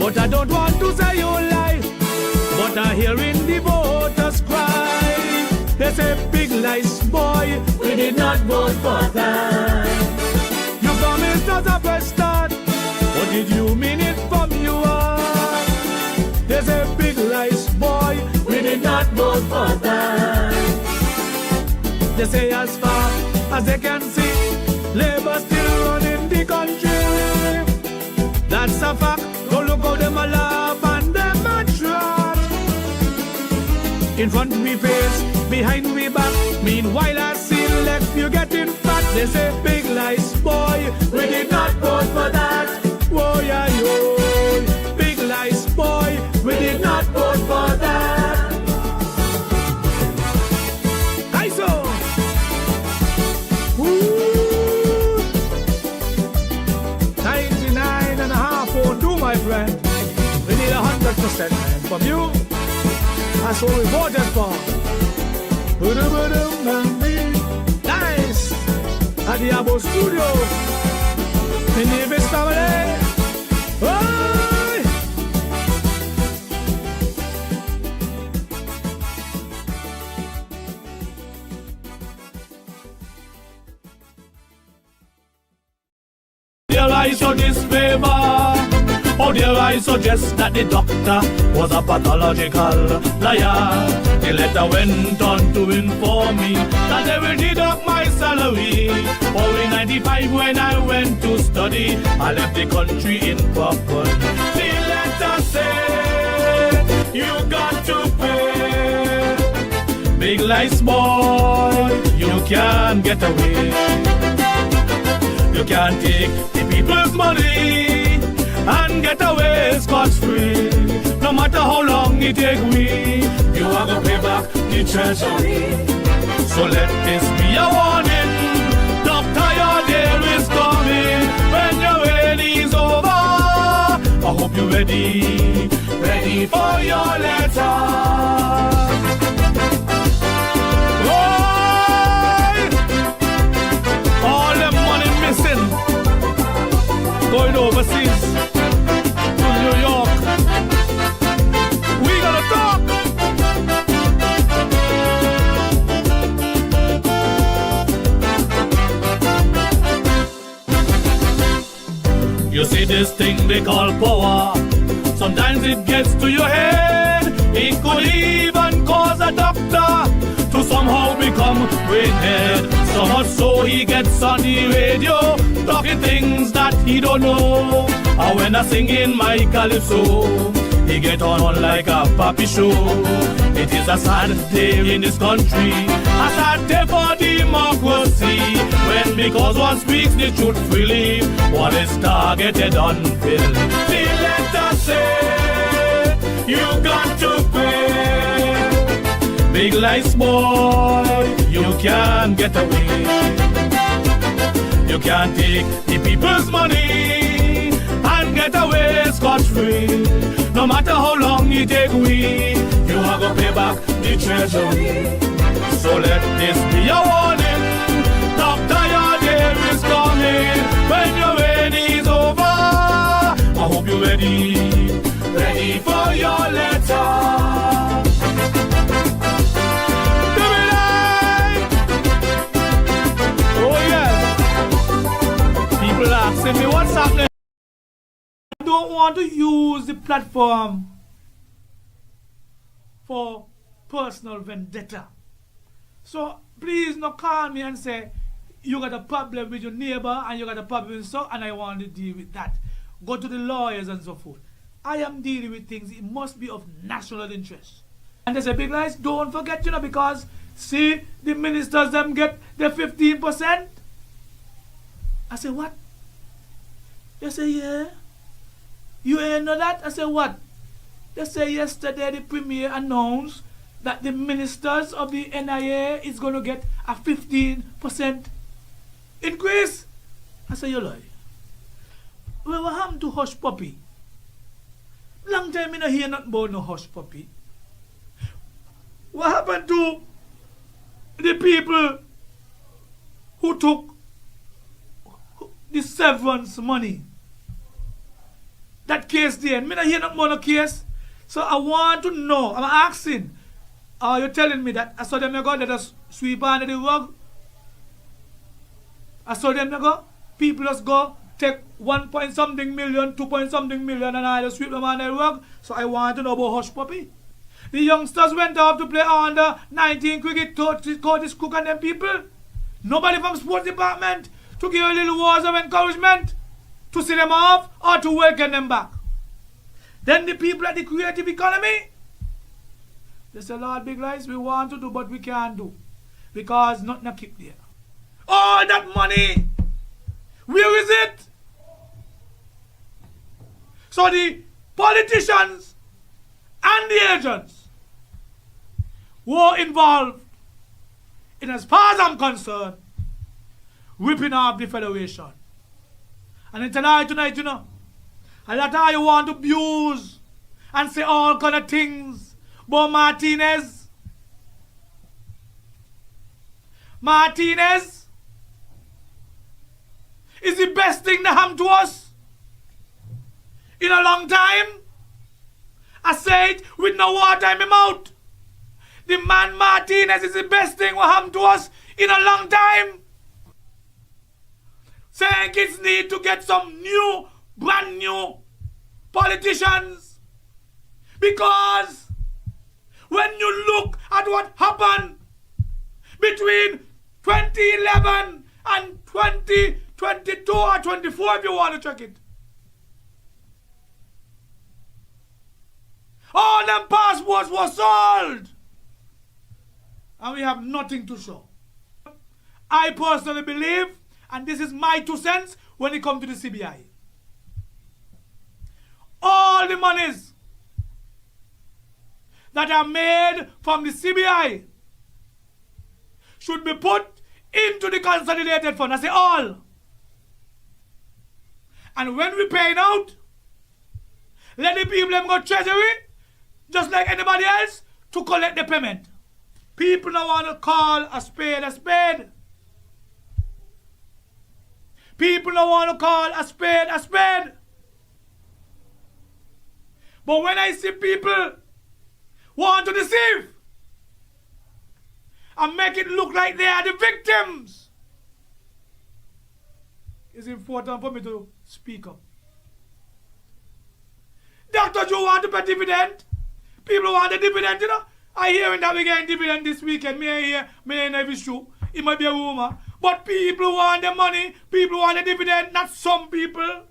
But I don't want to say you lie. But I hearing the voters cry. They say big lies, boy, we did not vote for that. You promised us a fresh start. What did you mean it from your heart? They say big lies, boy, we did not vote for that. They say as far as they can see, Labour still running the country. That's a fact. Don't look how them a laugh and them a trot. In front we face, behind we back. Meanwhile I see left you getting fat. They say big lies, boy, we did not vote for that. Whoa, yeah, yo. Big lies, boy, we did not vote for that. I saw. Ooh. 99.5 won't do, my friend. We need 100%, man, from you. That's what we voted for. Nice. At the Abo Studio. In the Davis family. Hey! Dare I suggest favor? Or dare I suggest that the doctor was a pathological liar? The letter went on to inform me that they will deduct my salary. Only 95 when I went to study, I left the country in purple. The letter said, you got to pay. Big lies, boy, you can't get away. You can't take the people's money and get away scot-free. No matter how long it take we, you are gonna pay back the treasury. So let this be a warning. Doctor, your day is coming. When your wait is over, I hope you're ready for your letter. All the money missing, going overseas to New York. We gotta talk. You see this thing they call power. Sometimes it gets to your head. It could even cause a doctor to somehow become brainhead. So much so he gets on the radio talking things that he don't know. And when I sing in my calypso, he get on like a puppy show. It is a sad day in this country, a sad day for democracy. When because one speaks the truth freely, one is targeted unfairly. The letter say, you got to pay. Big lies, boy, you can't get away. You can't take the people's money and get away scot-free. No matter how long it take we, you are gonna pay back the treasury. So let this be a warning. Doctor, your day is coming. When your wait is over, I hope you're ready for your letter. Asking me what's happening. I don't want to use the platform for personal vendetta. So please not call me and say you got a problem with your neighbor and you got a problem with so and I want to deal with that. Go to the lawyers and so forth. I am dealing with things, it must be of national interest. And there's a big lies, don't forget, because see the ministers them get the 15%. I say what? They say, yeah. You ain't know that? I say, what? They say yesterday the premier announced that the ministers of the NIA is going to get a 15% increase. I say, you lie. Well, what happened to Hush Puppy? Long time I don't hear nothing about no Hush Puppy. What happened to the people who took the severance money? that case there. Me not hear nothing about no case. So I want to know. I'm asking. Are you telling me that I saw them go let us sweep under the rug? I saw them go. People just go take 1 point something million, 2 point something million, and I just sweep them under the rug. So I want to know about Hush Puppy. The youngsters went off to play under 19 cricket to Curtis Cook and them people. Nobody from sports department to give a little words of encouragement to see them off or to welcome them back. Then the people at the creative economy, they say, Lord Big Lies, we want to do but we can't do. Because nothing keep there. All that money, where is it? So the politicians and the agents were involved in, as far as I'm concerned, ripping off the federation. And tonight, you know, a lot of you want to abuse and say all kind of things. But Martinez is the best thing that happened to us in a long time. I say it with no water in my mouth. The man Martinez is the best thing that happened to us in a long time. Saying kids need to get some new, brand new politicians. Because when you look at what happened between 2011 and 2022 or 24, if you want to check it, all them passports were sold. And we have nothing to show. I personally believe, and this is my 2 cents when it comes to the CBI, all the monies that are made from the CBI should be put into the consolidated fund. I say all. And when we pay it out, let the people them go treasury, just like anybody else, to collect the payment. People now want to call a spade a spade. People now want to call a spade a spade. But when I see people want to deceive and make it look like they are the victims, it's important for me to speak up. Dr. Joe want to pay dividend. People want a dividend, you know. I hear that we get dividend this weekend. Me hear, me know if it's true. It might be a rumor. But people want the money. People want the dividend, not some people.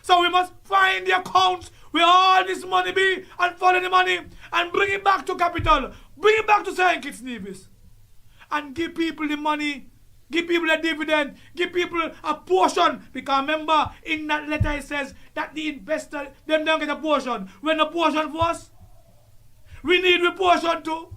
So we must find the accounts where all this money be and follow the money and bring it back to capital. Bring it back to St. Kitts Nevis. And give people the money. Give people a dividend. Give people a portion. Because remember, in that letter it says that the investor, them don't get a portion. When a portion for us, we need a portion too.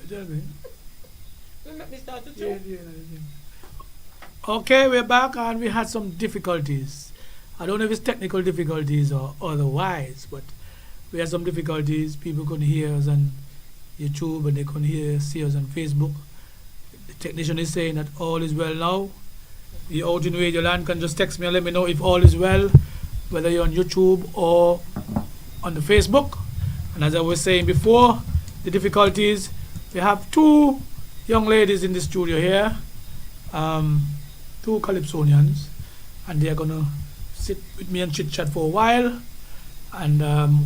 Tell me. Let me start to Yeah, yeah, yeah. Okay, we're back and we had some difficulties. I don't know if it's technical difficulties or otherwise, but we had some difficulties. People couldn't hear us on YouTube and they couldn't see us on Facebook. The technician is saying that all is well now. You out in Radio Land can just text me and let me know if all is well, whether you're on YouTube or on the Facebook. And as I was saying before, the difficulties, we have two young ladies in the studio here, two Calypsonians, and they're gonna sit with me and chit chat for a while, and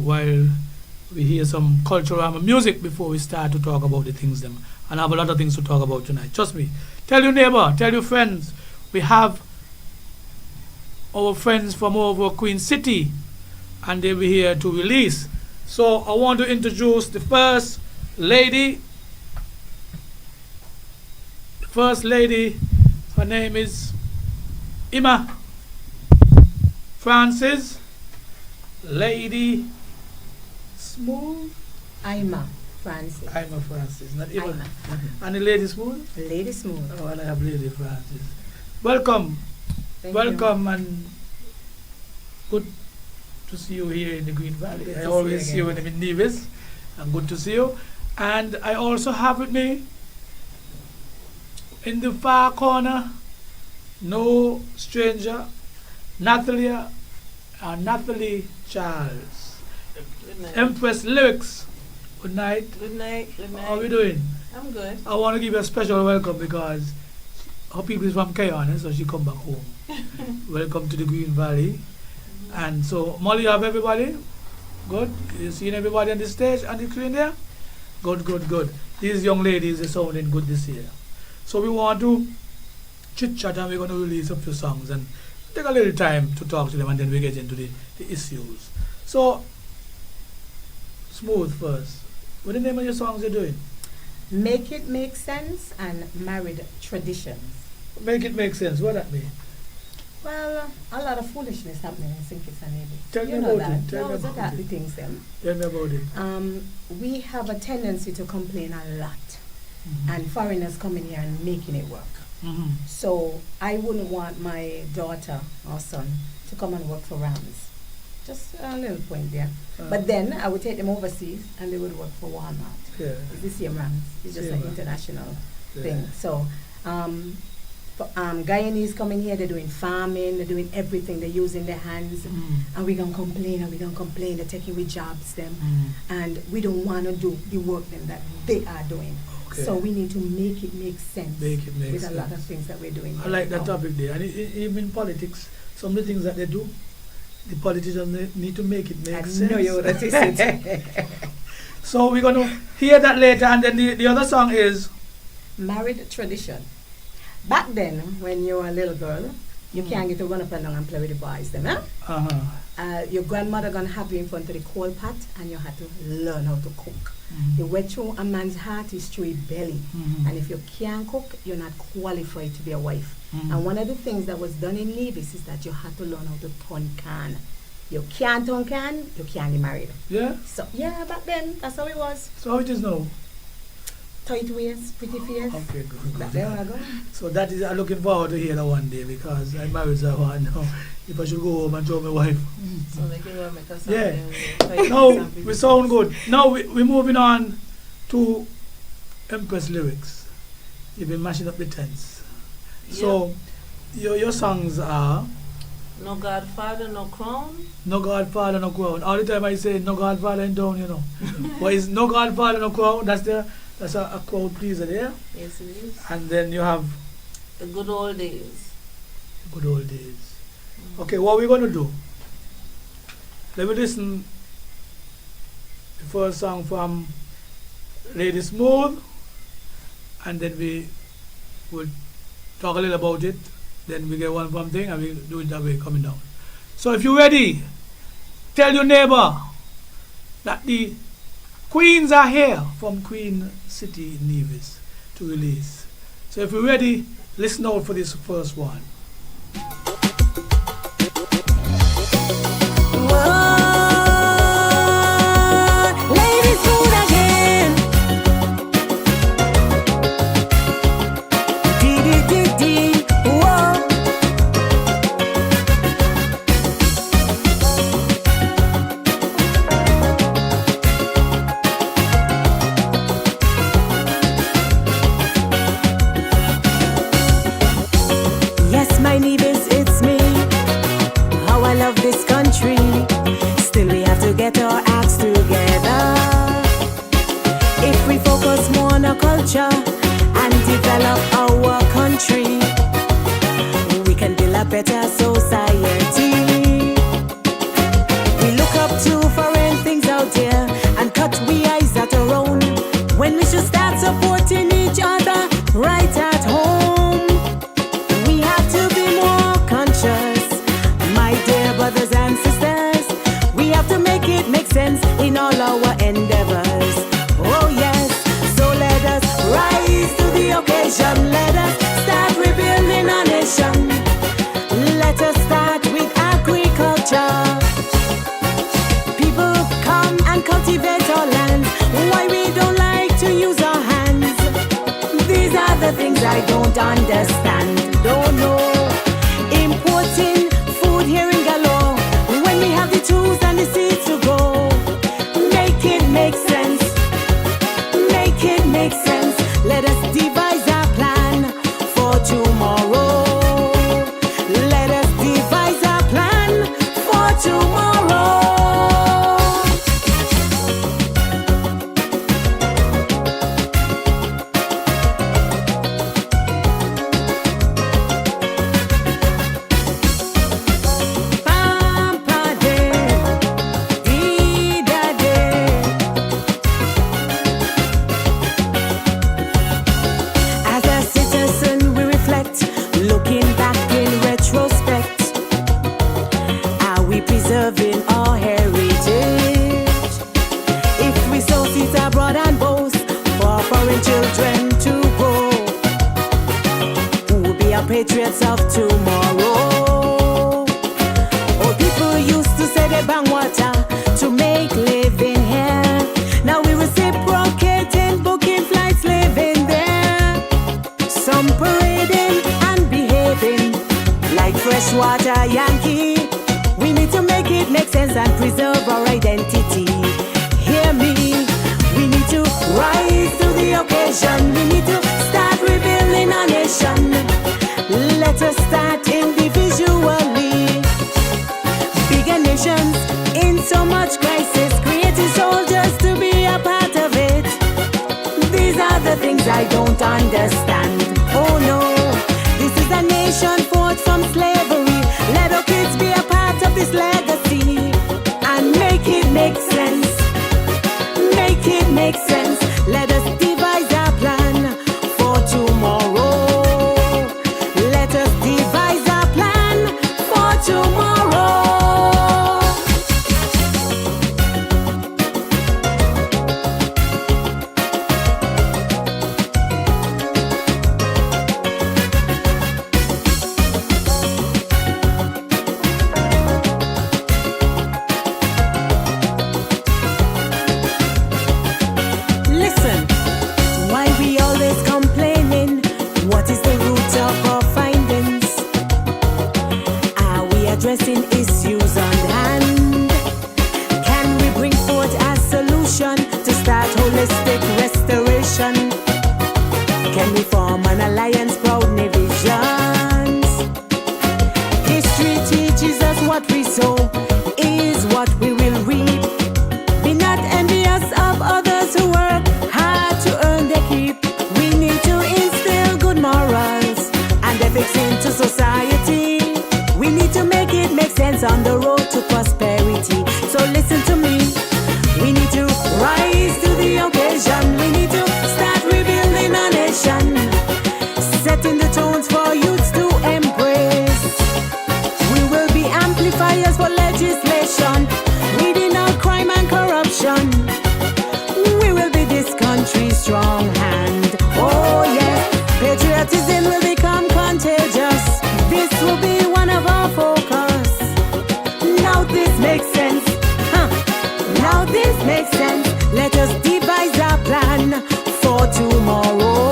while we hear some cultural music before we start to talk about the things them, and I have a lot of things to talk about tonight. Trust me. Tell your neighbor, tell your friends. We have our friends from over Queen City, and they'll be here to release. So I want to introduce the first lady. The first lady, her name is Emma Francis, Lady Smooth. Ima Francis. Emma Francis, not Emma. Ima. And the Lady Smooth? Lady Smooth. Oh, and I have Lady Francis. Welcome. Thank Welcome you. and good to see you here in the Green Valley. Good I to always see see you you when I'm in Nevis, and good to see you. And I also have with me in the far corner, no stranger, Natalie Charles, Good night. Empress Lyrics. Good night. Good night. Good night. How are we doing? I'm good. I want to give you a special welcome because her people is from Kayon, so she come back home. Welcome to the Green Valley. And so, Molly, you have everybody? Good? You seen everybody on the stage and the screen there? Good, good, good. These young ladies are sounding good this year. So we want to chit-chat and we're going to release a few songs and take a little time to talk to them and then we get into the issues. So, Smooth first. What the name of your songs you're doing? Make It Make Sense and Married Traditions. Make it make sense. What that mean? Well, a lot of foolishness happening in St. Kitts and Nevis. Tell me you know about that. it. Tell me Those are about the it. things them. Tell me about it. We have a tendency to complain a lot, and foreigners coming here and making it work. So I wouldn't want my daughter or son to come and work for Rams. Just a little point there. But then I would take them overseas and they would work for Walmart. Yeah. It's the same Rams. It's just Same an Rams. international Yeah. thing. So Guyanese coming here, they're doing farming, they're doing everything, they're using their hands. And we're going to complain and we're going to complain, they're taking away jobs them. And we don't want to do the work them that they are doing. Okay. So we need to make it make sense Make it make with sense. a lot of things that we're doing. I like that now. topic there. And even in politics, some of the things that they do, the politicians need to make it make I sense. know you would have it. So we're going to hear that later. And then the other song is Married tradition. Back then, when you were a little girl, you can't get to run up and down and play with the boys, them, eh? Your grandmother gonna have you in front of the coal pot, and you had to learn how to cook. The way through a man's heart is through his belly, and if you can't cook, you're not qualified to be a wife. And one of the things that was done in Nevis is that you had to learn how to turn can. You can't turn can, you can't get married. Yeah. So yeah, back then that's how it was. So how it is now? Tight waist, pretty face. Okay, good. That's there I go. So that is, I'm looking forward to hear that one day because I'm married so I know if I should go home and tell my wife. So they can go make a song. Yeah. And No, we sound good. Now we're moving on to Empress Lyrics. You've been mashing up the tents. So your songs are No Godfather, No Crown. No Godfather, No Crown. All the time I say No Godfather in town, you know. But it's No Godfather, No Crown. That's a crowd pleaser there. Yes, it is. And then you have The Good Old Days. Good Old Days. Okay, what we're going to do, let me listen the first song from Lady Smooth, and then we will talk a little about it. Then we get one from thing and we do it that way coming down. So if you're ready, tell your neighbor that the Queens are here from Queen City, Nevis, to release. So if you're ready, listen out for this first one. Ladies, food again. understand, don't know. Importing food here in galore, when we have the tools and the seeds to grow. Make it make sense, make it make sense. Let us devise our plan for tomorrow. Let us devise our plan for tomorrow. As a citizen, we reflect, looking back in retrospect. Are we preserving our heritage? If we sow seeds abroad and boast for foreign children to grow, who will be our patriots of tomorrow? Old people used to say they bang water to make living here. Now we reciprocating, booking flights, living there. Some parading and behaving like freshwater Yankee. We need to make it make sense and preserve our identity. Hear me, we need to rise to the occasion. We need to start rebuilding our nation. Let us start individually. Bigger nations in so much crisis, creating soldiers to be a part of it. These are the things I don't understand. Oh no, this is a nation fought from slavery. Let our kids be a part of this legacy and make it make sense. Make it make sense. Let us devise our plan for tomorrow. Let us devise our plan for tomorrow. Listen, why we always complaining? What is the root of our findings? Are we addressing issues on hand? Can we bring forth a solution to start holistic restoration? Can we form an alliance, proud visions? History teaches us what we sow is what we will reap. Be not envious of others who work hard to earn their keep. We need to instill good morals and ethics into society. We need to make it make sense on the road to prosperity. So listen to me. We need to rise to the occasion. We need to start rebuilding our nation, setting the tones for youths to embrace. We will be amplifiers for legislation, weeding out crime and corruption. We will be this country's strong hand. Oh yes, patriotism will become contagious. This will be one of our focus. Now this makes sense. Now this makes sense. Let us devise our plan for tomorrow.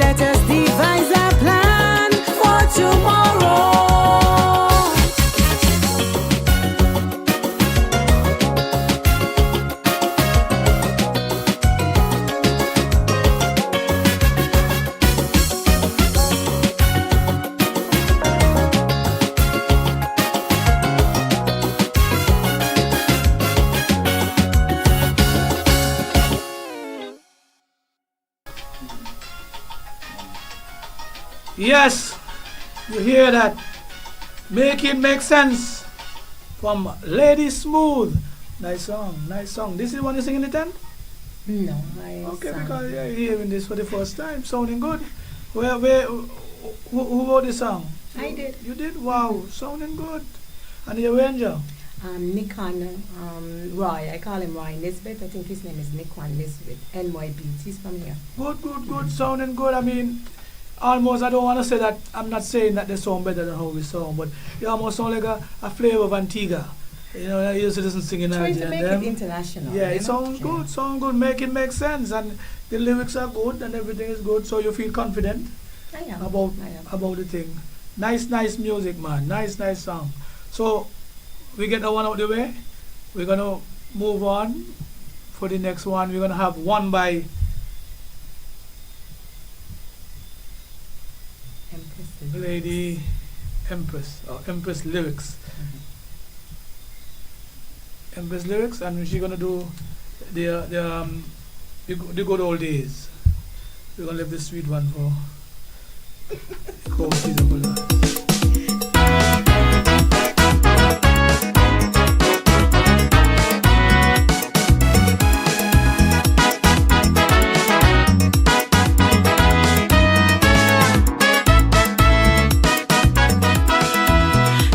Let us devise our plan for tomorrow. Yes, you hear that? Make it make sense. From Lady Smooth. Nice song, nice song. This is one you sing in the tent? No, I Okay, sang. because you're hearing this for the first time, sounding good. Who wrote the song? I did. You did? Wow, sounding good. And the arranger? Nikon Roy, I call him Roy Nisbet. I think his name is Nikon Nisbet. NYB. He's from here. Good, sounding good. I mean, almost, I don't want to say that, I'm not saying that they sound better than how we sound, but you almost sound like a flavor of Antigua. You know, I used to listen singing Trying to and make them. it international. Yeah, you it know? sounds good, make it make sense, and the lyrics are good and everything is good, so you feel confident. I am. about I am. about the thing. Nice music, man. Nice song. So we get that one out the way. We're gonna move on for the next one. We're gonna have one by Empress. Lady Empress or Empress Lyrics. Empress Lyrics, and she's gonna do the good old days. We're gonna leave the sweet one for cold season.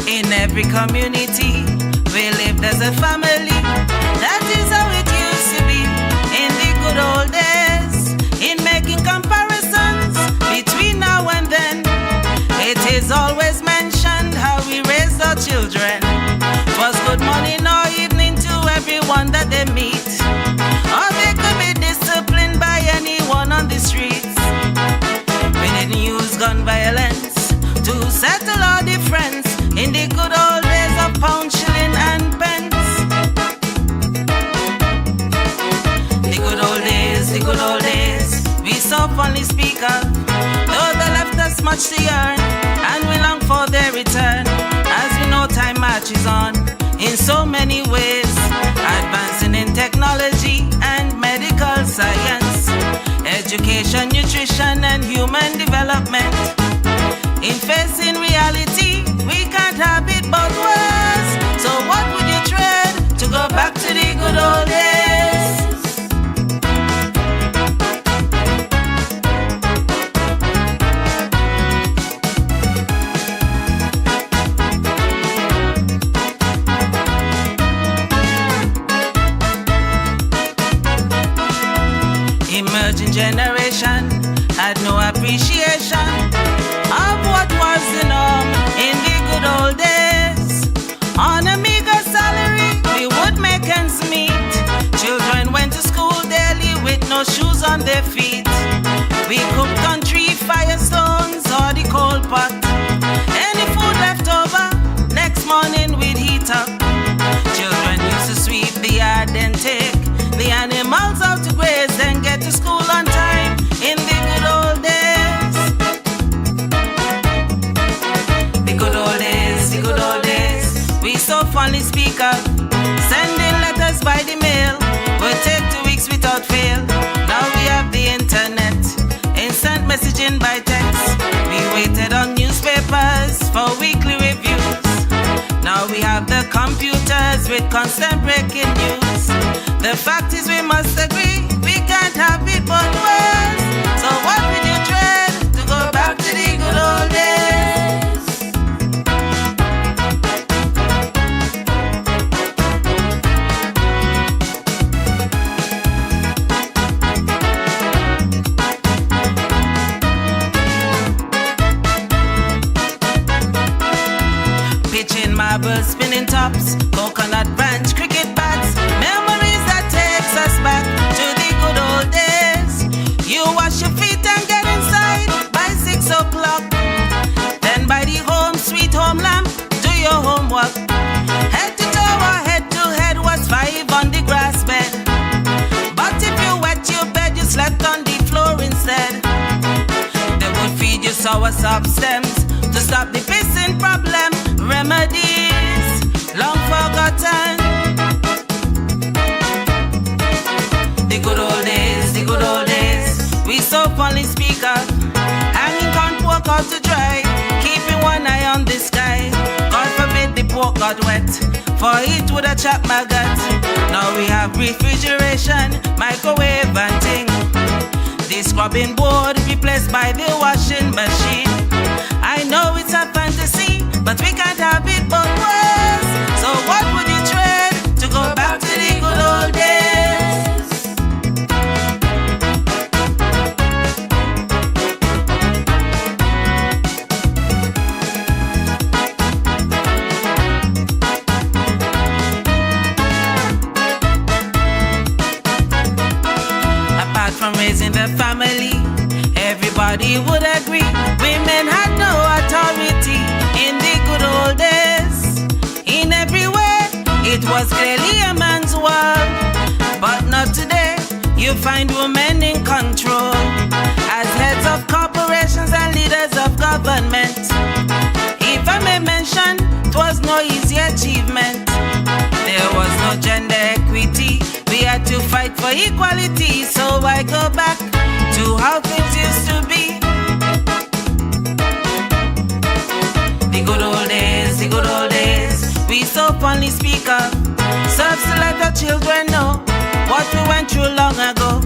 In every community, we lived as a family. That is how it used to be in the good old days. In making comparisons between now and then, it is always mentioned how we raised our children. 'Twas good morning or evening to everyone that they meet, or they could be disciplined by anyone on the streets. We didn't use gun violence to settle our difference in the good old days of pound, shilling, and pence. The good old days, we so fondly speak of. Though they left us much to yearn, and we long for their return. As we know, time marches on in so many ways, advancing in technology and medical science, education, nutrition, and human development. In facing reality, we can't have it both ways. So what would you trade to go back to the good old days? Emerging generation had no appreciation of what was the norm in the good old days. On a meager salary, we would make ends meet. Children went to school daily with no shoes on their feet. We cooked on 3 firestones or the coal pot. Any food left over, next morning we'd heat up. Children used to sweep the yard and take the animals out to graze, then get to school on time in the good old days. The good old days, we so fondly speak of. Sending letters by the mail would take 2 weeks without fail. Now we have the internet, instant messaging by text. We waited on newspapers for weekly reviews. Now we have the computers with constant breaking news. The fact is we must agree, we can't have it both ways. So what would you trade to go back to the good old days? Pitching marbles, spinning tops, coconut branch, cricket bats, memories that takes us back to the good old days. You wash your feet and get inside by 6 o'clock. Then by the home, sweet home lamp, do your homework. Head to toe or head to head was 5 on the grass bed. But if you wet your bed, you slept on the floor instead. They would feed you soursop stems to stop the pissing problem. Remedies long forgotten. The good old days, we so fondly speak of. Hanging can't walk out to dry, keeping one eye on the sky. God forbid the pork got wet, for it would have chapped my gut. Now we have refrigeration, microwave and ting. The scrubbing board replaced by the washing machine. I know it's a fantasy, but we can't have it both ways. So what would you trade to go back to the good old days? Apart from raising the family, everybody everybody would agree, women had no authority in the good old days. In every way, it was clearly a man's world. But not today, you find women in control as heads of corporations and leaders of government. If I may mention, 'twas no easy achievement. There was no gender equity, we had to fight for equality. So I go back to how things used to be. The good old days, the good old days, we so fondly speak of. Serves to let the children know what we went through long ago.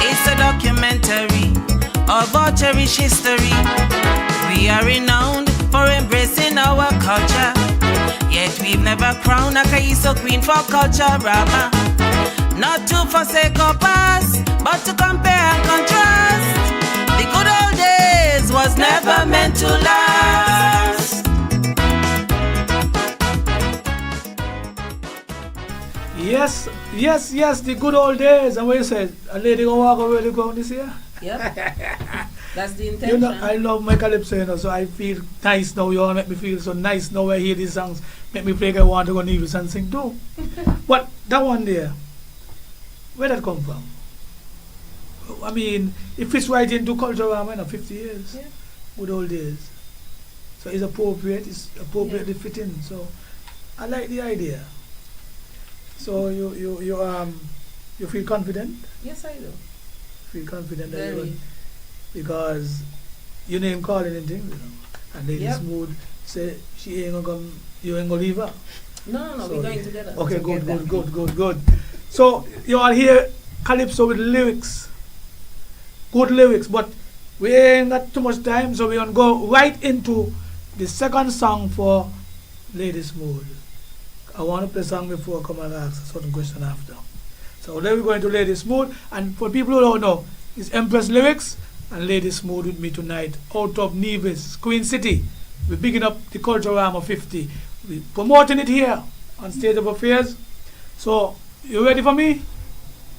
It's a documentary of our cherished history. We are renowned for embracing our culture, yet we've never crowned a Kaiso queen for culture, Rama. Not to forsake our past, but to compare and contrast. The good old days was never meant to last. Yes, yes, yes, the good old days. And what you said, a lady gonna walk over the ground this year? Yep. That's the You intention. know, I love my calypso, you know, so I feel nice now. You all make me feel so nice now. I hear these songs, make me feel like I want to go Nevis and sing too. But that one there, where that come from? I mean, it fits right into culture, you know, 50 years, Yeah. good old days. So it's appropriately fit in. So I like the idea. So you feel confident? Yes, I do. Feel confident that Very. you're, because you name calling and things, you know. And Lady Yep. Smooth say she ain't gonna come, you ain't gonna leave her. No, So, we're going together. Okay, Together. good. So you all hear calypso with lyrics, good lyrics, but we ain't got too much time, so we're gonna go right into the second song for Lady Smooth. I want to play a song before I come and ask a certain question after. So then we're going to Lady Smooth, and for people who don't know, it's Empress Lyrics and Lady Smooth with me tonight out of Nevis, Queen City. We're picking up the Cultural Armor 50. We're promoting it here on State of Affairs. So, you ready for me?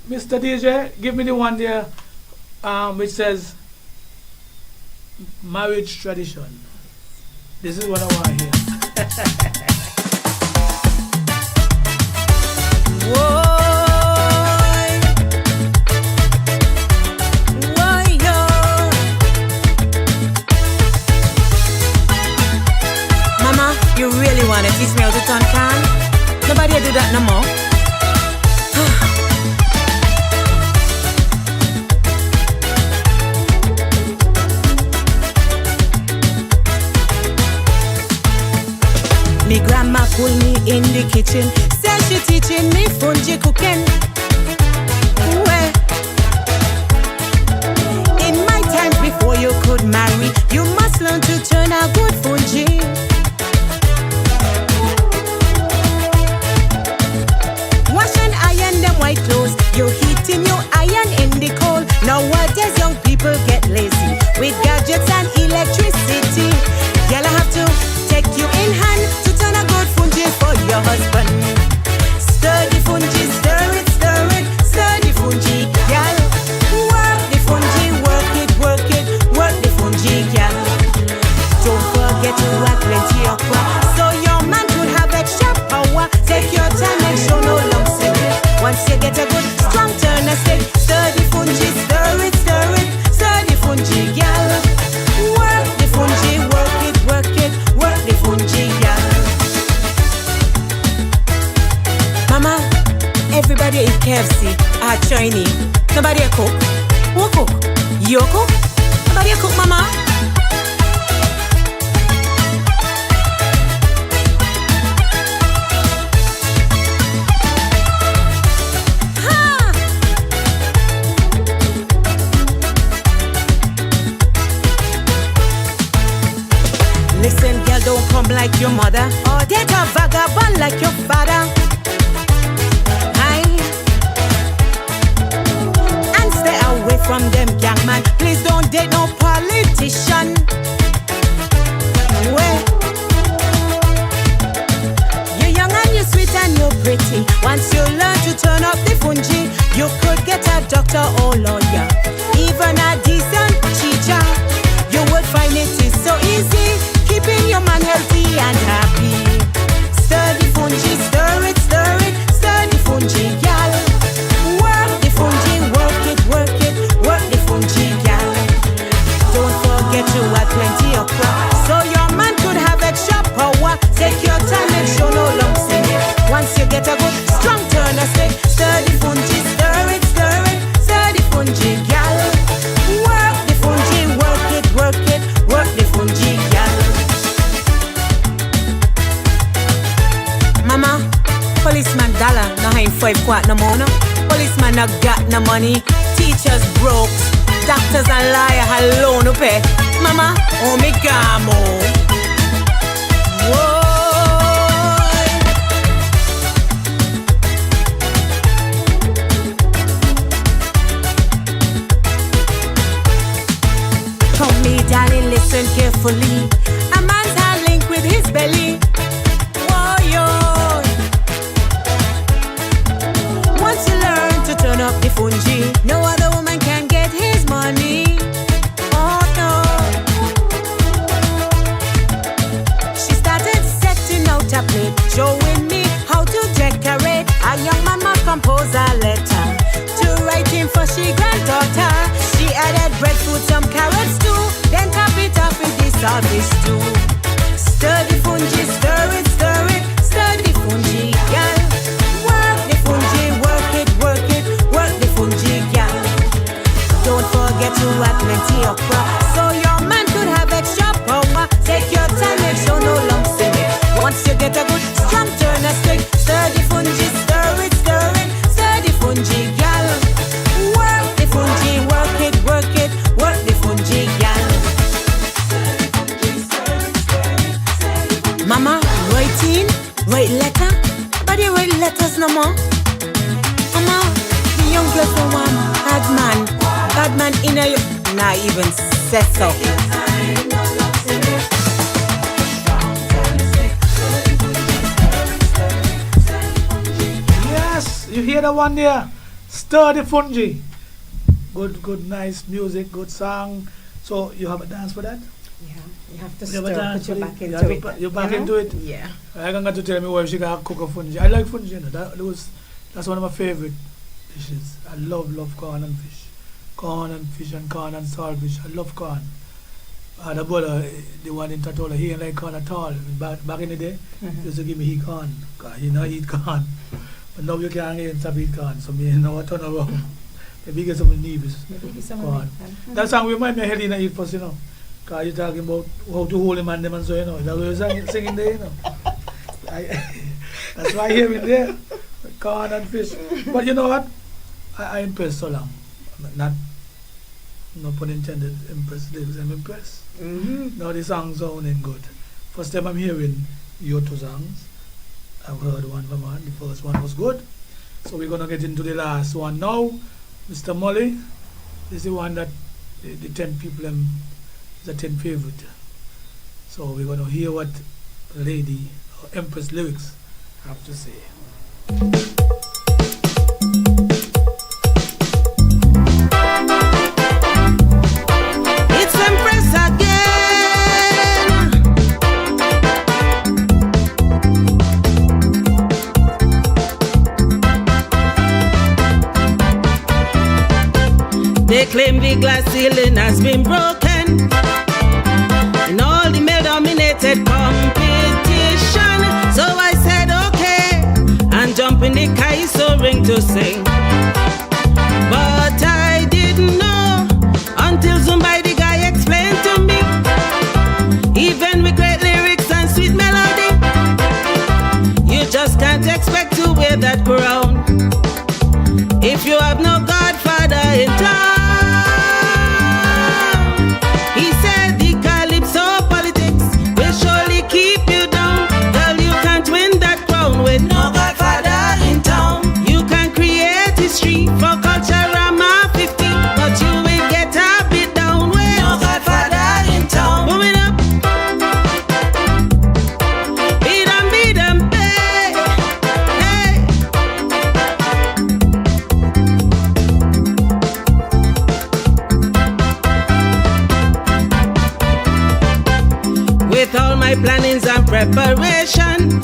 Mr. DJ, give me the one there which says marriage tradition. This is what I want to hear. Mama, you really want to teach me how to turn can? Nobody do that no more. Me grandma pull me in the kitchen, said she teaching me fungi cooking. Well, in my time before you could marry, you must learn to turn a good fungi. Wash and iron them white clothes, you heating your iron in the cold. Nowadays young people get lazy with gadgets and electricity. Girl, I have to take you in hand to turn a good fungi for your husband. Stir the fungi, stir it, stir the fungi, girl. Work the fungi, work it, work the fungi, girl. Don't forget to add plenty of power, so your man could have extra power. Take your time and show no lumps in it. Once you get a good strong turn, I say, stir the fungi, stir it, stir the fungi, girl. Work the fungi, work it, work the fungi, girl. Mama, everybody eat KFC, Chinese. Nobody a cook. Who cook? You cook? Nobody a cook, mama. Listen, girl, don't come like your mother, or date a vagabond like your father. Aye. And stay away from them gang man. Please don't date no politician. Well, you're young and you're sweet and you're pretty. Once you learn to turn up the fungi, you could get a doctor or lawyer, even a decent teacher. no more, no. Policeman not got no money. Teachers broke. Doctors and liar alone to pay. Mama, oh me gamo. Whoa. Come me, darling, listen carefully. A man's hand linked with his belly. Whoa, yo. Once you learn to turn up the fungi, no other woman can get his money. Oh no. She started setting out a plate, showing me how to decorate. A young mama composed a letter to write him for she granddaughter. She added breadfruit, some carrots too, then top it off with the salvage stew. Stir the fungi, stir it, stir it, stir the fungi, girl. Work the fungi, work it, work it, work the fungi, girl. Don't forget to add plenty okra, so your man could have extra power. Take your time, make sure no lumps in it. Once you get a good strong turn a stick, stir the fungi, stir it, stir it, stir the fungi, girl. Work the fungi, work it, work it, work the fungi, girl. Mama, writing, write letter, but you write letters no more. Mama, the young girl from one bad man in a not even say so. Yes, you hear the one there? Stir the fungi. Good, nice music, good song. So you have a dance for that? Yeah, you have to You have a stir, dance put for your it? back You into have to it. put your back you know? into it? Yeah. I got to tell me why she got cook a fungi. I like fungi, you know. That's one of my favorite dishes. I love corn and fish. Corn and fish and corn and saltfish. I love corn. The brother, the one in Tatola, he ain't like corn at all. Back in the day, he used to give me he corn. Cause he not eat corn. But now you can't even stop eat corn. So me know what turn around. Maybe get some neighbors. Corn. That song remind me of Helena eat first, you know. Cause you talking about how to hold him and them and so, you know. That's what you're singing there, you know. That's why I hear it there. Corn and fish. But you know what? I impressed so long. Not, no pun intended, impressed lyrics. I'm impressed. Now the song sounding good. First time I'm hearing your two songs. I've heard one from one. The first one was good. So we're gonna get into the last one now. Mr. Molly, this is the one that the 10 people is the 10 favorite. So we're gonna hear what Lady or Empress lyrics have to say. It's Empress again. They claim the glass ceiling has been broken in all the male-dominated competition. So I said okay, and jump in the car soaring to sing. But I didn't know until Zumbai the guy explained to me. Even with great lyrics and sweet melody, you just can't expect to wear that crown if you have no Godfather in town. He said the calypso politics will surely keep you down. Girl, you can't win that crown with no Godfather in town. You can create history for Culturama 50, but you will get a bit down with no Godfather in town. Boom it up. Beat 'em, hey, hey. With all my plannings and preparation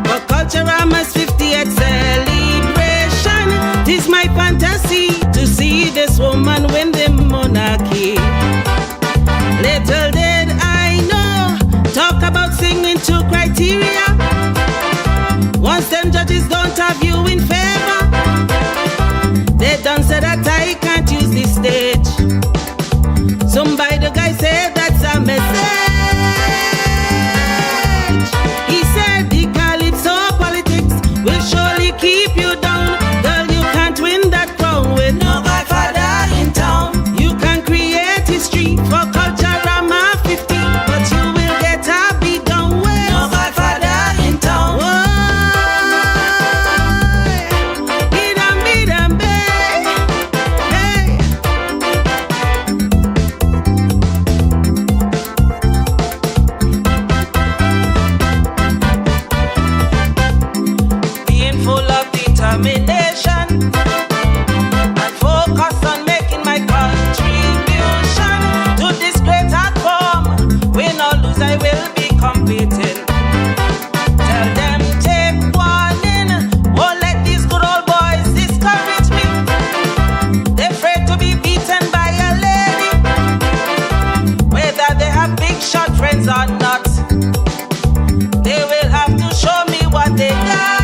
for Culturama's 50th celebration, 'tis my fantasy to see this woman win the monarchy. Little did I know, talk about singing to criteria. Once them judges don't have you in favor, they done said that I can't use the stage. Somebody the guy said that's a message. He said the calypso politics determination and focus on making my contribution to this great art form. Win or lose, I will be competing. Tell them take warning, won't let these good old boys discourage me. They're afraid to be beaten by a lady, whether they have big shot friends or not. They will have to show me what they got.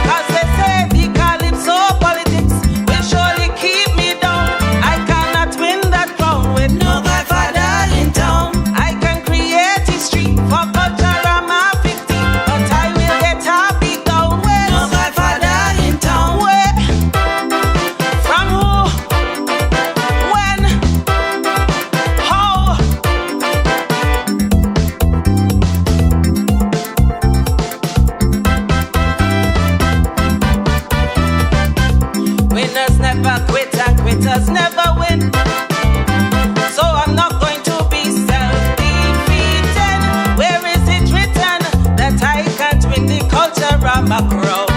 Cause they say the calypso politics will surely keep me down. I cannot win that crown with no godfather in town. I can create history for culture, I'm a 50, but I will get a beat down with no godfather in town. Where? From who? When? How? Winners never quit and quitters never win. So I'm not going to be self-defeating. Where is it written that I can't win the culture of my crown?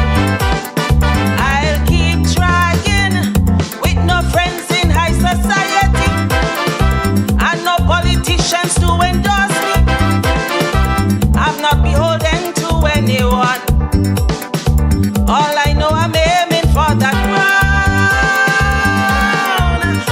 I'll keep trying with no friends in high society and no politicians to endorse me. I'm not beholden to anyone. All I know, I'm aiming for that crown.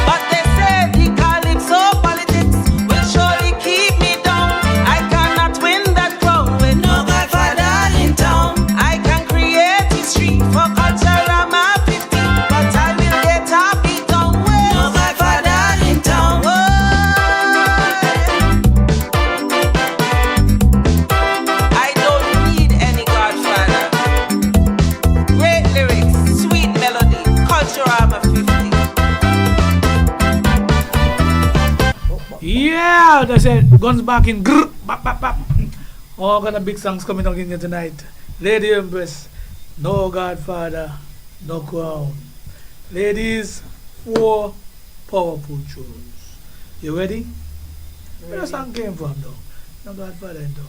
But they say the calypso politics will surely keep me down. I cannot win that crown with no godfather in town. I can create history for culture, I'm a 50, but I will get a beat down with no godfather in town. I don't need any godfather. Great lyrics, sweet melody, culture, I'm a 50. Yeah, they said guns back in grr, bap, bap, bap. All kind of big songs coming on in here tonight. Lady Empress, no Godfather, no crown. Ladies, 4 powerful tunes. You ready? Where the song came from though? No Godfather in though.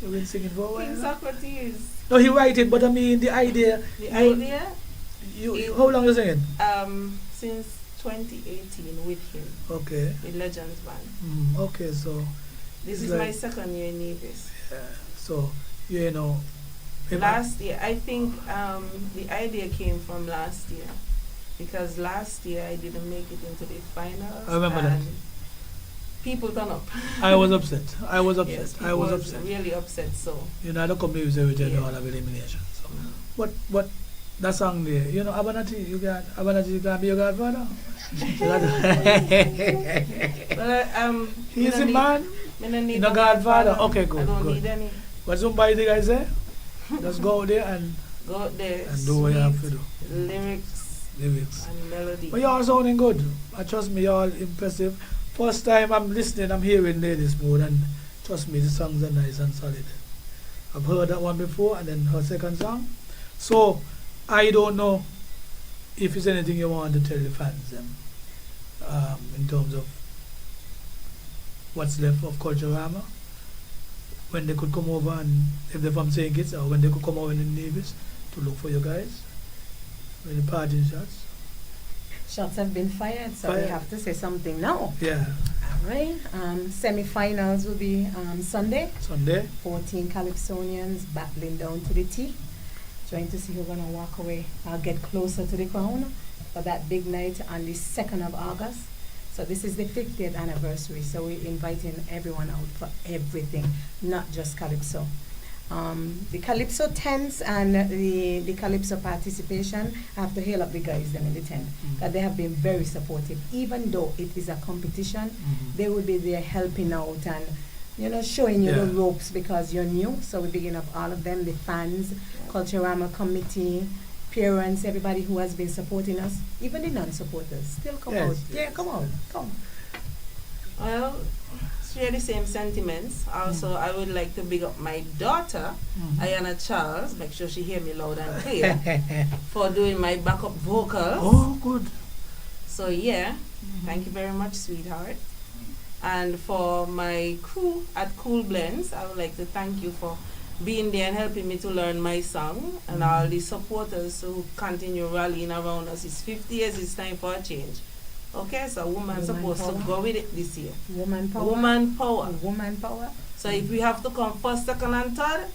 You've been singing for a while. King now? Socrates. No, he write it, but I mean the idea. The idea? How long you singing? Since 2018 with him, Okay. with Legends Band. Okay, so This it's is my like- second year in Nevis. so you know. if I- Last year, I think the idea came from last year, because last year I didn't make it into the finals. I remember that. and people turn up. I was upset. I was upset. Yes, I was people upset. really upset. So You know, I don't come to use every Yeah. all of elimination. So, what that song there? You know, Abanati, you can be your godfather. well, He's a man. Me no need No no godfather. Okay, I good, don't good. need any. What somebody think I say? Just go out there and Go out there. do what you have to do. Lyrics Lyrics. and melody. But y'all sounding good. I trust me, y'all impressive. First time I'm listening, I'm hearing Ladies Mood, and trust me, the songs are nice and solid. I've heard that one before, and then her second song. So I don't know if there's anything you want to tell the fans in terms of what's left of Culturama, when they could come over, and if they're from St. Kitts, or when they could come over in the Nevis to look for you guys, when the parting shots. Shots have been fired, so we Fired. have to say something now. Yeah, All right. Semi-finals will be Sunday. Sunday. 14 Calypsonians battling down to the T, trying to see who's gonna walk away or get closer to the crown for that big night on the 2nd of August. So this is the 50th anniversary, so we're inviting everyone out for everything, not just Calypso. The Calypso tents and the Calypso participation, I have to hail up the guys them in the tent, that they have been very supportive. Even though it is a competition, they will be there helping out and, you know, showing you the Yeah. ropes because you're new. So we begin up all of them, the fans, Culturama committee, parents, everybody who has been supporting us, even the non-supporters, still come Yes, out. yes, Yeah, come on, come. Well, share the same sentiments. Also, I would like to big up my daughter, Ayana Charles. Make sure she hear me loud and clear for doing my backup vocals. Oh, good. So yeah, thank you very much, sweetheart. And for my crew at Cool Blends, I would like to thank you for being there and helping me to learn my song, and all the supporters who continue rallying around us. It's 50 years, it's time for a change. Okay, so woman's supposed to go with it this year. Woman power. Woman power. Woman power. So if we have to come first, second, and third,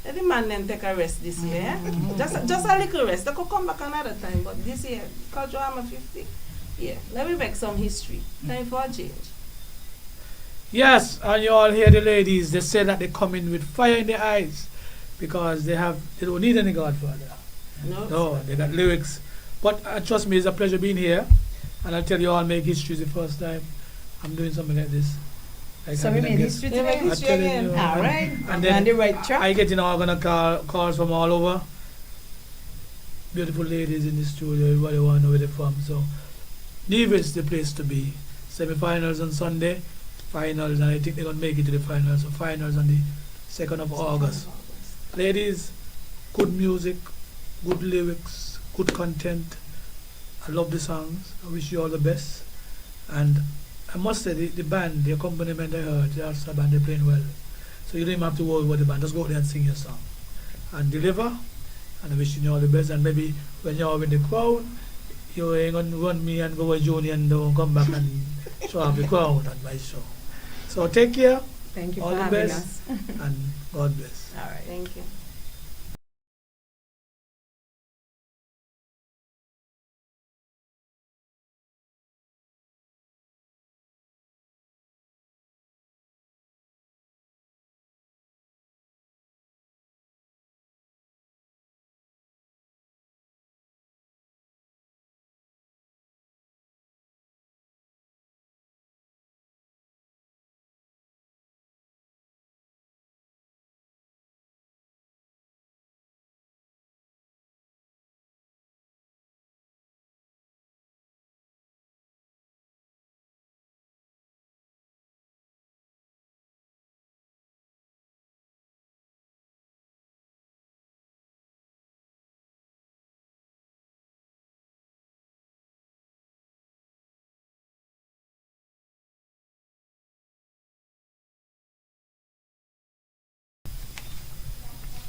let the man then take a rest this year. Just a little rest. They could come back another time, but this year, because I'm 50, yeah, let me make some history. Time for a change. Yes, and you all hear the ladies, they say that they come in with fire in their eyes because they don't need any godfather. No, they got lyrics. But trust me, it's a pleasure being here. And I'll tell you all, make history the first time I'm doing something like this. So we made history today? I'm telling you. All right. And then on the right track. I get calls from all over. Beautiful ladies in the studio, everybody want to know where they're from. So Nevis is the place to be. Semi-finals on Sunday, finals, and I think they're going to make it to the finals. So finals on the 2nd of August. Ladies, good music, good lyrics, good content. I love the songs. I wish you all the best. And I must say, the band, the accompaniment I heard, the Alsa band, they're playing well. So you don't even have to worry about the band. Just go there and sing your song. And deliver. And I wish you all the best. And maybe when you're in the crowd, you ain't going to run me and go with Junior and don't come back and show up the crowd at my show. So take care. Thank you all for the having best. us. And God bless. All right. Thank you.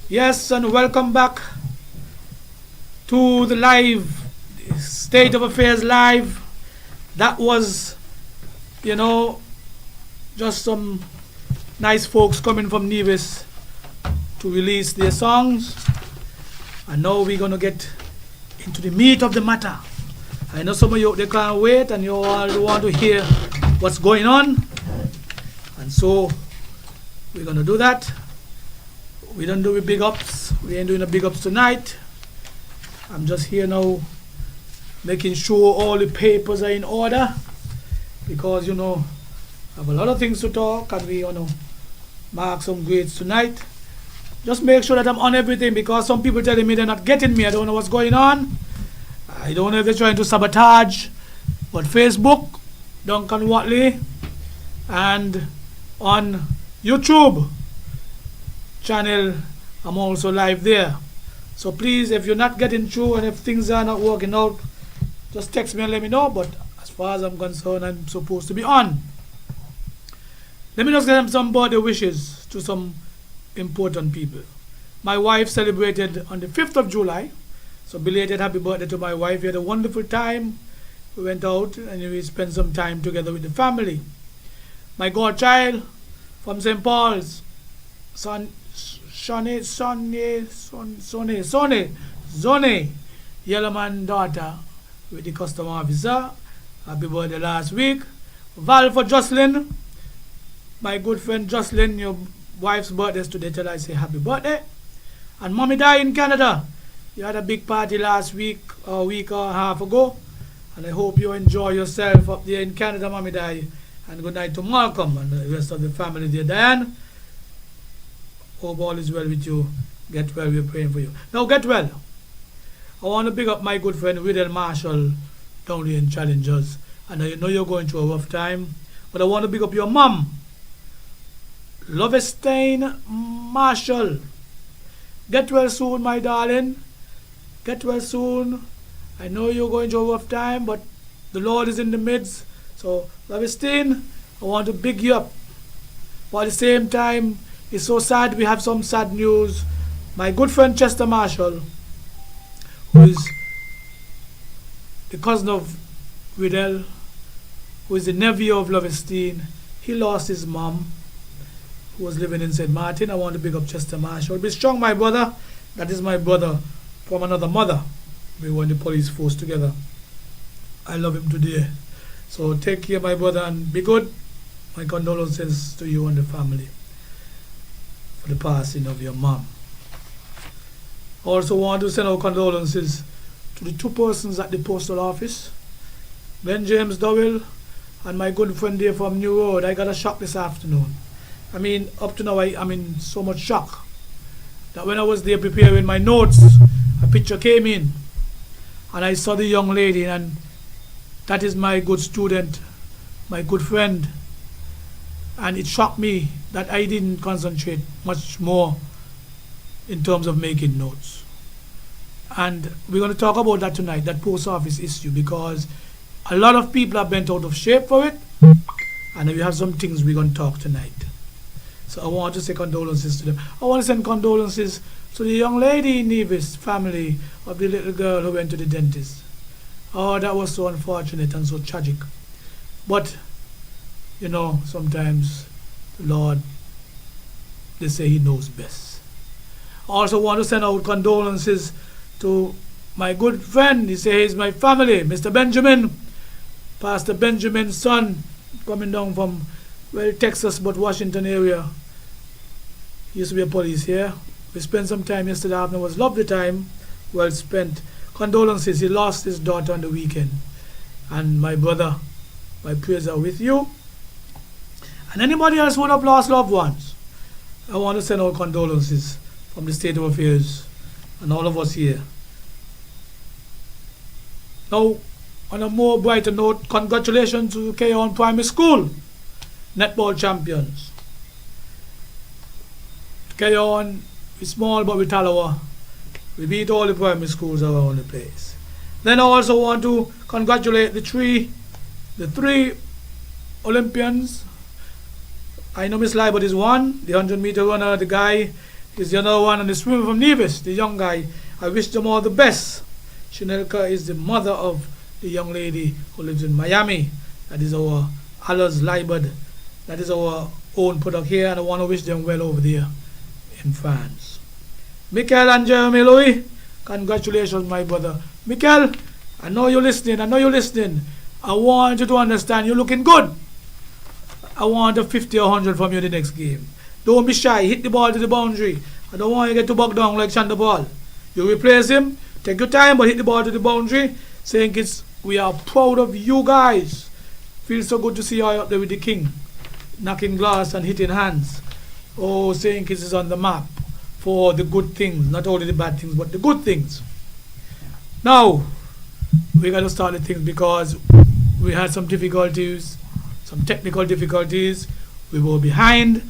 Yes, and welcome back to the live State of Affairs Live. That was, just some nice folks coming from Nevis to release their songs. And now we're going to get into the meat of the matter. I know some of you, they can't wait, and you all want to hear what's going on. And so we're going to do that. We don't do big ups. We ain't doing the big ups tonight. I'm just here now making sure all the papers are in order because, I have a lot of things to talk and we want to mark some grades tonight. Just make sure that I'm on everything because some people telling me they're not getting me. I don't know what's going on. I don't know if they're trying to sabotage. But Facebook, Duncan Watley, and on YouTube channel, I'm also live there. So please, if you're not getting through and if things are not working out, just text me and let me know. But as far as I'm concerned, I'm supposed to be on. Let me just get some birthday wishes to some important people. My wife celebrated on the 5th of July. So belated happy birthday to my wife. We had a wonderful time. We went out and we spent some time together with the family. My godchild from St. Paul's, Zone, Yellowman daughter with the custom officer. Happy birthday last week. Val for Jocelyn. My good friend Jocelyn, your wife's birthday is today. Tell her I say happy birthday. And Mommy Di in Canada. You had a big party last week or a week or a half ago. And I hope you enjoy yourself up there in Canada, Mommy Di. And good night to Malcolm and the rest of the family there. Diane, hope all is well with you. Get well, we're praying for you. Now get well. I want to pick up my good friend Riddle Marshall down here in Challengers. And I know you're going through a rough time. But I want to pick up your mom, Lovestein Marshall. Get well soon, my darling. Get well soon. I know you're going through a rough time, but the Lord is in the midst. So, Lovestein, I want to big you up. But at the same time, It's so sad. We have some sad news. My good friend Chester Marshall, who is the cousin of Riddell, who is the nephew of Lovenstein, he lost his mom, who was living in St. Martin. I want to big up Chester Marshall. Be strong, my brother. That is my brother from another mother. We were in the police force together. I love him today. So take care, my brother, and be good. My condolences to you and the family for the passing of your mom. Also want to send our condolences to the two persons at the postal office, Ben James Dowell and my good friend there from New Road. I got a shock this afternoon. I mean, up to now I'm in so much shock that when I was there preparing my notes, a picture came in and I saw the young lady, and that is my good student, my good friend. And it shocked me that I didn't concentrate much more in terms of making notes. And we're going to talk about that tonight, that post office issue, because a lot of people are bent out of shape for it, and we have some things we're going to talk tonight. So I want to say condolences to them. I want to send condolences to the young lady in Nevis family of the little girl who went to the dentist. Oh, that was so unfortunate and so tragic. But, you know, sometimes the Lord, they say He knows best. I also want to send out condolences to my good friend. He says my family, Mr. Benjamin, Pastor Benjamin's son, coming down from, well, Texas, but Washington area. He used to be a police here. We spent some time yesterday afternoon. It was lovely time, well spent. Condolences, he lost his daughter on the weekend. And my brother, my prayers are with you. And anybody else who have lost loved ones, I want to send out condolences from the state of affairs and all of us here. Now, on a more brighter note, congratulations to Keon Primary School, netball champions. Keon is small, but we Talawa. We beat all the primary schools around the place. Then I also want to congratulate the three Olympians. I know Miss Libert is one, the 100-meter runner, the guy is the other one, and the swimmer from Nevis, the young guy. I wish them all the best. Shanelka is the mother of the young lady who lives in Miami. That is our Alice Libert. That is our own product here, and I want to wish them well over there in France. Michael and Jeremy Louis, congratulations, my brother. Michael, I know you're listening. I want you to understand you're looking good. I want a 50 or 100 from you the next game. Don't be shy. Hit the ball to the boundary. I don't want you to get too bogged down like Shanda Ball. You replace him. Take your time, but hit the ball to the boundary. Saying kids, we are proud of you guys. Feels so good to see you out there with the king, knocking glass and hitting hands. Oh, St. Kitts is on the map for the good things, not only the bad things, but the good things. Now, we got to start the things because we had some difficulties, some technical difficulties. We were behind,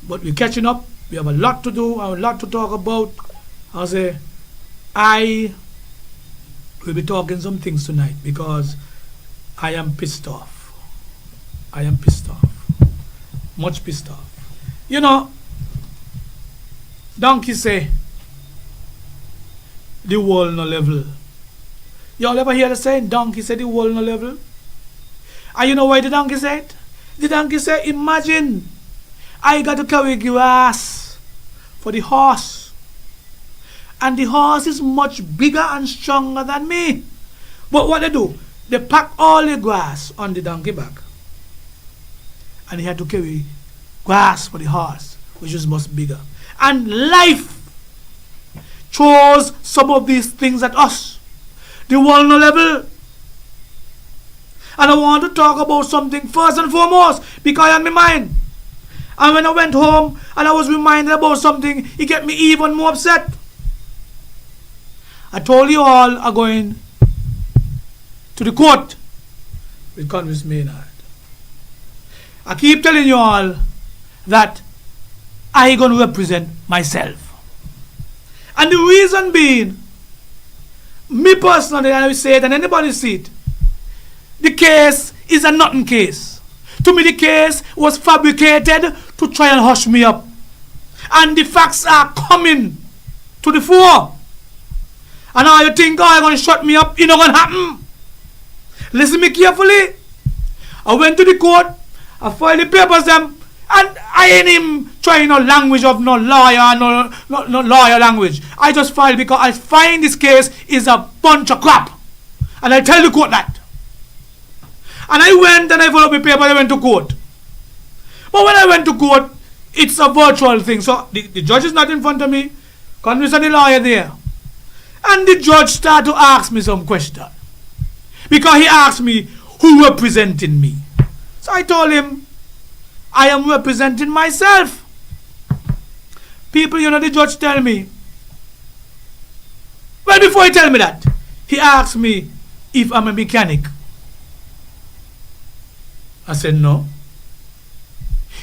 but we're catching up. We have a lot to do and a lot to talk about. I'll say, I will be talking some things tonight because I am pissed off. I am pissed off. Much pissed off. You know, donkey say, the world no level. Y'all ever hear the saying, donkey say the world no level? And you know why the donkey said? The donkey said, imagine, I got to carry grass for the horse. And the horse is much bigger and stronger than me. But what they do? They pack all the grass on the donkey back. And he had to carry grass for the horse, which is much bigger. And life throws some of these things at us. The world no level. And I want to talk about something first and foremost because I am in my mind. And when I went home and I was reminded about something, it get me even more upset. I told you all are going to the court with Congress Maynard. I keep telling you all that I going to represent myself. And the reason being, me personally, and I will say it and anybody see it, the case is a nothing case. To me the case was fabricated to try and hush me up. And the facts are coming to the fore. And now you think, oh, you're going to shut me up, it's not going to happen. Listen me carefully. I went to the court, I filed the papers them, and I ain't even trying no language of no lawyer, no lawyer language. I just filed because I find this case is a bunch of crap. And I tell the court that. And I went and I followed my paper, I went to court. But when I went to court, it's a virtual thing. So the judge is not in front of me, Condolences and the lawyer there. And the judge started to ask me some question. Because he asked me, who representing me? So I told him, I am representing myself. People, the judge tell me. Well, before he tell me that, he asked me if I'm a mechanic. I said, no.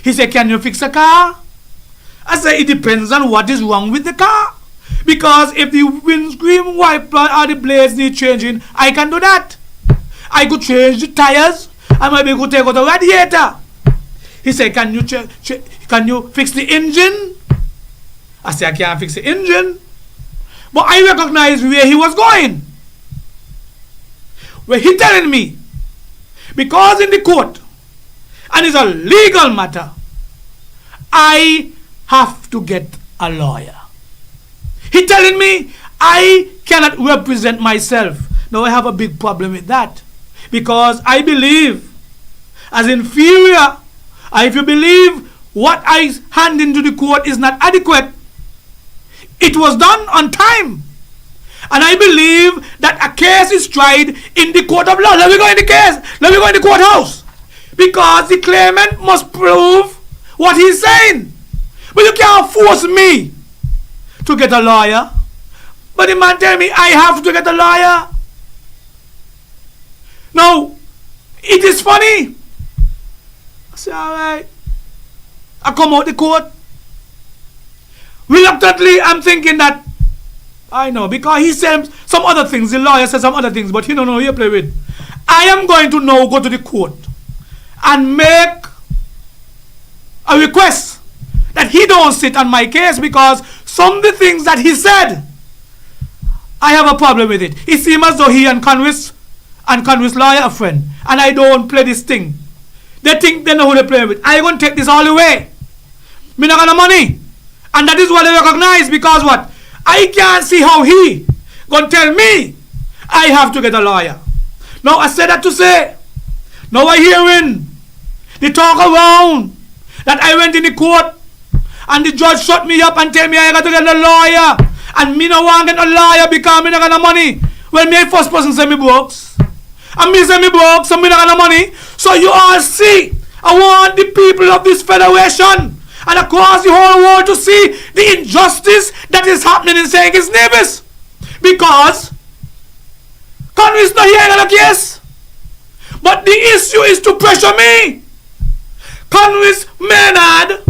He said, can you fix a car? I said, it depends on what is wrong with the car. Because if the windscreen wiper or the blades need changing, I can do that. I could change the tires. I might be able to take out the radiator. He said, can you fix the engine? I said, I can't fix the engine. But I recognized where he was going. Where he telling me, because in the court, and it's a legal matter, I have to get a lawyer. He telling me I cannot represent myself. Now I have a big problem with that. Because I believe as inferior, and if you believe what I hand into the court is not adequate, it was done on time. And I believe that a case is tried in the court of law. Let me go in the case. Let me go in the courthouse. Because the claimant must prove what he's saying. But you can't force me to get a lawyer. But the man tell me I have to get a lawyer. Now, it is funny. I say, alright. I come out the court. Reluctantly, I'm thinking that, I know, because he said some other things, the lawyer said some other things, but he don't know who you play with. I am going to now go to the court and make a request that he don't sit on my case because some of the things that he said, I have a problem with it. It seems as though he and Condolences lawyer are friend, and I don't play this thing. They think they know who they play with. I'm going to take this all the way. Me not got no money. And that is what they recognize because what? I can't see how he going to tell me I have to get a lawyer. Now I said that to say, now I hearing the talk around that I went in the court and the judge shut me up and tell me I got to get a lawyer. And me no want to get a lawyer because me not got no money. Well, me first person say me broke. And me say me broke, so me not got no money. So you all see, I want the people of this federation and across the whole world to see the injustice that is happening in saying his neighbors. Because Condolences not hearing on a case. But the issue is to pressure me. Condolences Maynard,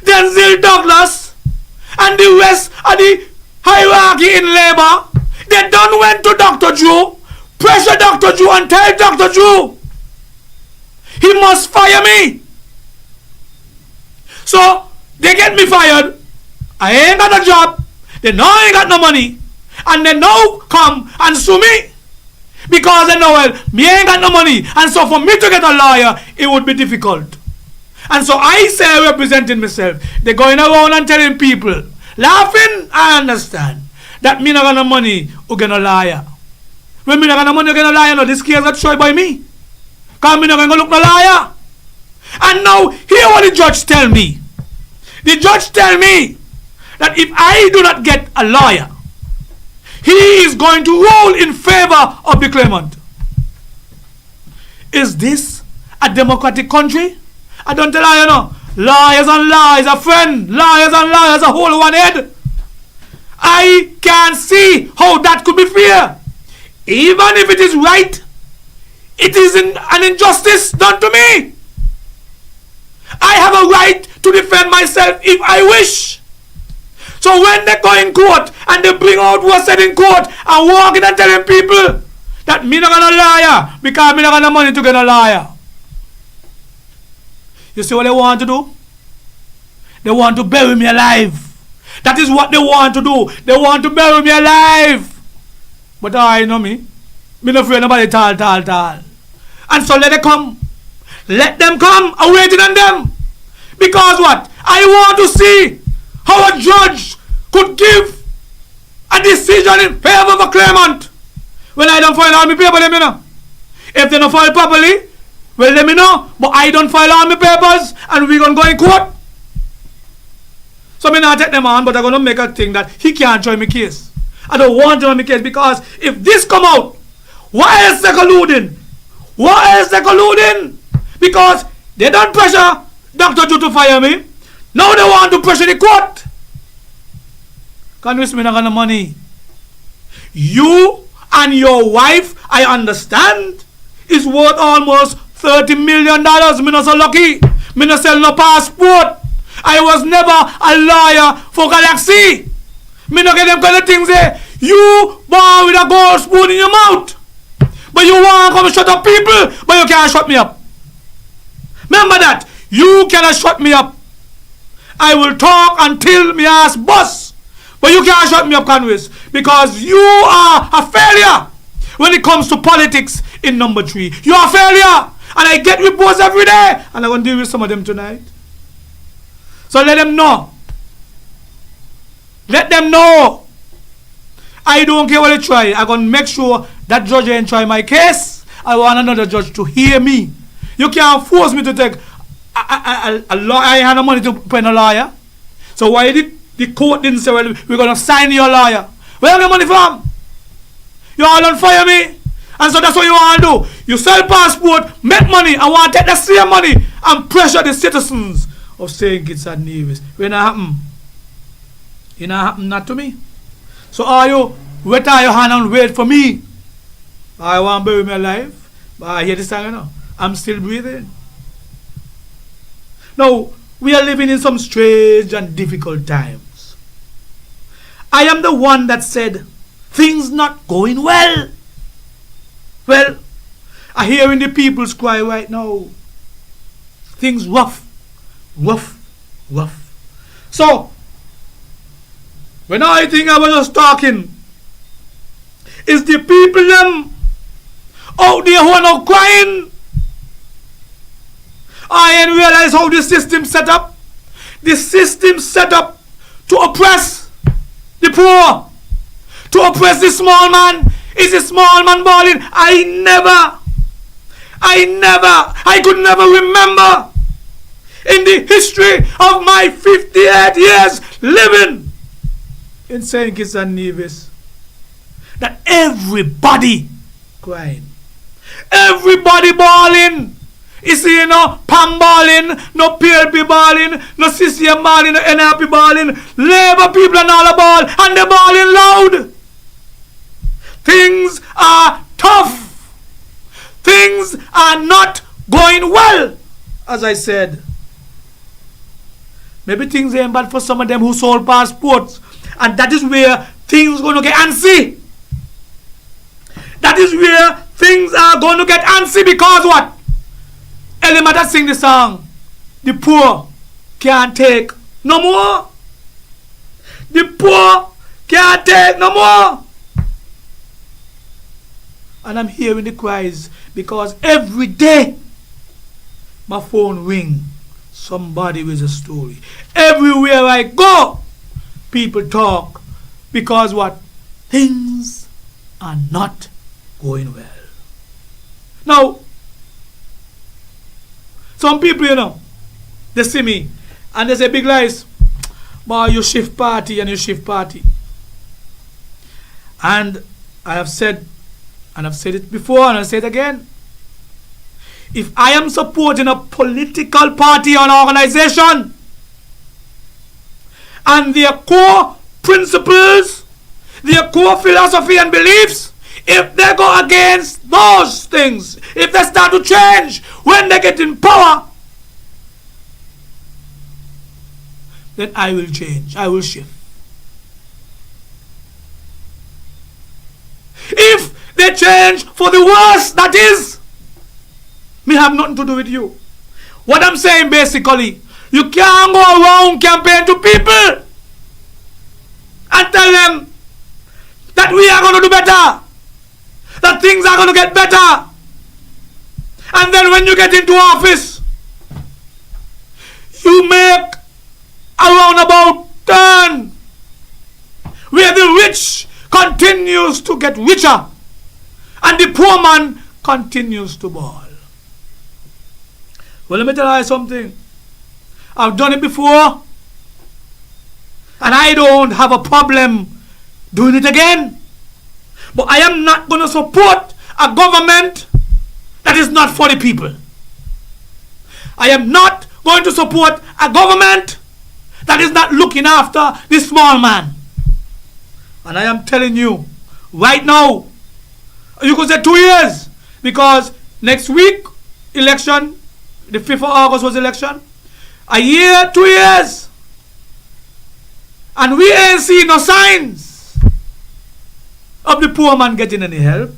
Denzel Douglas, and the rest of the hierarchy in labor, they done went to Dr. Drew, pressure Dr. Drew and tell Dr. Drew he must fire me. So they get me fired. I ain't got a job. They know I ain't got no money. And they now come and sue me. Because they know, well, me ain't got no money. And so for me to get a lawyer, it would be difficult. And so I say representing myself. They're going around and telling people, laughing, I understand, that me not got no money, who get a lawyer. When me not got no money, who get a lawyer, no, this case got tried by me. Because me not going to look no lawyer. And now, hear what the judge tell me. The judge tell me that if I do not get a lawyer, he is going to rule in favor of the claimant. Is this a democratic country? I don't tell you, no. Lawyers and lawyers are friends. Lawyers and lawyers are whole one head. I can't see how that could be fair. Even if it is right, it is an injustice done to me. I have a right to defend myself if I wish. So when they go in court and they bring out what's said in court and walking and telling people that me not gonna liar because me not got no money to get a lawyer. You see what they want to do? They want to bury me alive. That is what they want to do. They want to bury me alive. But I know me. Me not afraid nobody tall. And so let them come. Let them come. I'm waiting on them. Because what? I want to see how a judge could give a decision in favor of a claimant when I don't file all my papers, let me know. If they don't file properly, well, let me know. But I don't file all my papers and we're going to go in court. So I'm not take them on, but I'm going to make a thing that he can't join my case. I don't want to join my case because if this come out, why is they colluding? Why is they colluding? Because they don't pressure Dr. Ju to fire me. Now they want to pressure the court. Can't waste me not got no money. You and your wife, I understand, is worth almost $30 million. Me not so lucky. Me not sell no passport. I was never a lawyer for Galaxy. Me not get them kind of things there. You born with a gold spoon in your mouth. But you want to come shut up people, but you can't shut me up. Remember that. You cannot shut me up. I will talk until me ass bust. But you can't shut me up, Conways. Because you are a failure when it comes to politics in number 3. You are a failure. And I get reports every day. And I'm going to deal with some of them tonight. So let them know. Let them know. I don't care what they try. I'm going to make sure that judge ain't try my case. I want another judge to hear me. You can't force me to take a lawyer. I had no money to pay a lawyer. So why did the court didn't say, well, we're going to sign your lawyer? Where are the money from? You all don't fire me. And so that's what you want to do. You sell passport, make money, and want to take the same money and pressure the citizens of St. Kitts and Nevis. When it happen? It not happen not to me. So are you wet your hand and wait for me? I want to bury me alive. But I hear this song, you know. I'm still breathing. Now, we are living in some strange and difficult times. I am the one that said, things not going well. Well, I hear in the people's cry right now. Things rough. So, when I think I was just talking, it's the people them out there who are now crying. I didn't realize how the system set up. The system set up to oppress the poor, to oppress the small man. Is the small man balling? I could never remember in the history of my 58 years living in St. Kitts and Nevis that everybody crying, everybody balling. You see, no Pam balling, no PLP balling, no CCM balling, no NRP balling, Labour people and all the ball, and they balling loud. Things are tough. Things are not going well, as I said. Maybe things ain't bad for some of them who sold passports, and that is where things are going to get antsy. That is where things are going to get antsy because what? Elimata sing the song. The poor can't take no more. The poor can't take no more. And I'm hearing the cries because every day my phone ring. Somebody with a story. Everywhere I go, people talk because what? Things are not going well. Now, some people, you know, they see me and they say, big lies, boy, you shift party and you shift party. And I have said, and I've said it before and I'll say it again. If I am supporting a political party or organization and their core principles, their core philosophy and beliefs, if they go against those things, if they start to change when they get in power, then I will change, I will shift. If they change for the worse, that is, me have nothing to do with you. What I'm saying basically, You can't go around campaign to people and tell them that we are going to do better, that things are going to get better. And then when you get into office, you make a roundabout turn where the rich continues to get richer and the poor man continues to bawl. Well, let me tell you something. I've done it before, and I don't have a problem doing it again. But I am not going to support a government that is not for the people. I am not going to support a government that is not looking after the small man. And I am telling you, right now, you could say 2 years, because next week, election, the 5th of August was election, a year, 2 years, and we ain't seen no signs of the poor man getting any help.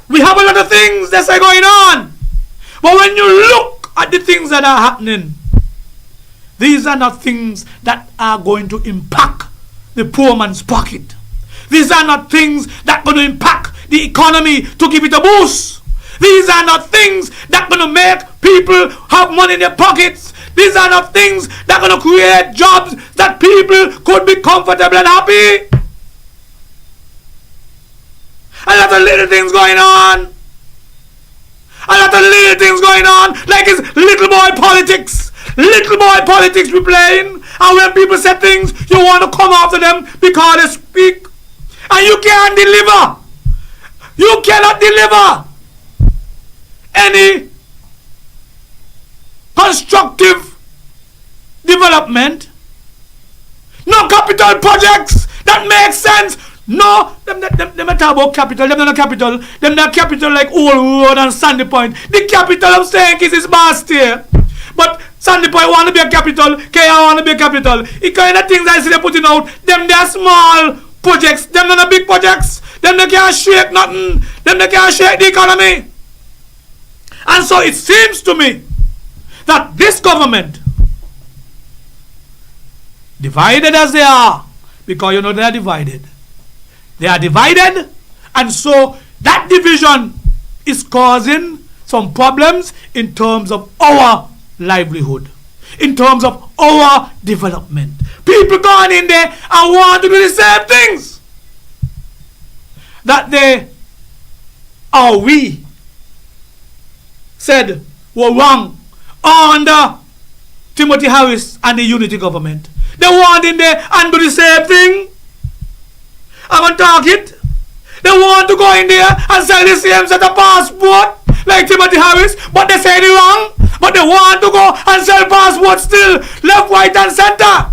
We have a lot of things that's going on, but when you look at the things that are happening, these are not things that are going to impact the poor man's pocket. These are not things that are going to impact the economy to give it a boost. These are not things that are going to make people have money in their pockets. These are not things that are going to create jobs that people could be comfortable and happy. A lot of little things going on. A lot of little things going on, like it's little boy politics. Little boy politics we playing. And when people say things, you want to come after them because they speak. And you can't deliver. You cannot deliver any constructive development. No capital projects that make sense. No, them talk about capital. Them not capital. Them not capital like Old Road and Sandy Point. The capital I'm saying is Bastille. But Sandy Point want to be a capital. KR want to be a capital. The kind of things I see they putting out, them they are small projects. Them not big projects. Them they can't shake nothing. Them they can't shake the economy. And so it seems to me that this government, divided as they are, because you know they are divided. They are divided, and so that division is causing some problems in terms of our livelihood, in terms of our development. People going in there and want to do the same things that they or we said were wrong under Timothy Harris and the unity government. They want in there and do the same thing. I'm going to talk it. They want to go in there and sell the same set of passport like Timothy Harris, but they say it wrong. But they want to go and sell passports still, left, right, and center.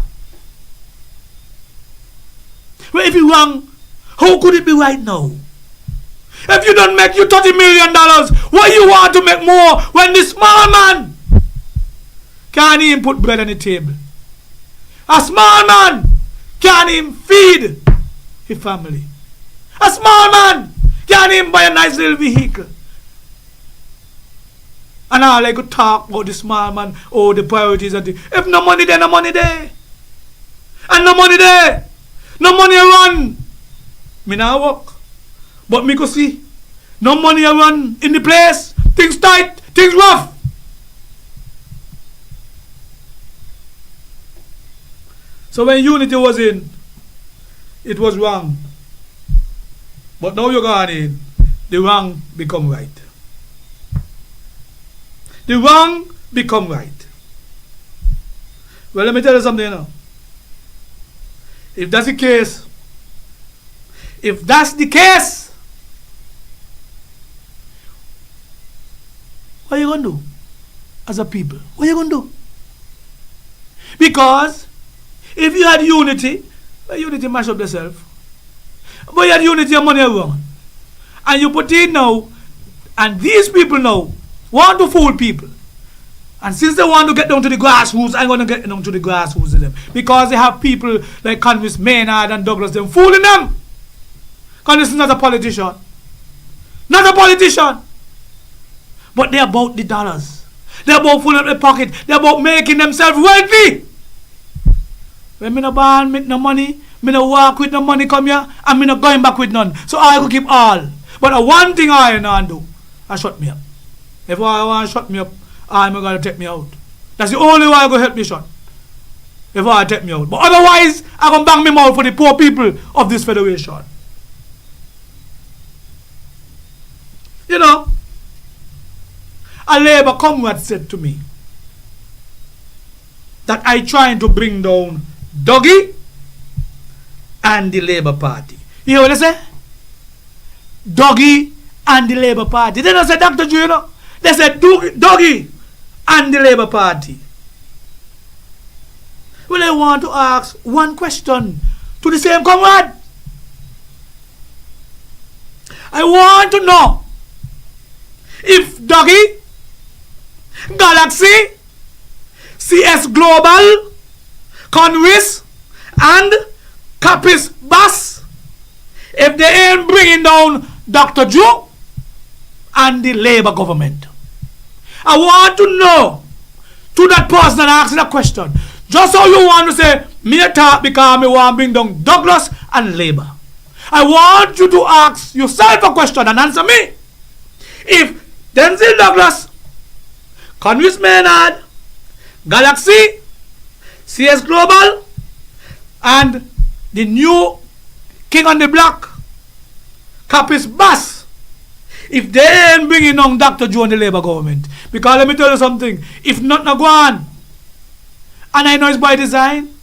Well, if it's wrong, how could it be right now? If you don't make you $30 million, why you want to make more when the small man can't even put bread on the table? A small man can't even feed his family. A small man can't even buy a nice little vehicle. And all I could talk about the small man, oh, the priorities and the, if no money there, no money there. And no money there, no money run. Me not work. But me could see, no money run in the place. Things tight, things rough. So when unity was in, it was wrong. But now you're gone in, the wrong become right. The wrong become right. Well, let me tell you something now. If that's the case, what are you going to do as a people? What are you going to do? Because if you had unity, well, unity mash up yourself. But you had unity, your money around. And you put in now, and these people now want to fool people. And since they want to get down to the grassroots, I'm going to get down to the grassroots of them. Because they have people like Convis Maynard and Douglas, them fooling them. Convis is not a politician. Not a politician. But they're about the dollars. They're about filling up their pocket. They're about making themselves wealthy. When me no born with no money, me no walk with no money come here, and me no going back with none. So I could keep all. But one thing I not do, I shut me up. If I want to shut me up, I'm going to take me out. That's the only way I go help me shut. If I take me out. But otherwise, I can bang me mouth for the poor people of this federation. You know, a Labour comrade said to me that I trying to bring down Dougie and the Labour Party. You hear what they say? Dougie and the Labour Party. They don't say Dr. Drew, you know. They said Dougie and the Labour Party. Well, I want to ask one question to the same comrade. I want to know if Dougie, Galaxy, CS Global, Conwis, and Capis Bass, if they ain't bringing down Dr. Joe and the Labour government. I want to know to that person that asking that question. Just how you want to say, me talk because me want to bring down Douglas and Labour. I want you to ask yourself a question and answer me. If Denzel Douglas, Conwis Maynard, Galaxy, CS Global, and the new King on the Block, Capis Bass, if they ain't bringing on Dr. Joe and the Labour government, because let me tell you something, if not go on, and I know it's by design,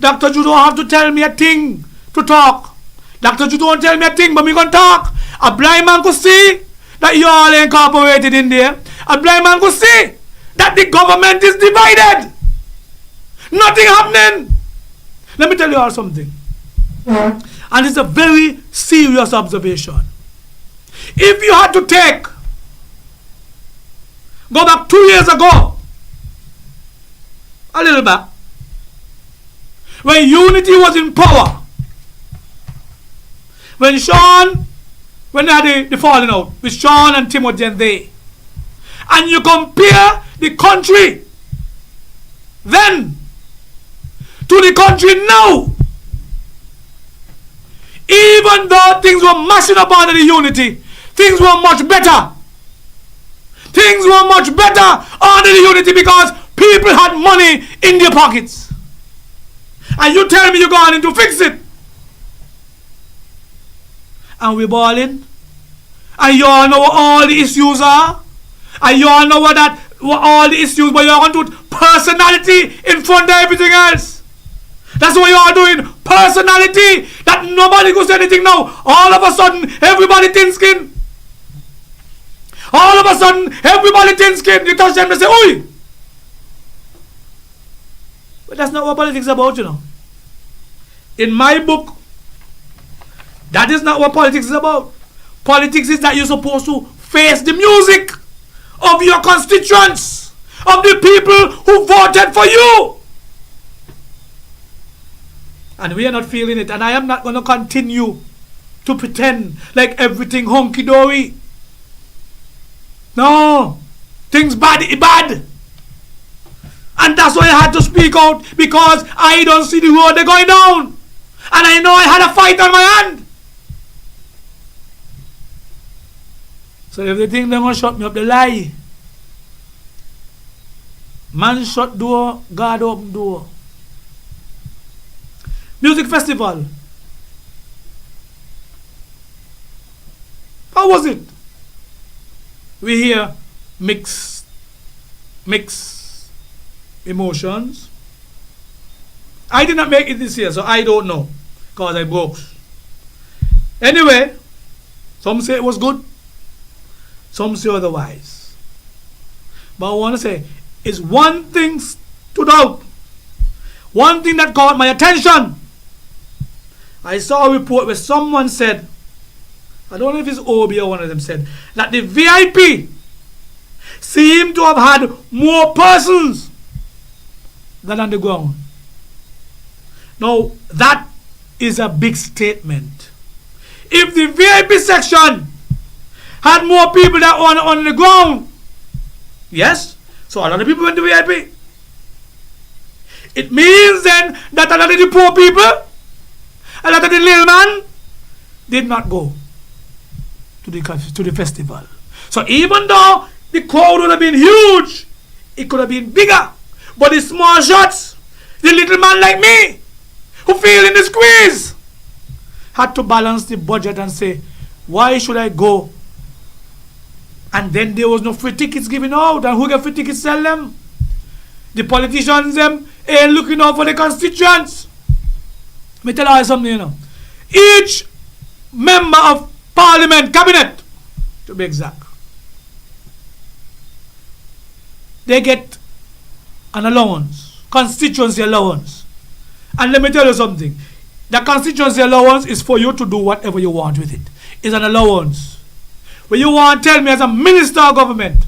Dr. Joe don't have to tell me a thing to talk. Dr. Joe don't tell me a thing, but me gonna talk. A blind man could see that you all incorporated in there. A blind man could see that the government is divided. Nothing happening. Let me tell you all something. And it's a very serious observation. If you had to go back 2 years ago, a little back, when Unity was in power, when they had the falling out with Sean and Timothy and they, and you compare the country then to the country now, even though things were mashing up under the Unity, things were much better. Things were much better under the Unity because people had money in their pockets. And you tell me you're going in to fix it. And we're balling. And you all know what all the issues are. And you all know what all the issues, but you're going to put personality in front of everything else. That's what you're doing. Personality. That nobody could say anything now. All of a sudden, everybody thin skin. All of a sudden, everybody thin skin. You touch them and say, oi. But that's not what politics is about, you know. In my book, that is not what politics is about. Politics is that you're supposed to face the music of your constituents, of the people who voted for you. And we are not feeling it. And I am not going to continue to pretend like everything hunky-dory. No. Things bad. And that's why I had to speak out, because I don't see the road they're going down. And I know I had a fight on my hand. So if they think they're going to shut me up, they lie. Man shut door, God open door. Music festival. How was it? We hear mixed emotions. I did not make it this year, so I don't know, because I broke. Anyway, some say it was good, some say otherwise. But I want to say, is one thing stood out, one thing that caught my attention. I saw a report where someone said, I don't know if it's Obi or one of them said, that the VIP seem to have had more persons than on the ground. Now, that is a big statement. If the VIP section had more people that were on the ground, Yes? So a lot of people went to VIP. It means then that a lot of the poor people, a lot of the little man, did not go to the festival. So even though the crowd would have been huge, it could have been bigger. But the small shots, the little man like me, who feel in the squeeze, had to balance the budget and say, why should I go? And then there was no free tickets given out. And who get free tickets sell them? The politicians them ain't looking out for the constituents. Let me tell you something, you know. Each member of parliament, cabinet, to be exact, they get an allowance, constituency allowance. And let me tell you something. The constituency allowance is for you to do whatever you want with it. It's an allowance. When you want to tell me as a minister of government,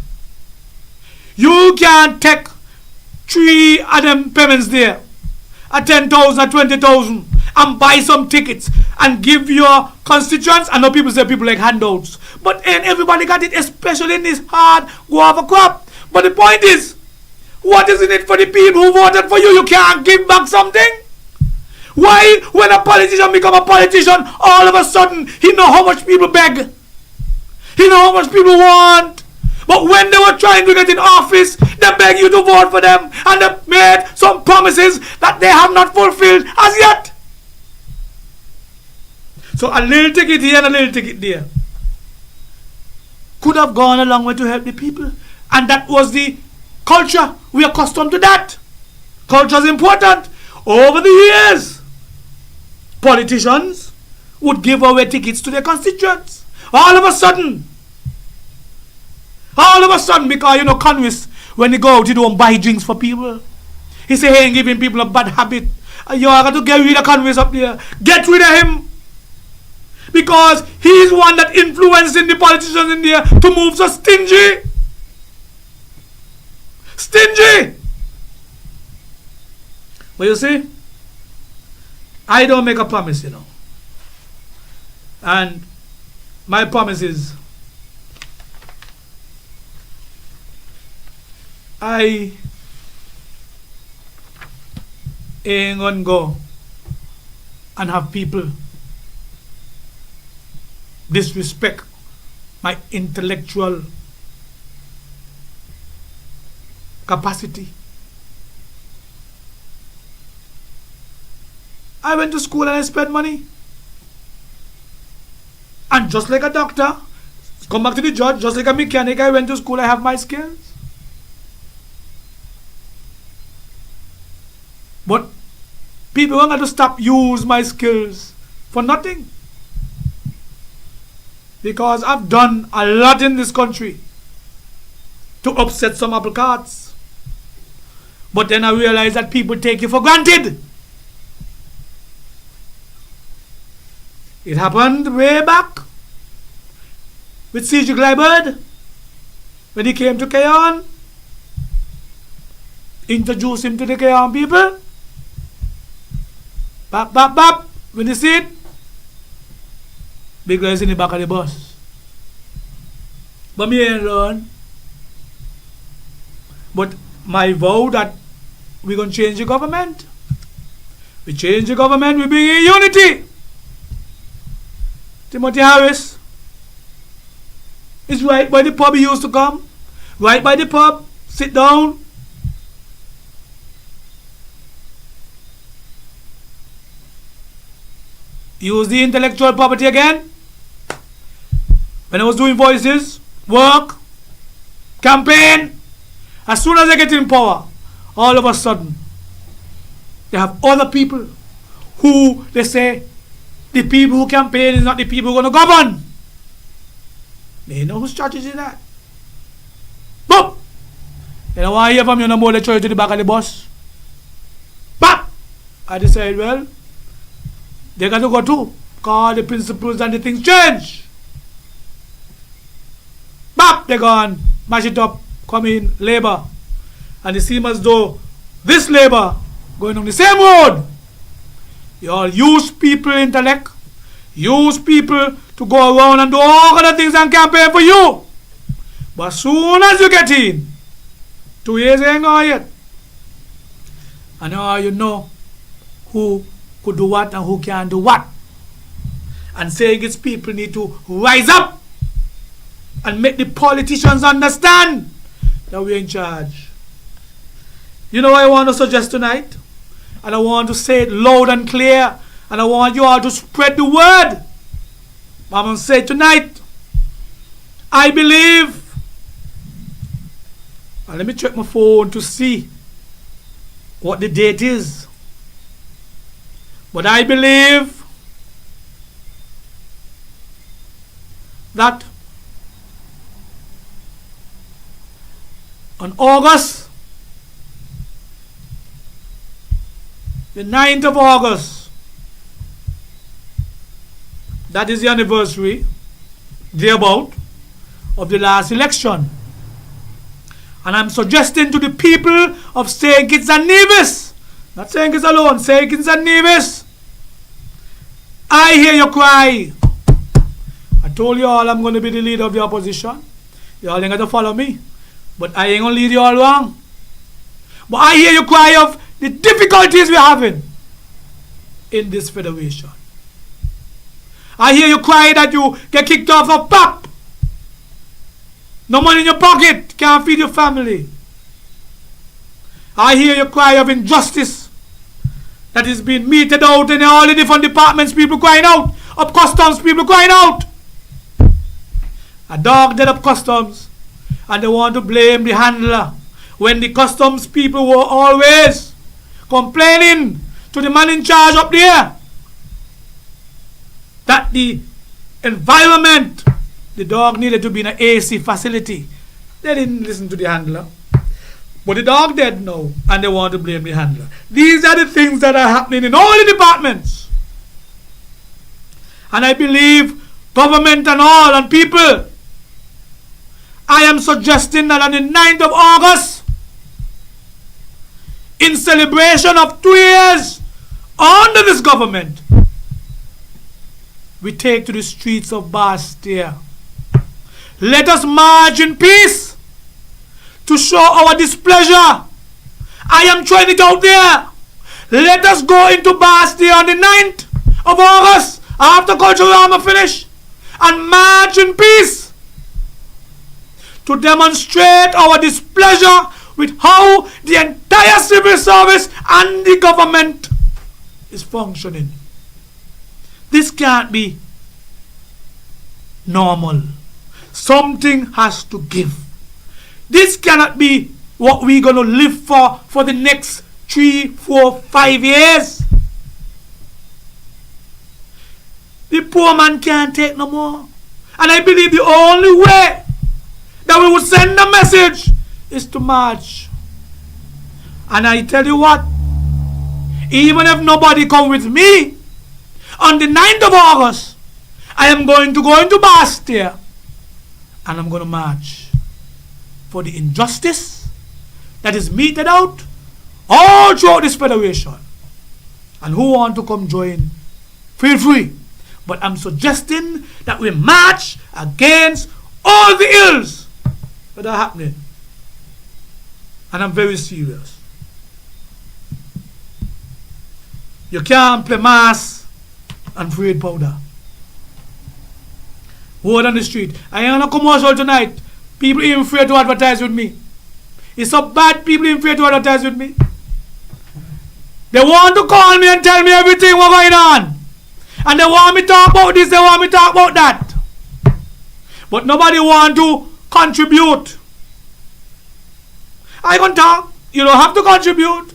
you can take 3 of them payments there, at 10,000 or 20,000, and buy some tickets and give your constituents. I know people say people like handouts, but ain't everybody got it, especially in this hard guava crop. But the point is, what is in it for the people who voted for you? You can't give back something. Why, when a politician become a politician, all of a sudden he know how much people beg, he know how much people want. But when they were trying to get in office, they beg you to vote for them, and they made some promises that they have not fulfilled as yet. So a little ticket here and a little ticket there could have gone a long way to help the people. And that was the culture. We are accustomed to that. Culture is important. Over the years, politicians would give away tickets to their constituents. All of a sudden, because you know, Conwis, when he go out, he don't buy drinks for people. He say he ain't giving people a bad habit. You got to get rid of Conwis up there. Get rid of him. Because he's one that influencing the politicians in there to move so stingy. Stingy. But you see, I don't make a promise, you know. And my promise is, I ain't gonna go and have people disrespect my intellectual capacity. I went to school and I spent money. And just like a doctor, come back to the judge, just like a mechanic, I went to school, I have my skills. But people want to stop use my skills for nothing. Because I've done a lot in this country to upset some apple carts. But then I realize that people take you for granted. It happened way back with C.G. Glybird when he came to Keyon. Introduce him to the Keyon people. Bap, bap, bap. When you see it, big guys in the back of the bus. But me ain't learn. But my vow that we're going to change the government. We change the government, we bring in unity. Timothy Harris is right by the pub he used to come. Right by the pub, sit down. Use the intellectual property again. When I was doing voices, work, campaign, as soon as I get in power, all of a sudden, they have other people who they say, the people who campaign is not the people who are going to govern. They know whose strategy is that. Boom! You know why I hear from you no more, they throw you to the back of the bus. Bap! I decided, well, they got to go too. Because the principles and the things change. Bap! They gone, mash it up, come in, labor. And it seems as though this labor going on the same road. You all use people intellect, use people to go around and do all kind of things and campaign for you. But as soon as you get in, 2 years ain't gone yet. And now you know who could do what and who can do what. And saying its people need to rise up and make the politicians understand that we're in charge. You know what I want to suggest tonight? And I want to say it loud and clear. And I want you all to spread the word. I'm going to say tonight, I believe, and let me check my phone to see what the date is. But I believe that on August, the 9th of August, that is the anniversary, thereabout, of the last election. And I'm suggesting to the people of St. Kitts and Nevis, not St. Kitts alone, St. Kitts and Nevis, I hear you cry. I told you all I'm going to be the leader of the opposition. You all ain't got to follow me. But I ain't going to lead you all wrong. But I hear you cry of the difficulties we're having in this federation. I hear you cry that you get kicked off a pop. No money in your pocket, can't feed your family. I hear you cry of injustice that is being meted out in all the different departments, people crying out. Up customs, people crying out. A dog dead up customs, and they want to blame the handler, when the customs people were always complaining to the man in charge up there that the environment, the dog needed to be in an AC facility. They didn't listen to the handler. But the dog dead now, and they want to blame the handler. These are the things that are happening in all the departments. And I believe government and all and people, I am suggesting that on the 9th of August, in celebration of 2 years under this government, we take to the streets of Bastia. Let us march in peace to show our displeasure. I am trying it out there. Let us go into Bastia on the 9th of August after Cultural Armor finish and march in peace to demonstrate our displeasure with how the entire civil service and the government is functioning. This can't be normal. Something has to give. This cannot be what we're going to live for the next 3, 4, 5 years. The poor man can't take no more. And I believe the only way that we will send a message is to march. And I tell you what, even if nobody come with me, on the 9th of August, I am going to go into Bastia and I'm going to march for the injustice that is meted out all throughout this federation. And who want to come join, feel free. But I'm suggesting that we march against all the ills that are happening. And I'm very serious. You can't play mass and frayed powder. Word on the street. I ain't on a commercial tonight. People even afraid to advertise with me. It's so bad people even afraid to advertise with me. They want to call me and tell me everything what's going on. And they want me to talk about this, they want me to talk about that. But nobody want to contribute. I can talk. You don't have to contribute.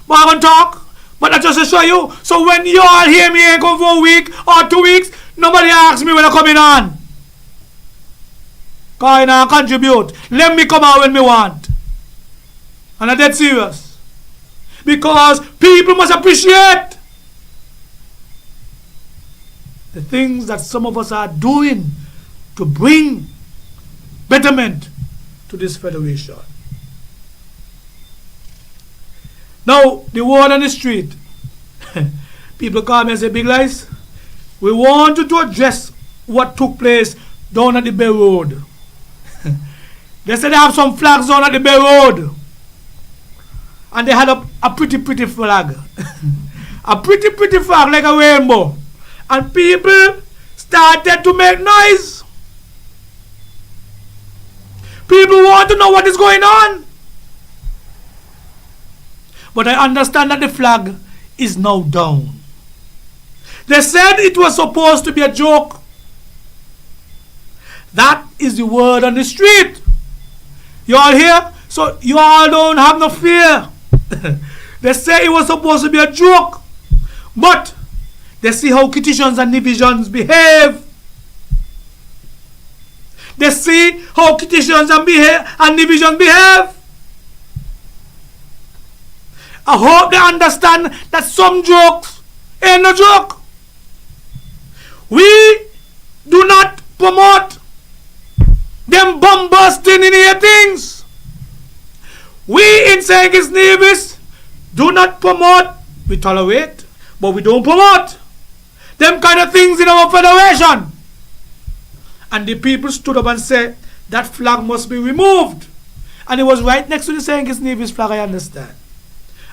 But I can talk. But I just to show you. So when you all hear me and come for a week or 2 weeks, nobody asks me when I'm coming on. Because I contribute. Let me come out when me want. And I'm dead serious. Because people must appreciate the things that some of us are doing to bring betterment to this federation. Now, the word on the street. People call me and say, Big Lice, we want you to address what took place down at the Bay Road. They said they have some flags on at the Bay Road. And they had a pretty flag. A pretty flag like a rainbow. And people started to make noise. People want to know what is going on. But I understand that the flag is now down. They said it was supposed to be a joke. That is the word on the street. You all hear? So you all don't have no fear. They say it was supposed to be a joke. But they see how Kittitians and divisions behave. They see how Kittitians and divisions behave. I hope they understand that some jokes ain't no joke. We do not promote them bombasting in here things. We in St. Kitts Nevis do not promote, we tolerate, but we don't promote them kind of things in our federation. And the people stood up and said that flag must be removed. And it was right next to the St. Kitts Nevis flag, I understand.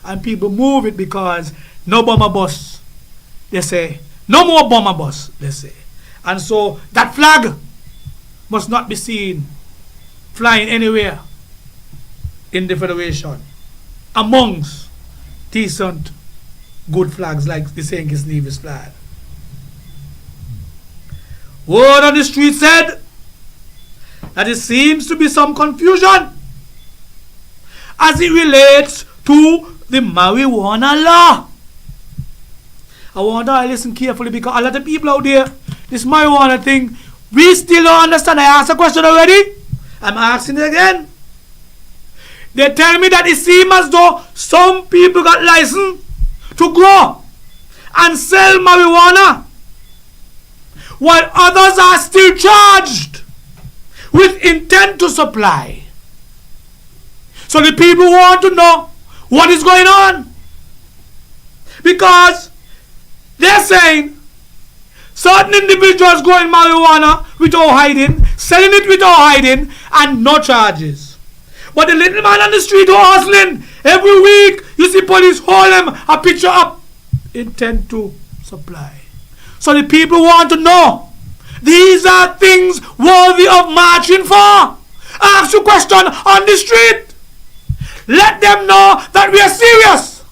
And people move it because no bomber bus, they say. No more bomber bus, they say. And so that flag must not be seen flying anywhere in the Federation amongst decent, good flags like the St. Kitts Nevis flag. Word on the street said that it seems to be some confusion as it relates to the marijuana law. I want to listen carefully because a lot of people out there, this marijuana thing, we still don't understand. I asked a question already. I'm asking it again. They tell me that it seems as though some people got license to grow and sell marijuana, while others are still charged with intent to supply. So the people want to know what is going on, because they're saying certain individuals growing marijuana without hiding, selling it without hiding, and no charges. But the little man on the street who hustling, every week you see police hold him a picture up, intent to supply. So the people want to know, these are things worthy of marching for. Ask you a question on the street. Let them know that we are serious.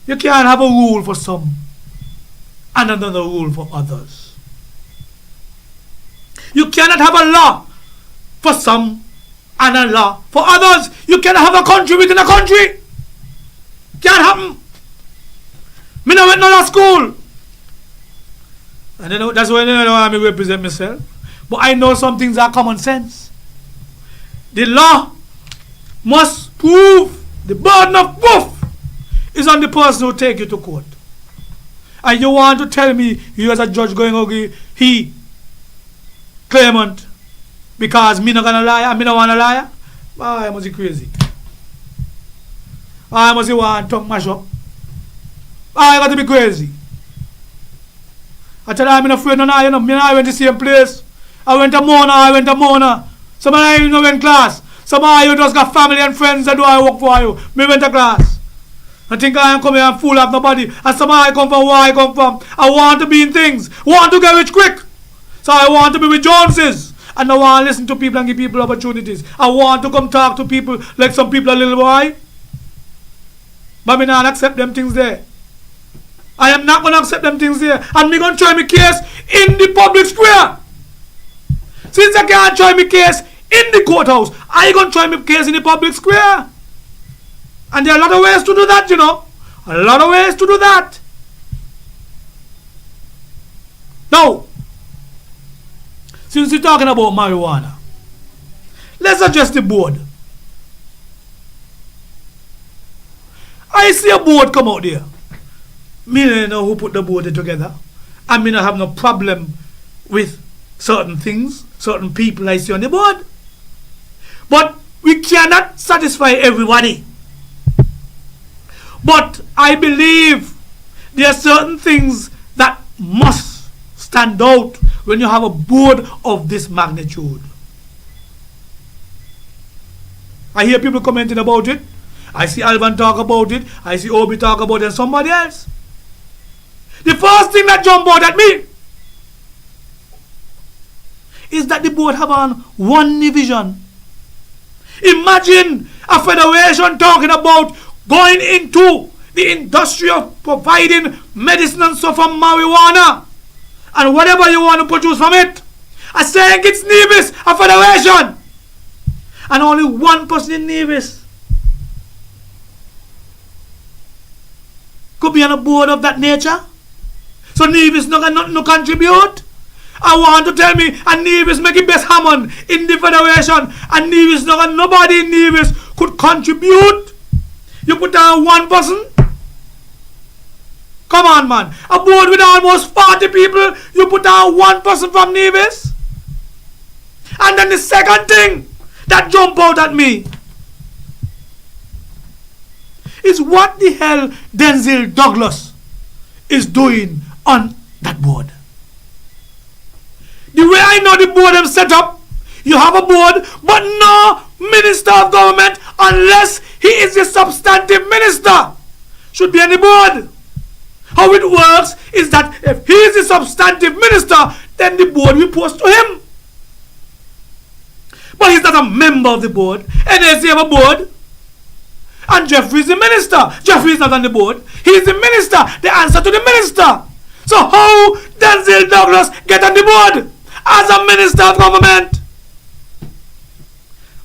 You can't have a rule for some and another rule for others. You cannot have a law for some and a law for others. You cannot have a country within a country. Can't happen. Me no went to school. And you know, that's why I represent myself. But I know some things are common sense. The law must prove, the burden of proof is on the person who take you to court. And you want to tell me you as a judge going okay, he claimant because me not gonna lie and me not wanna lie? I must be crazy. I must be want tongue mash up. I got to be crazy. I tell you I'm not afraid no now, you know, me and I went to the same place. I went to Mona. Some of you know went class. Some of you just got family and friends that do I work for you. Me went to class. I think I am coming and fool of nobody. And some of I come from where I come from. I want to be in things. Want to get rich quick. So I want to be with Joneses. And I want to listen to people and give people opportunities. I want to come talk to people like some people a little boy. But me not accept them things there. I am not going to accept them things there. And me going to try my case in the public square. Since I can't try my case in the courthouse, I going to try my case in the public square. And there are a lot of ways to do that, you know. A lot of ways to do that. Now, since we're talking about marijuana, let's address the board. I see a board come out there. Me don't know who put the board together. I mean, I have no problem with certain things, certain people I see on the board. But we cannot satisfy everybody. But I believe there are certain things that must stand out when you have a board of this magnitude. I hear people commenting about it. I see Alvan talk about it. I see Obi talk about it and somebody else. The first thing that jumped out at me is that the board have on one division. Imagine a federation talking about going into the industry of providing medicine and stuff from marijuana and whatever you want to produce from it. I'm saying it's Nevis, a federation, and only one person in Nevis could be on a board of that nature. So Nevis not got nothing to contribute. I want to tell me, and Nevis make it best Hammond in the federation, and Nevis not got nobody in Nevis could contribute. You put down one person. Come on, man. A board with almost 40 people, you put down one person from Nevis. And then the second thing that jump out at me is what the hell Denzel Douglas is doing on that board. The way I know the board is set up, you have a board, but no minister of government, unless he is a substantive minister, should be on the board. How it works is that if he is a substantive minister, then the board reports to him. But he's not a member of the board. NSC have a board. And Jeffrey is the minister. Jeffrey is not on the board. He is the minister. The answer to the minister. So how Denzel Douglas get on the board as a minister of government?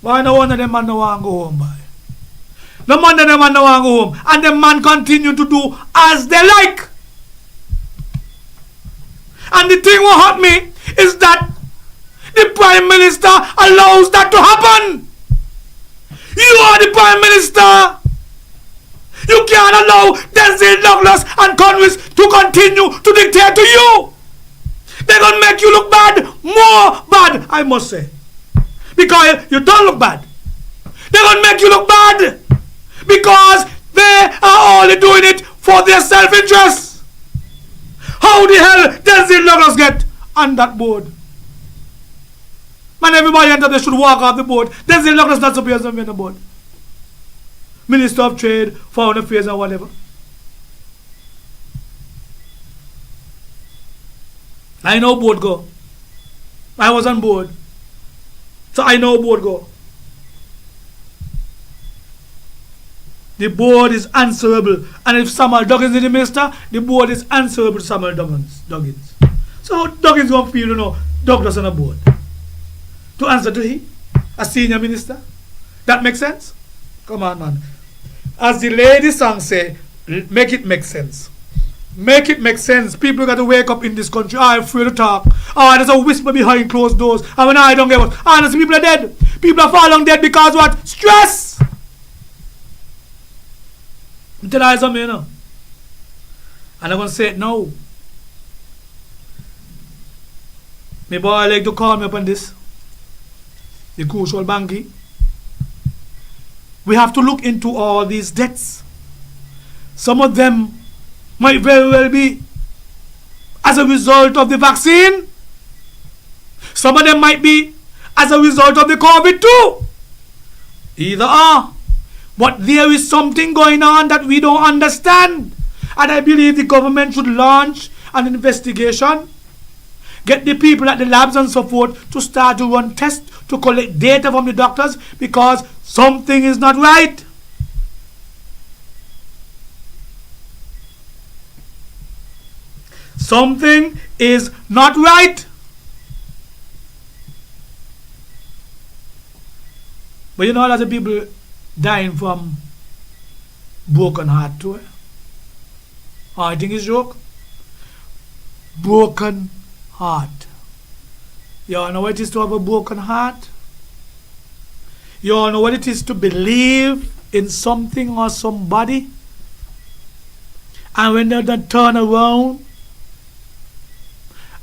Why no one of them man no want to go home, boy? No man of them man no want to go home. And the man continue to do as they like. And the thing what hurt me is that the Prime Minister allows that to happen. You are the Prime Minister. You can't allow Denzel Douglas and Congress to continue to dictate to you. They're going to make you look bad, more bad, I must say. Because you don't look bad. They're going to make you look bad. Because they are only doing it for their self-interest. How the hell Denzel Douglas get on that board? Man, everybody enter, they should walk off the board. Denzel Douglas not supposed to be on the board. Minister of Trade, Foreign Affairs and whatever. I know board go. I was on board. So I know board go. The board is answerable. And if Samuel Duggins is the minister, the board is answerable to Samuel Duggins. So how Duggins going to feel, you know, Douglas on a board? To answer to he, a senior minister? That makes sense? Come on, man. As the lady song say, make it make sense. Make it make sense. People got to wake up in this country. I'm afraid to talk. Oh, there's a whisper behind closed doors. And when I don't get what, honestly, people are dead. People are falling dead because what? Stress! I'm telling you something, you know. And I'm going to say it now. My boy like to call me up on this. The crucial banking. We have to look into all these debts. Some of them might very well be as a result of the vaccine. Some of them might be as a result of the COVID too. Either or. But there is something going on that we don't understand. And I believe the government should launch an investigation. Get the people at the labs and so forth to start to run tests to collect data from the doctors because something is not right. Something is not right. But you know, lots of people dying from broken heart too. I think it's a joke. Broken heart. You all know what it is to have a broken heart? You all know what it is to believe in something or somebody? And when they don't turn around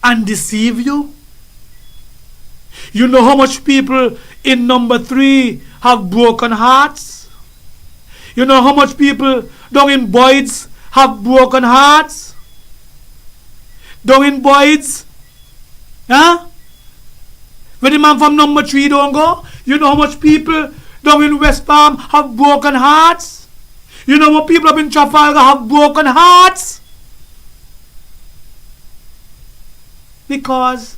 and deceive you? You know how much people in number 3 have broken hearts? You know how much people down in Boyd's have broken hearts? Down in Boyd's? Huh? When the man from number 3 don't go, you know how much people down in West Palm have broken hearts. You know what people up in Trafalgar have broken hearts? Because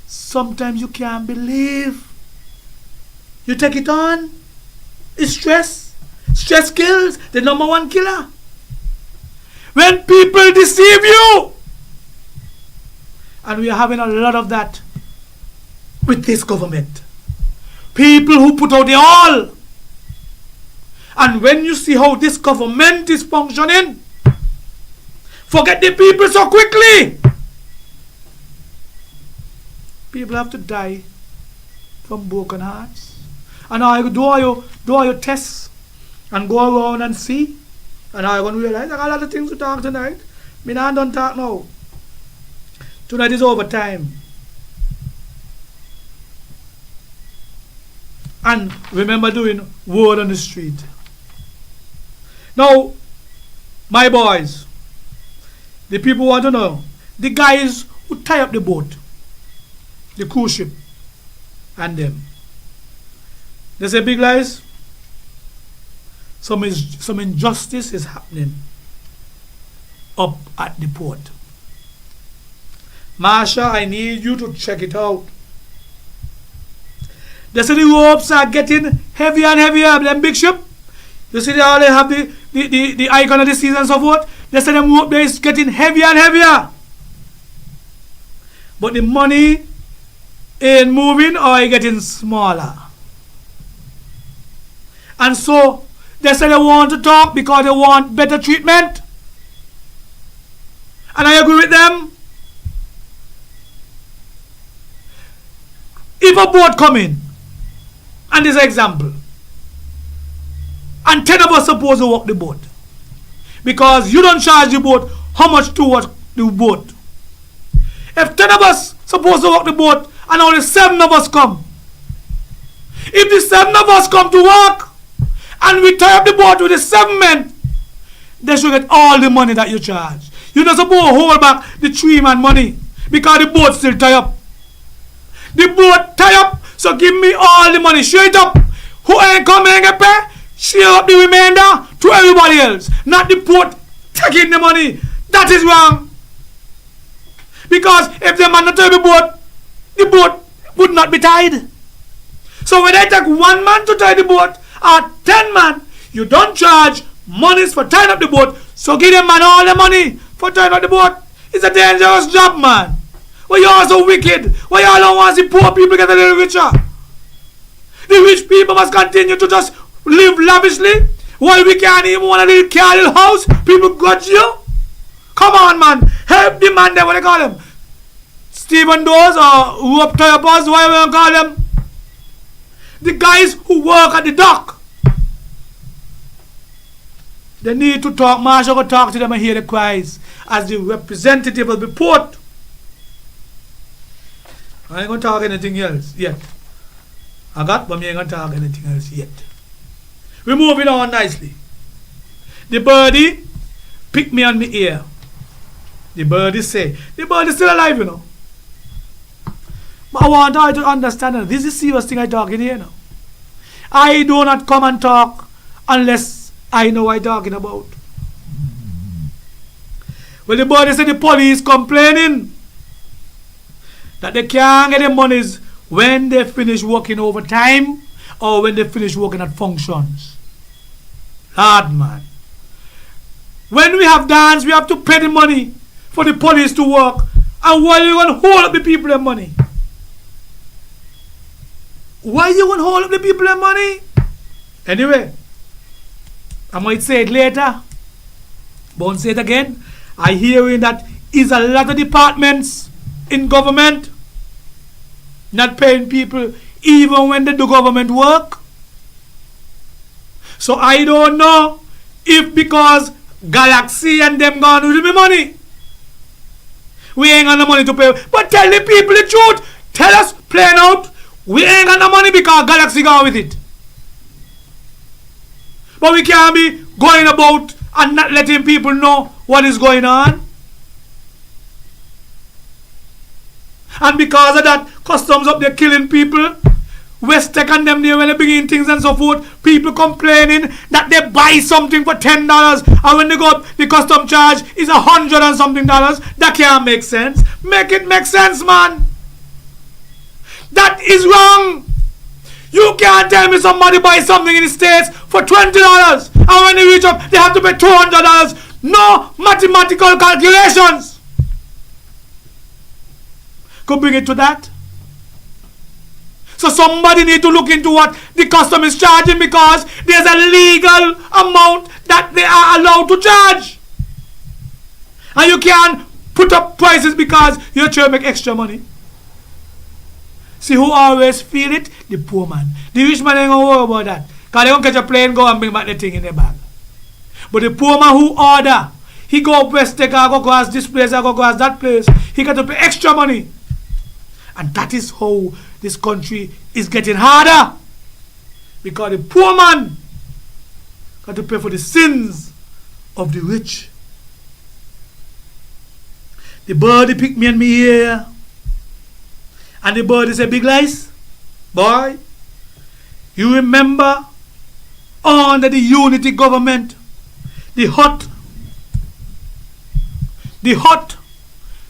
sometimes you can't believe. You take it on. It's stress. Stress kills. The number one killer. When people deceive you. And we are having a lot of that with this government. People who put out the all. And when you see how this government is functioning, forget the people so quickly. People have to die from broken hearts. And now you do all your tests and go around and see. And I'm going to realize I got a lot of things to talk tonight. Me not done talk now. Tonight is overtime. And remember doing word on the street. Now, my boys, the people want to know, the guys who tie up the boat, the cruise ship, and them. They say big lies. Some injustice is happening up at the port. Marsha, I need you to check it out. They say the ropes are getting heavier and heavier. Them big ship. You see how they have the icon of the seas and so forth. They say them rope there is getting heavier and heavier. But the money ain't moving or it's getting smaller. And so they say they want to talk because they want better treatment. And I agree with them. If a boat come in, and this example, and 10 of us supposed to walk the boat, because you don't charge the boat how much to walk the boat. If 10 of us supposed to walk the boat and only 7 of us come, if the 7 of us come to work and we tie up the boat with the 7 men, they should get all the money that you charge. You're not supposed to hold back the 3 man money because the boat still tie up. The boat tie up, so give me all the money straight up. Who ain't coming and pay, share up the remainder to everybody else. Not the port taking the money. That is wrong. Because if the man not tie the boat would not be tied. So when I take 1 man to tie the boat, or 10 man, you don't charge monies for tying up the boat, so give them man all the money for tying up the boat. It's a dangerous job, man. Why you all so wicked? Why you all don't want to see poor people get a little richer? The rich people must continue to just live lavishly while we can't even want a little car, little house. People got you. Come on, man. Help the man there, what they call them? Stephen Doors or rope tie uppers, whatever you call them. The guys who work at the dock. They need to talk. Marsha go talk to them and hear the cries as the representative of the port. I ain't going to talk anything else yet. I got, but I ain't going to talk anything else yet. We're moving on nicely. The birdie picked me on my ear. The birdie say, the birdie still alive, you know. But I want her to understand that this is the serious thing I talk in here now. I do not come and talk unless I know what I'm talking about. Well, the birdie said the police complaining that they can't get their monies when they finish working overtime or when they finish working at functions. Hard, man. When we have dance, we have to pay the money for the police to work. And why are you going to hold up the people their money? Why are you going to hold up the people their money? Anyway, I might say it later, but I'll say it again. I hear that is a lot of departments in government not paying people even when they do government work. So I don't know if because Galaxy and them gone with me money, we ain't got no money to pay. But tell the people the truth. Tell us plain out, we ain't got no money because Galaxy gone with it. But we can't be going about and not letting people know what is going on. And because of that, customs up there killing people. Westec and them there when they bring in things and so forth, people complaining that they buy something for $10 and when they go up, the custom charge is $100 and something dollars. That can't make sense. Make it make sense, man. That is wrong. You can't tell me somebody buys something in the States for $20 and when they reach up, they have to pay $200. No mathematical calculations could bring it to that. So somebody need to look into what the custom is charging because there's a legal amount that they are allowed to charge. And you can't put up prices because you're trying to make extra money. See who always feel it? The poor man. The rich man ain't gonna worry about that. Because they don't catch a plane, go and bring back the thing in their bag. But the poor man who order, he go up Westec, go across this place, go across that place. He got to pay extra money. And that is how this country is getting harder. Because the poor man got to pay for the sins of the rich. The birdie picked me and me here. And the birdie said, Big Lice, boy, you remember under the unity government, the hut,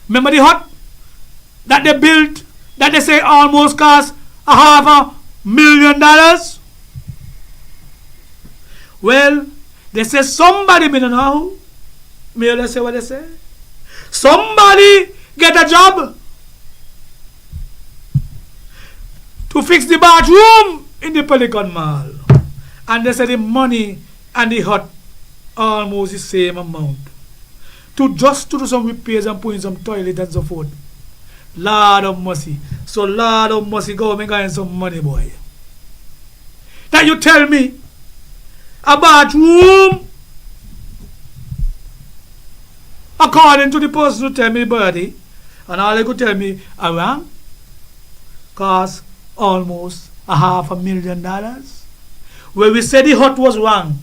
remember the hut that they built, that they say almost cost $500,000? Well, they say somebody, me don't know, me only say what they say. Somebody get a job to fix the bathroom in the Pelican Mall. And they say the money and the hut almost the same amount. To just to do some repairs and put in some toilet and so forth. Lord of mercy. So Lord of mercy, government got some money, boy. That you tell me a bathroom, according to the person who tell me birdie, and all they could tell me around, cost almost $500,000. Where we said the hut was wrong.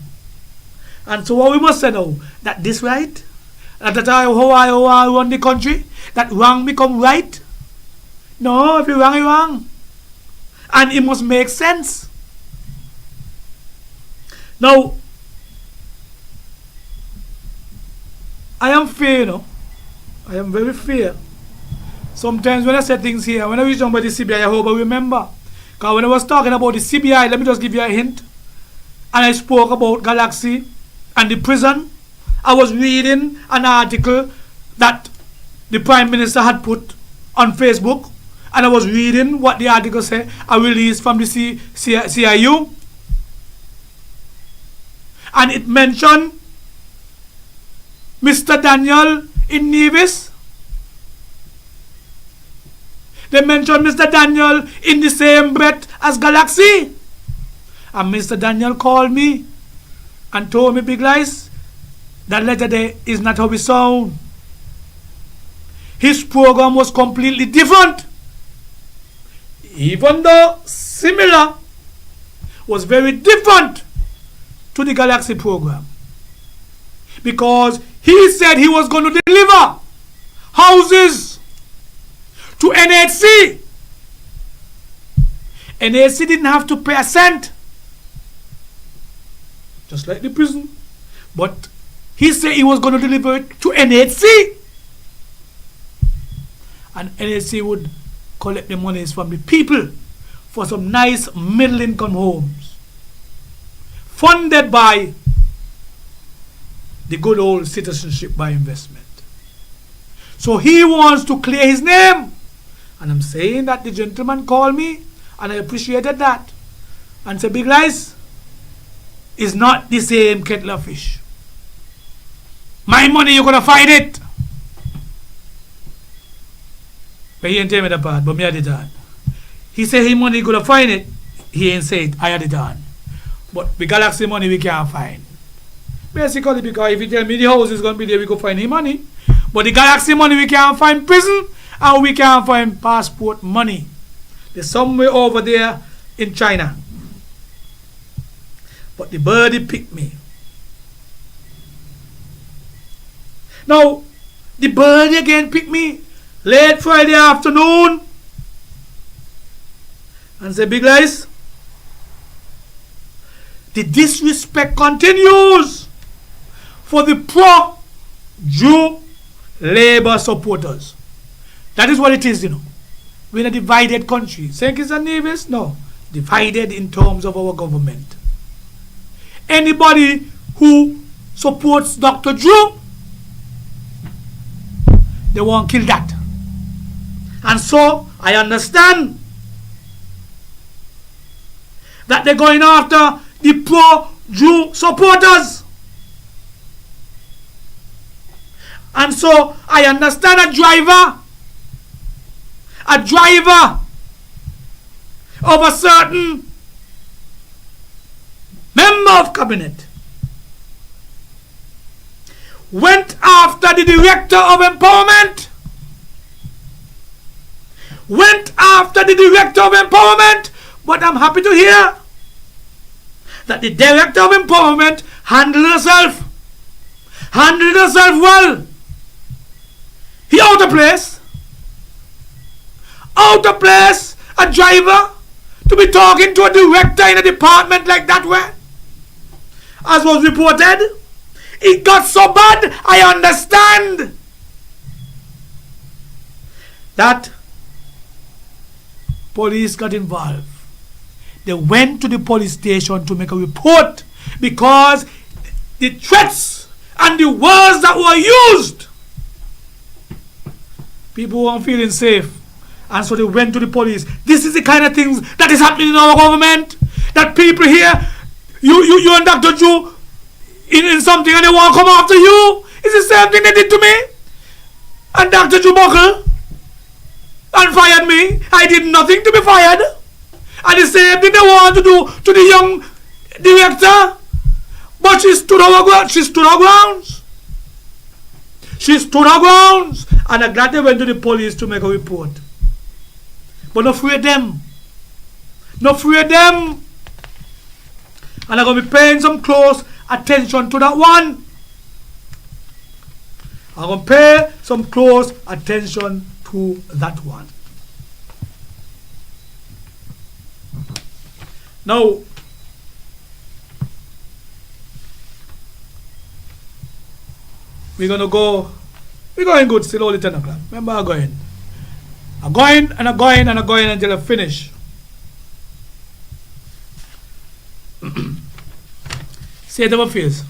And so what we must say now, that this right, that how I run the country, that wrong become right. No, if you wrong, you wrong. And it must make sense. Now, I am fair, you know. I am very fair. Sometimes when I say things here, when I reach down by the CBI, I hope I remember. Because when I was talking about the CBI, let me just give you a hint. And I spoke about Galaxy and the prison. I was reading an article that the Prime Minister had put on Facebook. And I was reading what the article said, a release from the CIU. And it mentioned Mr. Daniel in Nevis. They mentioned Mr. Daniel in the same breath as Galaxy. And Mr. Daniel called me and told me, Big Lice, that letter there is not how we sound. His program was completely different. Even though similar, was very different to the Galaxy program. Because he said he was going to deliver houses to NHC. NHC didn't have to pay a cent. Just like the prison. But he said he was going to deliver it to NHC. And NHC would collect the monies from the people for some nice middle income homes. Funded by the good old citizenship by investment. So he wants to clear his name. And I'm saying that the gentleman called me and I appreciated that. And said, Big Lice, is not the same kettle of fish. My money, you're going to find it. But he ain't tell me the part, but me had it on. He said his money, going to find it. He ain't say it, I had it on. But the Galaxy money we can't find. Basically, because if you tell me the house is going to be there, we can find his money. But the Galaxy money, we can't find prison, and we can't find passport money. There's somewhere over there in China. But the birdie picked me. Now, the birdie again picked me late Friday afternoon. and say, big guys, the disrespect continues for the pro-Jew Labour supporters. That is what it is, We're in a divided country. Saying it's a neighbors? No. Divided in terms of our government. Anybody who supports Dr. Drew, they won't kill that. And so, I understand that they're going after the pro-Jew supporters. And so, I understand a driver of a certain member of cabinet went after the director of empowerment. But I'm happy to hear that the director of empowerment handled herself well. He out of place, a driver to be talking to a director in a department like that way. As was reported, it got so bad, I understand that police got involved. They went to the police station to make a report because the threats and the words that were used, people weren't feeling safe. And so they went to the police. This is the kind of things that is happening in our government. That people here, you and Dr. Drew in something and they want to come after you. It's the same thing they did to me. And Dr. Drew buckled and fired me. I did nothing to be fired. And the same thing they want to do to the young director. But she stood her grounds. And I'm glad they went to the police to make a report. But not free them. And I'm going to be paying some close attention to that one. I'm going to pay some close attention to that one. Now, we're going good still only 10 o'clock. Remember, I'm going until I finish. State of affairs.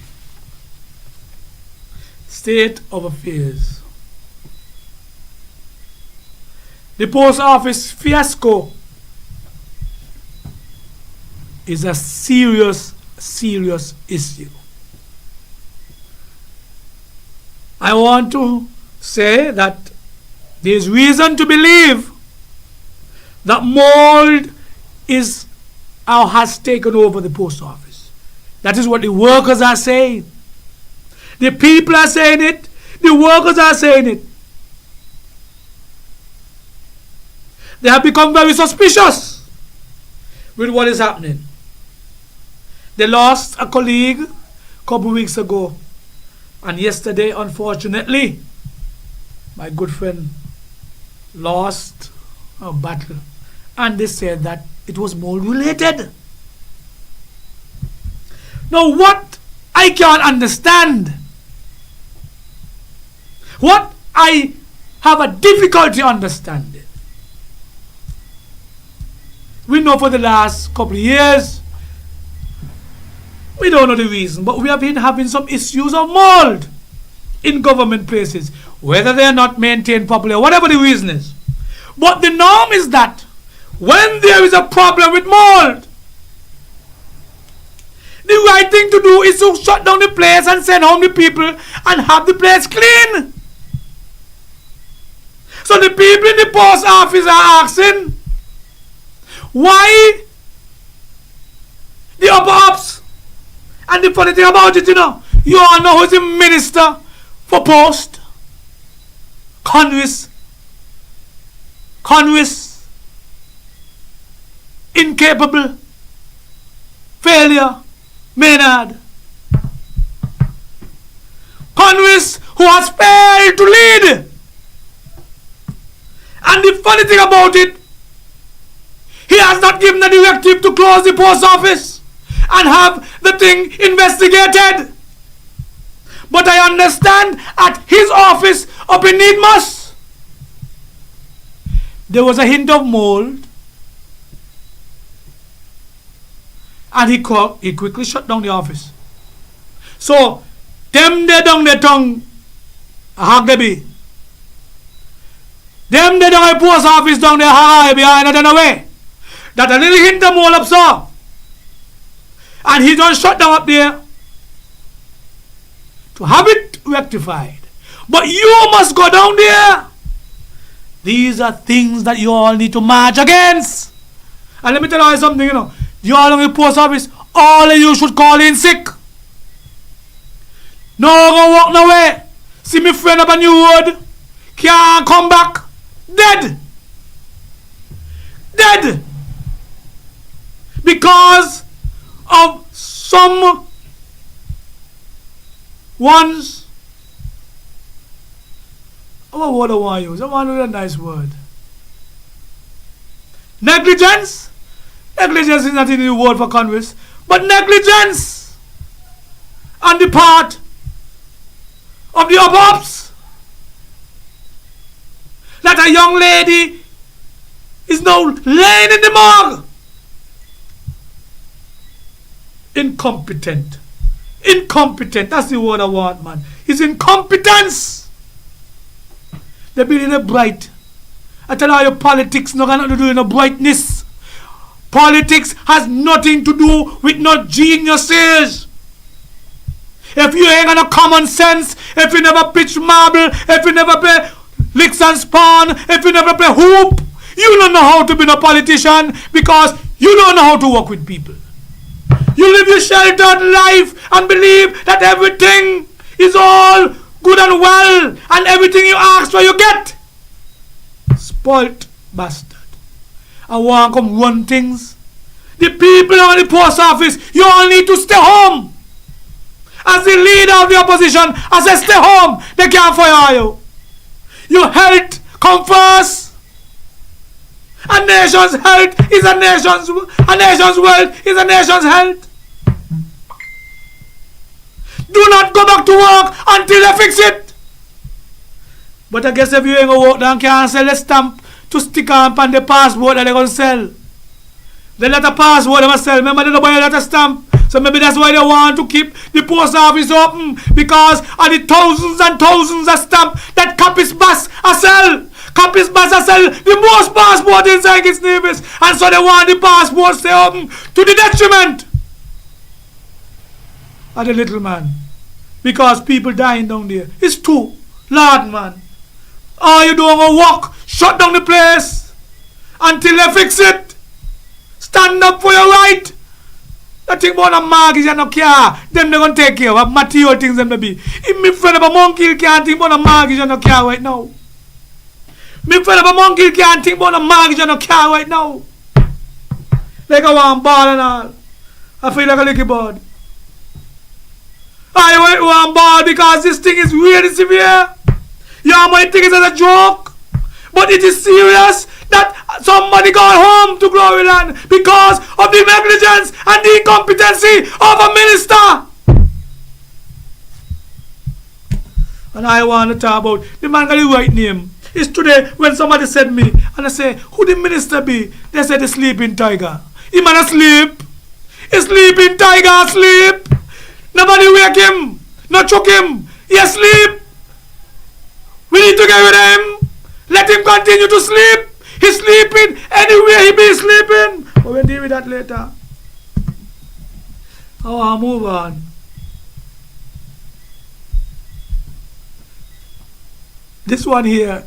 The post office fiasco is a serious issue. I want to say that there is reason to believe that mold is or has taken over the post office. That is what the workers are saying. The people are saying it. The workers are saying it. They have become very suspicious with what is happening. They lost a colleague a couple weeks ago. And yesterday, unfortunately, my good friend lost a battle. And they said that it was mold related. Now, what I can't understand, what I have a difficulty understanding, we know for the last couple of years, we don't know the reason, but we have been having some issues of mold in government places, whether they are not maintained properly or whatever the reason is. But the norm is that when there is a problem with mold, the right thing to do is to shut down the place and send home the people and have the place clean. So the people in the post office are asking, why the upper ups? And the funny thing about it, you all know who's the minister for post? Condolences. Incapable. Failure. Maynard. Condolences, who has failed to lead. And the funny thing about it, He has not given the directive to close the post office and have the thing investigated. But I understand at his office up in Needmos, there was a hint of mold, and he quickly shut down the office. So, them they down their tongue, hag they be. Them they down the post office down there, hag behind and away. That a little hint of mold up so. And he don't shut down up there to have it rectified. But you must go down there. These are things that you all need to march against. And let me tell you something, you all in the post office, all of you should call in sick. No go walk no way. See me friend up a new road, can't come back. Dead. Dead. Because of some ones. What word I want to use? I want to use a nice word. Negligence. Negligence is not in the word for Congress, but negligence on the part of the ups. That a young lady is now laying in the morgue. Incompetent. Incompetent. That's the word I want, man. It's incompetence. They're building a bright. I tell you, politics not got nothing to do with no brightness. Politics has nothing to do with no geniuses. If you ain't got no common sense, if you never pitch marble, if you never play licks and spawn, if you never play hoop, you don't know how to be a politician because you don't know how to work with people. You live your sheltered life and believe that everything is all good and well and everything you ask for you get. Spoilt bastard. I want to come run things. The people on the post office, you all need to stay home. As the leader of the opposition, I say stay home. They can't fire you. Your health come first. A nation's health is a nation's wealth is a nation's health. Do not go back to work until they fix it. But I guess if you ain't gonna work down, can't sell a stamp to stick on the passport that they're gonna sell. They let a passport they must sell. Remember they don't buy a lot of stamp. So maybe that's why they want to keep the post office open, because of the thousands and thousands of stamps that Capiz Bass are sell. Capiz Bass are sell the most passport inside its neighbors, and so they want the passport stay open to the detriment of the little man. Because people dying down there. It's too Lord, man. All you doing a walk, shut down the place until they fix it. Stand up for your right. That thing about a mortgage and no care, them they gonna take care of material things them be. If me friend of a monkey can't think about a mortgage and no care right now. Me friend of a monkey can't think about a mortgage and no care right now. Like I want ball and all. I feel like a licky bird. I want ball because this thing is really severe. You might think it's as a joke, but it is serious that somebody got home to Gloryland because of the negligence and the incompetency of a minister. And I want to talk about the man got the right name. It's today when somebody said me and I say, who the minister be? They said the sleeping tiger. He man asleep. He sleeping tiger asleep. Nobody wake him. Not choke him. He asleep. We need to get rid of him. Let him continue to sleep. He's sleeping anywhere he be sleeping. But we'll deal with that later. I want to move on. This one here,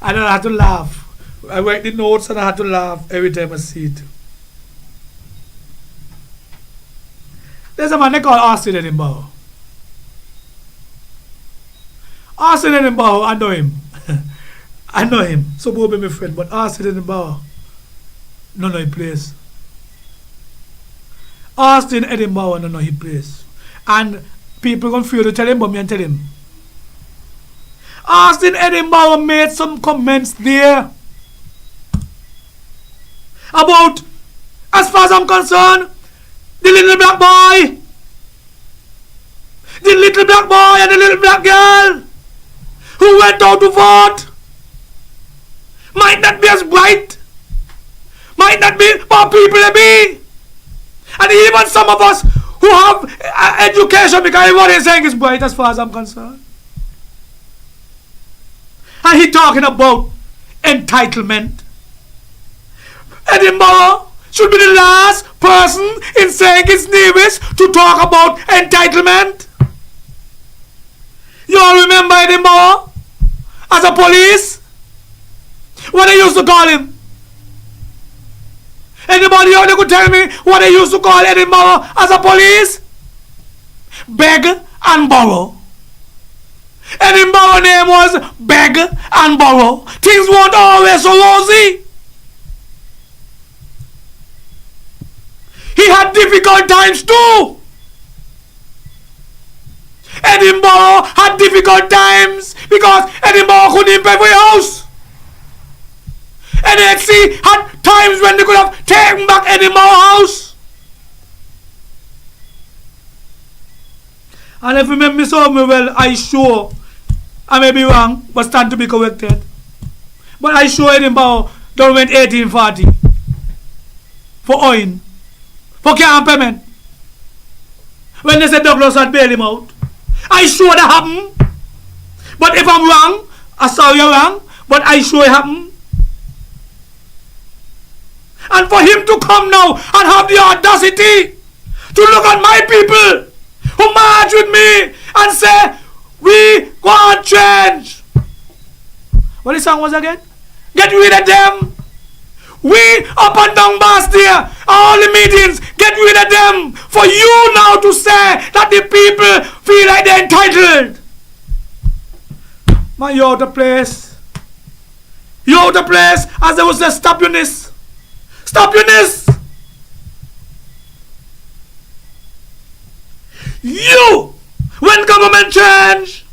I don't have to laugh. I write the notes and I have to laugh every time I see it. There's a man they call Austin Edinburgh. Austin Edinburgh, I know him. I know him. So both be my friend, but Austin Edinburgh, no know his place. Austin Edinburgh, no know his place. And people gonna feel to tell him, but me and tell him. Austin Edinburgh made some comments there. about, as far as I'm concerned, the little black boy. The little black boy and the little black girl who went out to vote might not be as bright, might not be more people they be. And even some of us who have education, because what he's saying is bright as far as I'm concerned. And he talking about entitlement. Edinburgh should be the last person in St. Kitts Nevis to talk about entitlement. You all remember Edinburgh as a police? What they used to call him? Anybody out there could tell me what they used to call Edinburgh as a police? Beg and borrow. Edinburgh name was Beg and Borrow. Things weren't always so rosy. He had difficult times too. Edinburgh had difficult times because Edinburgh couldn't even pay for your house. NHC had times when they could have taken back Edinburgh house. And if you remember so well, I sure, I may be wrong, but stand to be corrected. But I sure Edinburgh don't went 1840 for oil, for car payment. When they said Douglas had bailed him out. I sure that happened. But if I'm wrong, I saw you're wrong, but I sure it happened. And for him to come now and have the audacity to look at my people who march with me and say, we want change. What the song was again? Get rid of them. We up and down Bastille, all the meetings, get rid of them. For you now to say that the people feel like they're entitled. Man, you're out of place. You're out of place. As they would say, stop your ness. Stop your ness. You, when government change,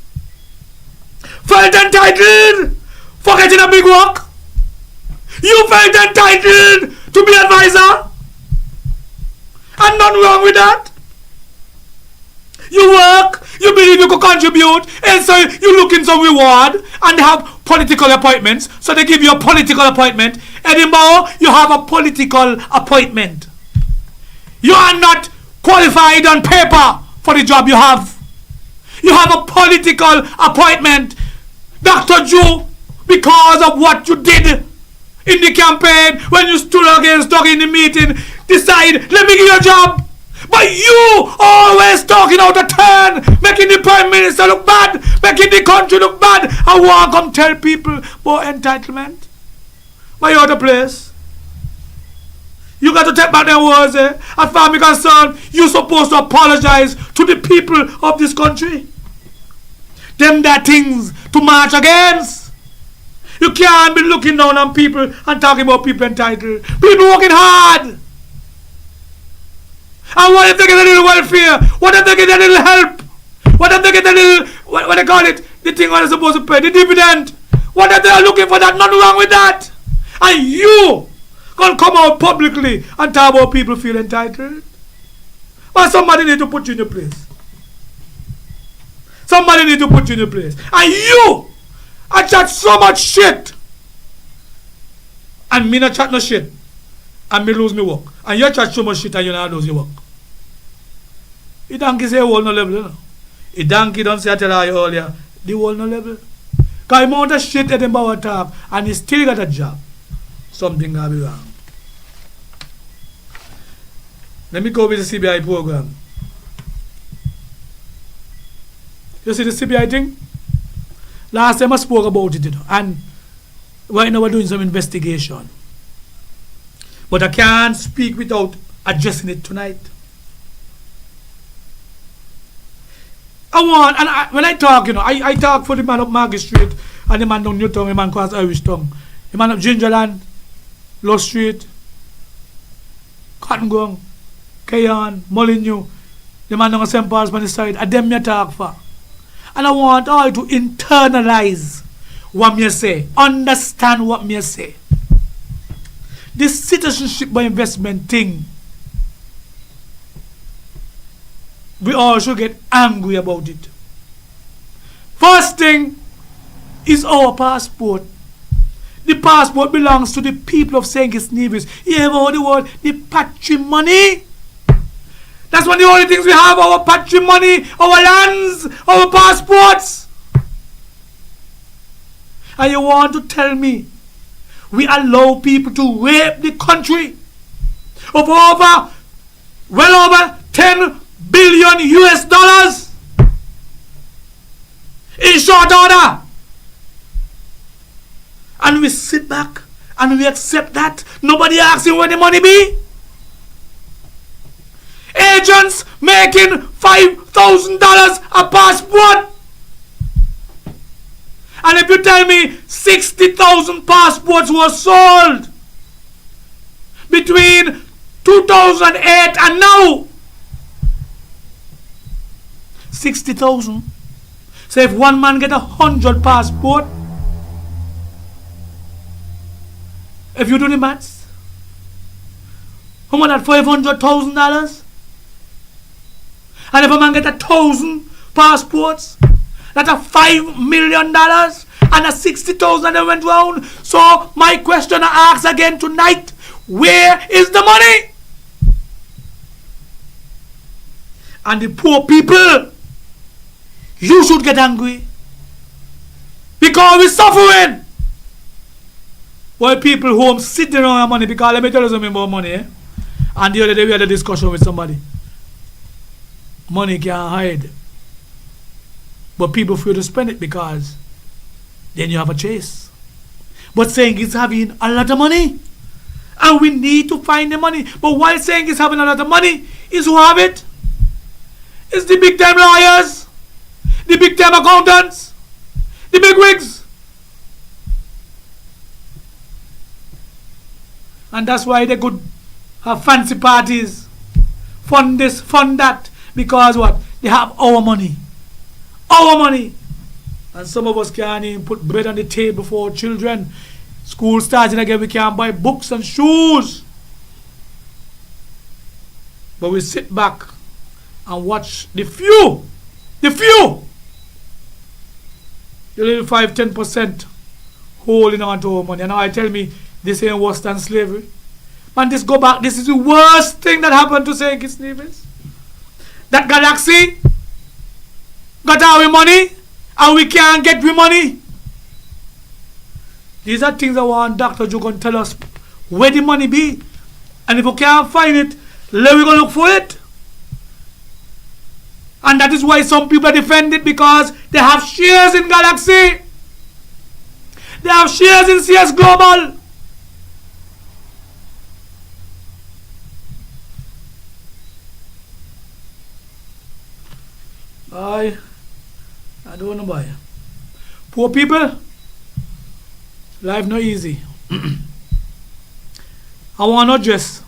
felt entitled for getting a big work. You felt entitled to be advisor. And nothing wrong with that. You work, you believe you could contribute, and so you look in some reward and have political appointments. So they give you a political appointment. Edinburgh, you have a political appointment. You are not qualified on paper for the job you have. You have a political appointment. Dr. Joe, because of what you did in the campaign, when you stood against Doug in the meeting, decide, let me give you a job. But you always talking out of turn, making the Prime Minister look bad, making the country look bad, and want to come tell people about entitlement. But you're out of place. You got to take back their words, eh? As far as I'm concerned, you're supposed to apologize to the people of this country. Them that things to march against. You can't be looking down on people and talking about people entitled. People working hard. And what if they get a little welfare? What if they get a little help? What if they get a little, what they call it? The thing what they're supposed to pay, the dividend. What if they are looking for that? Nothing wrong with that. And you gonna come out publicly and talk about people feel entitled? Well, somebody need to put you in your place. Somebody need to put you in your place. And you, I chat so much shit. And me not chat no shit. And me lose me work. And you chat so much shit and you not lose your work. The donkey say whole no level, you know. The donkey don't say I tell you earlier, the whole no level. Because the amount of shit that them about talk and he still got a job. Something gotta be wrong. Let me go with the CBI program. You see the CBI thing? Last time I spoke about it, you know, and right now we're doing some investigation. But I can't speak without addressing it tonight. When I talk, you know, I talk for the man up Market Street and the man down Newtown, the man across Irish Town, the man up Gingerland, Low Street, Cotton Gong, Kayan, Molineux, the man on St. Paul's on the side, and them me talk for. And I want all to internalize what me say, understand what me say. this citizenship by investment thing, we all should get angry about it. First thing is our passport. The passport belongs to the people of St. Kitts Nevis. You ever heard the word the patrimony? That's one of the only things we have, our patrimony, our lands, our passports. And you want to tell me we allow people to rape the country of well over 10 billion US dollars in short order? And we sit back and we accept that. Nobody asks you where the money be. Agents making $5,000 a passport. And if you tell me 60,000 passports were sold between 2008 and now, 60,000. So if one man get 100 passport, if you do the maths, how much that $500,000? And if a man get 1,000 passports, that's a $5 million, and a 60,000 that went round. So my question I ask again tonight, where is the money? And the poor people, you should get angry because we're suffering. While people home sitting on our money, because let me tell you something about money. And the other day we had a discussion with somebody. Money can't hide. But people fear to spend it because then you have a chase. But saying it's having a lot of money. And we need to find the money. But while saying it's having a lot of money, is who have it? It's the big time lawyers, the big time accountants, the big wigs. And that's why they could have fancy parties, fund this, fund that, because what? They have our money. Our money. And some of us can't even put bread on the table for our children. School starting again, we can't buy books and shoes. But we sit back and watch the few, the little 5-10% holding on to our money. And now I tell me, this ain't worse than slavery. Man, this go back, this is the worst thing that happened to St. Kitts Nevis. That galaxy got our money and we can't get the money. These are things I want Dr. Joe can tell us where the money be. And if we can't find it, let we go look for it. And that is why some people defend it, because they have shares in Galaxy. They have shares in CS Global. I don't know why. Poor people, life not easy. I want to address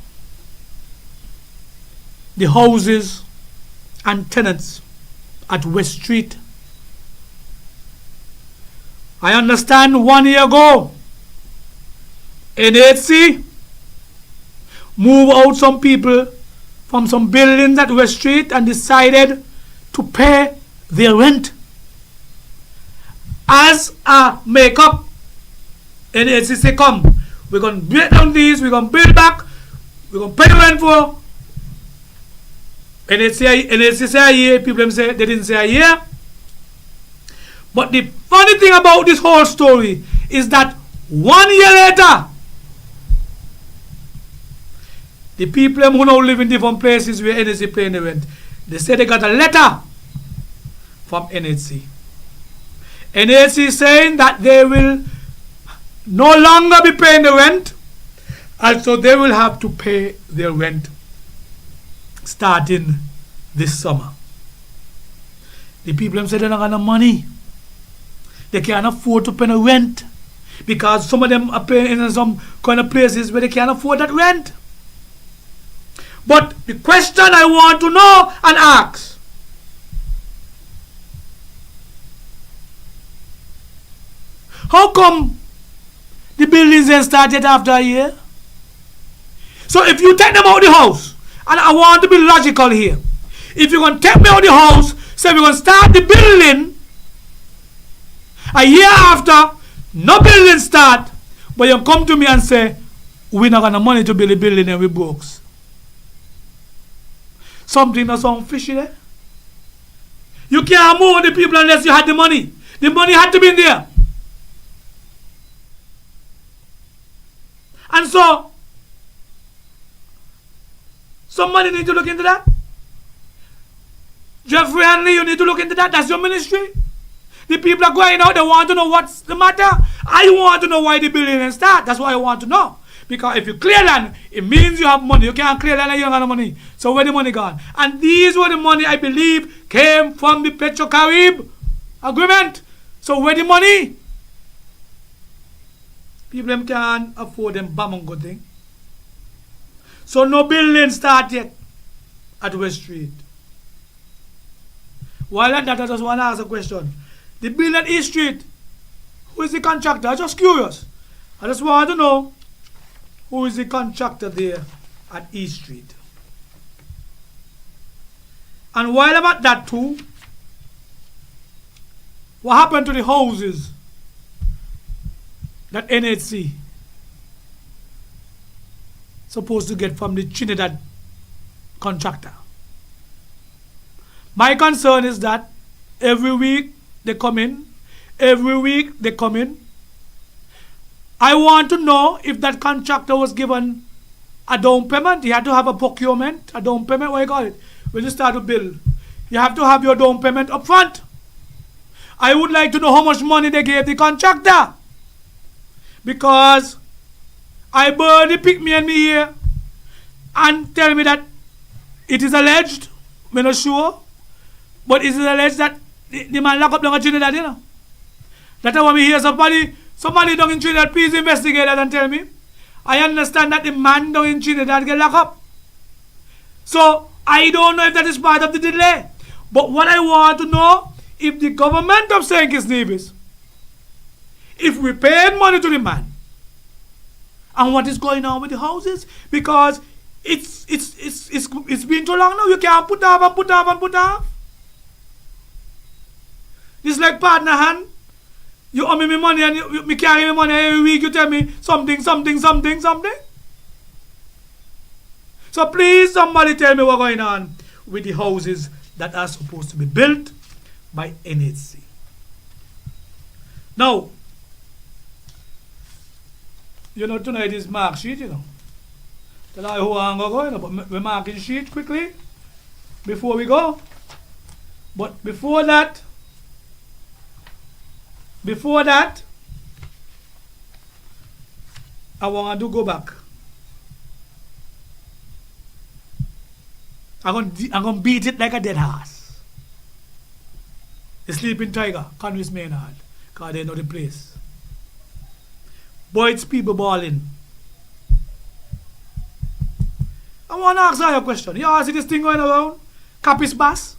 the houses and tenants at West Street. I understand 1 year ago, NHC moved out some people from some buildings at West Street and decided to pay their rent. As a makeup, NHC say, come, we're going to break down these, we're going to build back, we're going to pay the rent for. NHC say a year, people say they didn't say a year. But the funny thing about this whole story is that 1 year later, the people who now live in different places where NHC paying the rent, they say they got a letter from NHC. NHC saying that they will no longer be paying the rent, and so they will have to pay their rent starting this summer. The people say they don't got no money. They can't afford to pay the rent because some of them are paying in some kind of places where they can't afford that rent. But the question I want to know and ask, how come the buildings ain't started after a year? So if you take them out of the house, and I want to be logical here, if you're going to take me out of the house, say we're going to start the building, a year after, no building start, but you come to me and say, we're not going to money to build a building and we broke. Something that's sound fishy there. You can't move the people unless you had the money. The money had to be in there. And so, somebody need to look into that. Jeffrey Hanley, you need to look into that. That's your ministry. The people are going out, they want to know what's the matter. I want to know why the building didn't start. That's what I want to know. Because if you clear land, it means you have money. You can't clear land and you don't have no money. So where the money gone? And these were the money, I believe, came from the Petro-Carib agreement. So where the money? People them can't afford them bomb good thing. So no building start yet at West Street. While at that, I just want to ask a question. The building at East Street, who is the contractor? I'm just curious. I just want to know who is the contractor there at East Street. And while I'm at that too, what happened to the houses that NHC supposed to get from the Trinidad contractor? My concern is that every week they come in, every week they come in. I want to know if that contractor was given a down payment. He had to have a procurement, a down payment, what you call it? When you start to build, you have to have your down payment up front. I would like to know how much money they gave the contractor. Because I barely pick me and me here and tell me that it is alleged, I'm not sure, but it is alleged that the man lock up down in Trinidad, you know. That's why we hear somebody down in Trinidad, please investigate that and tell me. I understand that the man down in Trinidad get locked up. So I don't know if that is part of the delay. But what I want to know, if the government of St. Kitts Nevis, if we paid money to the man, and what is going on with the houses, because it's been too long now. You can't put off and put off and put off. It's like partner hand. You owe me money and you carry me money every week. You tell me something. So please, somebody tell me what's going on with the houses that are supposed to be built by NHC. Now, you know, tonight is mark sheet, you know. Tell I who I'm going to go, but we're marking sheet quickly before we go. But before that, I want to go back. I'm going to beat it like a dead horse. The sleeping tiger, Conway's Maynard, because they know the place. Boy, it's people balling. I want to ask you a question. You all see this thing going around? Capiz Bass?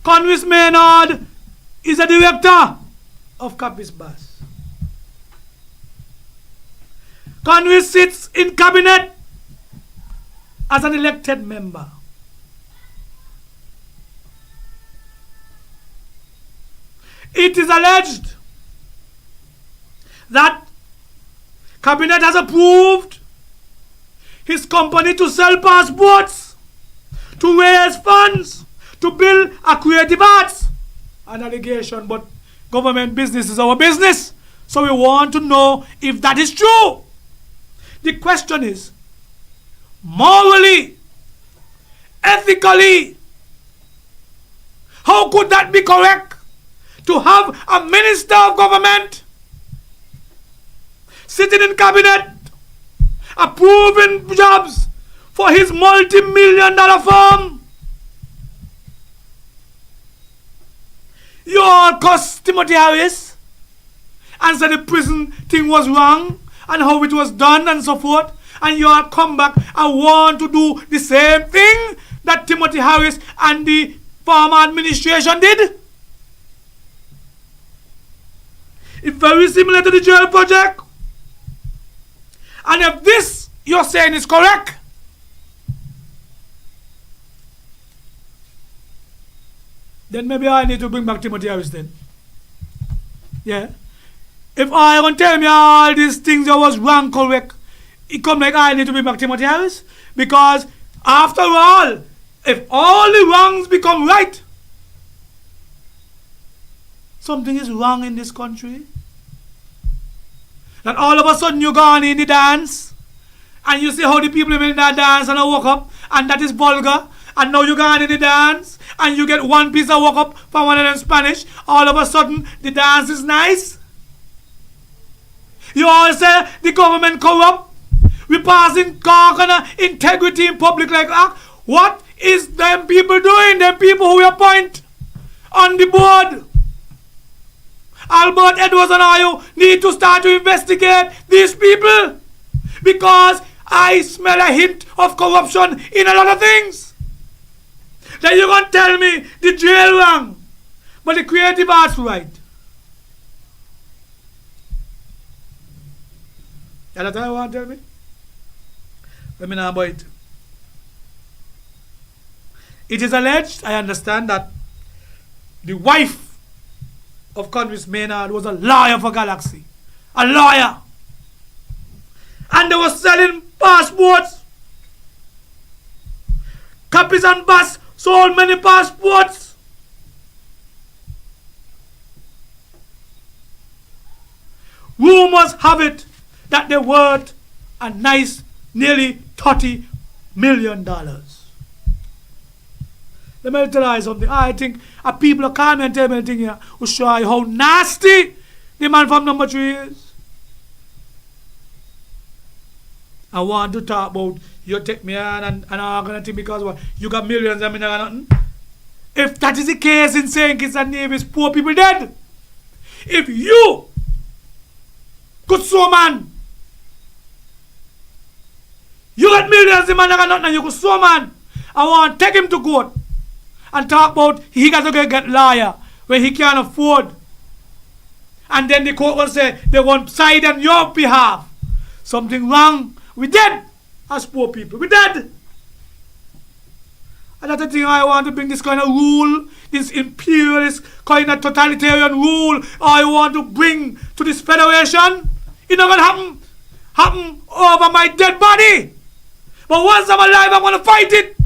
Conway's Maynard is a director of Capiz Bass. Conway sits in cabinet as an elected member. It is alleged that cabinet has approved his company to sell passports, to raise funds, to build a creative arts. An allegation, but government business is our business. So we want to know if that is true. The question is, morally, ethically, how could that be correct? To have a minister of government sitting in cabinet approving jobs for his multi-million-dollar firm. You all cuss Timothy Harris and said the prison thing was wrong and how it was done and so forth, and you all come back and want to do the same thing that Timothy Harris and the former administration did. It's very similar to the jail project. And if this you're saying is correct, then maybe I need to bring back Timothy Harris then. Yeah. If I want to tell me all these things that was wrong correct, it come like I need to bring back Timothy Harris. Because after all, if all the wrongs become right, something is wrong in this country. That all of a sudden you go on in the dance, and you see how the people in that dance and I walk up, and that is vulgar, and now you go on in the dance, and you get one piece of walk up from one of them Spanish, all of a sudden the dance is nice. You all say the government corrupt, we passing car integrity in public like that. What is them people doing? Them people who we appoint on the board. Albert Edwards and I need to start to investigate these people, because I smell a hint of corruption in a lot of things. Then you're going to tell me the jail wrong, but the creative arts right. That's what I want to tell me. Let me know about it. It is alleged, I understand, that the wife of Congress Maynard was a lawyer for Galaxy. A lawyer. And they were selling passports. Copies and Bass sold many passports. Rumors have it that they worth a nice nearly $30 million. Let me tell you something. I think people are calm and tell me anything here will show you how nasty the man from number 3 is. I want to talk about you take me on and I'm going to think because what, you got millions and me not got nothing. If that is the case in St. Kitts and Nevis, poor people dead. If you could sue man, you got millions, the man not got nothing, and you could sue man, I want to take him to court and talk about he got to get lawyer when he can't afford. And then the court will say they won't side on your behalf. Something wrong. We dead as poor people. We dead. And that's the thing I want to bring this kind of rule, this imperialist kind of totalitarian rule I want to bring to this federation. It's not going to happen over my dead body. But once I'm alive, I'm going to fight it.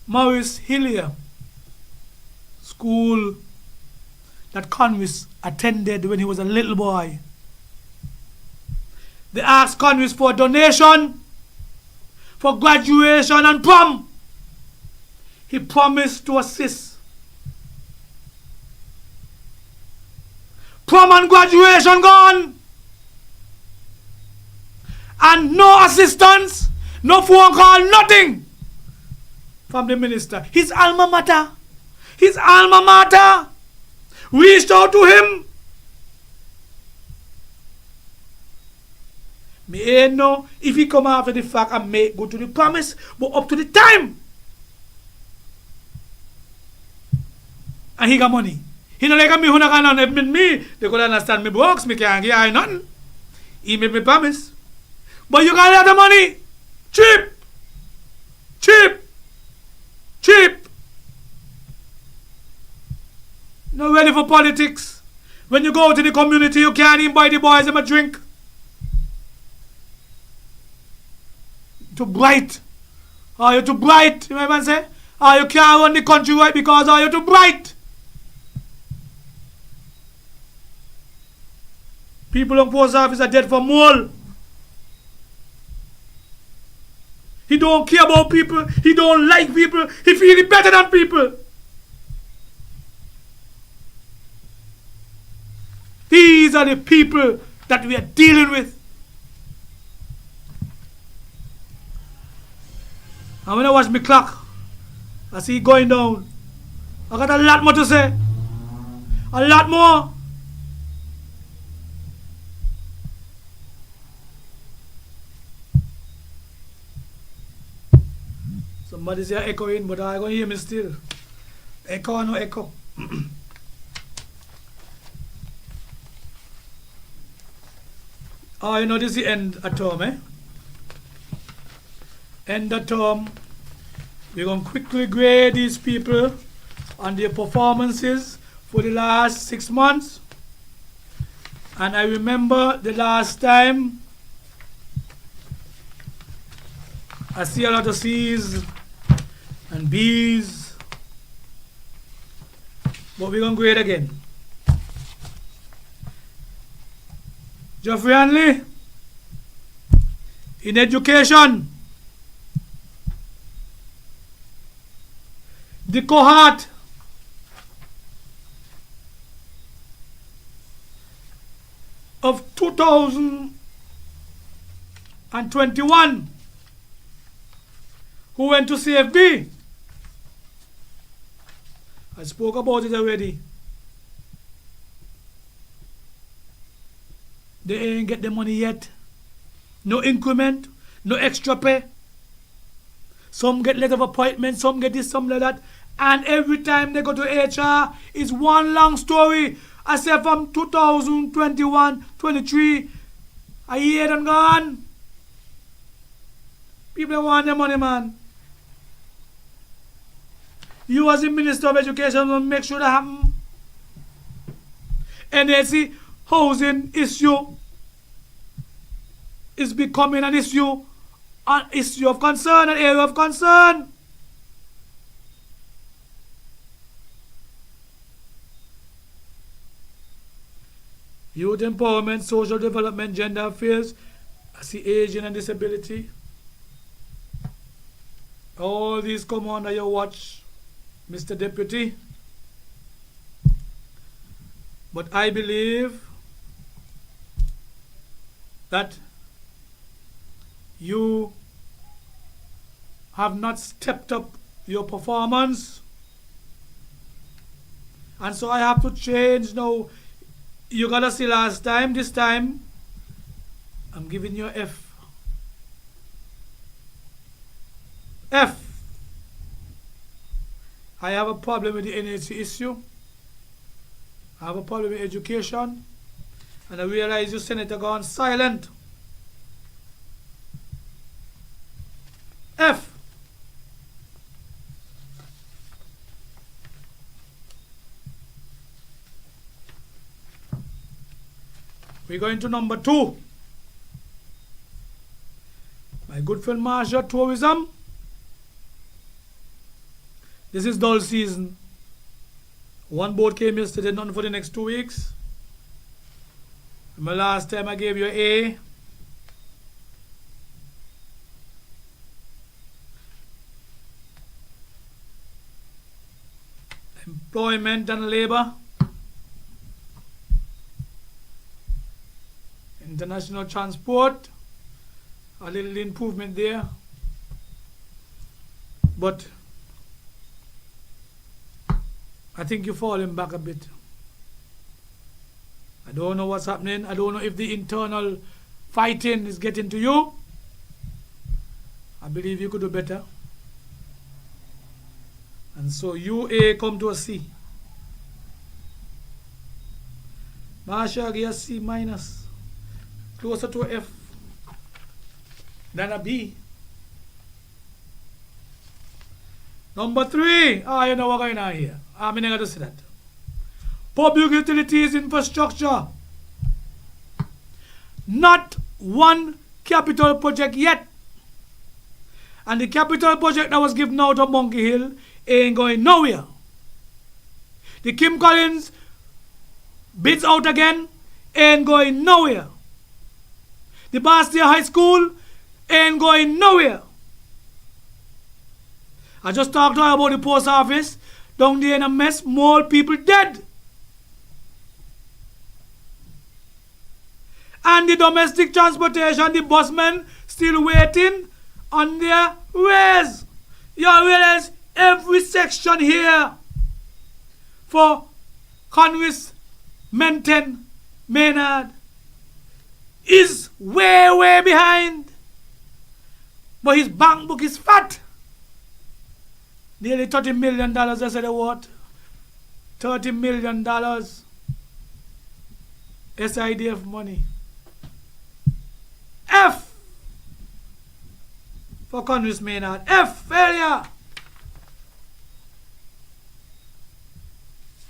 Maurice Hillier school that Conwys attended when he was a little boy. They asked Conwys for a donation for graduation and prom. He promised to assist. Prom and graduation gone. And no assistance, no phone call, nothing from the minister. His alma mater reached out to him. Me ain't know if he come after the fact and make go to the promise, but up to the time. And he got money. He not like me who not can admit me. They could understand me box, me can't give nothing. He made me promise. But you got a lot of money. Cheap. Not ready for politics. When you go to the community, you can't even buy the boys them a drink. Too bright. Are you too bright? You might say? Are you can't run the country right because are you too bright? People on post office are dead for mole. He don't care about people. He don't like people. He feels better than people. These are the people that we are dealing with. And when I watch my clock, I see it going down. I got a lot more to say. A lot more. Somebody's here echoing, but I going to hear me still. Echo or no echo. Oh, you know, this is the end of term, eh? End of term. We're going to quickly grade these people on their performances for the last 6 months. And I remember the last time I see a lot of C's and B's, but we're going to grade again. Geoffrey Hanley, in education, the cohort of 2021 who went to CFB. I spoke about it already. They ain't get the money yet. No increment, no extra pay. Some get letter of appointment, some get this, some like that. And every time they go to HR, it's one long story. I said from 2021, 23, a year and gone. People want their money, man. You as the Minister of Education will make sure that happen. NAC housing issue is becoming an issue of concern, an area of concern. Youth empowerment, social development, gender affairs, I see aging and disability. All these come under your watch, Mr. Deputy. But I believe that you have not stepped up your performance. And so I have to change now. You gotta see last time, this time, I'm giving you F. F. I have a problem with the NHC issue. I have a problem with education. And I realize your senator gone silent. F. We're going to number 2. My good friend Marsha, tourism. This is dull season. One boat came yesterday, none for the next 2 weeks. Remember last time I gave you A. Employment and labor. International transport. A little improvement there. But I think you're falling back a bit. I don't know what's happening. I don't know if the internal fighting is getting to you. I believe you could do better. And so you A come to a C. Marsha give a C minus. Closer to a F than a B. Number 3. You know what's going on here. I'm not going to say that. Public utilities infrastructure. Not one capital project yet. And the capital project that was given out of Monkey Hill ain't going nowhere. The Kim Collins bids out again, ain't going nowhere. The Bastia High School ain't going nowhere. I just talked to her about the post office. Down there in a mess, more people dead. And the domestic transportation, the busmen still waiting on their ways. You realize every section here for Conwis, Menton, Maynard is way behind. But his bank book is fat. Nearly $30 million, I said what? $30 million SIDF money. for Congress Maynard. F, failure.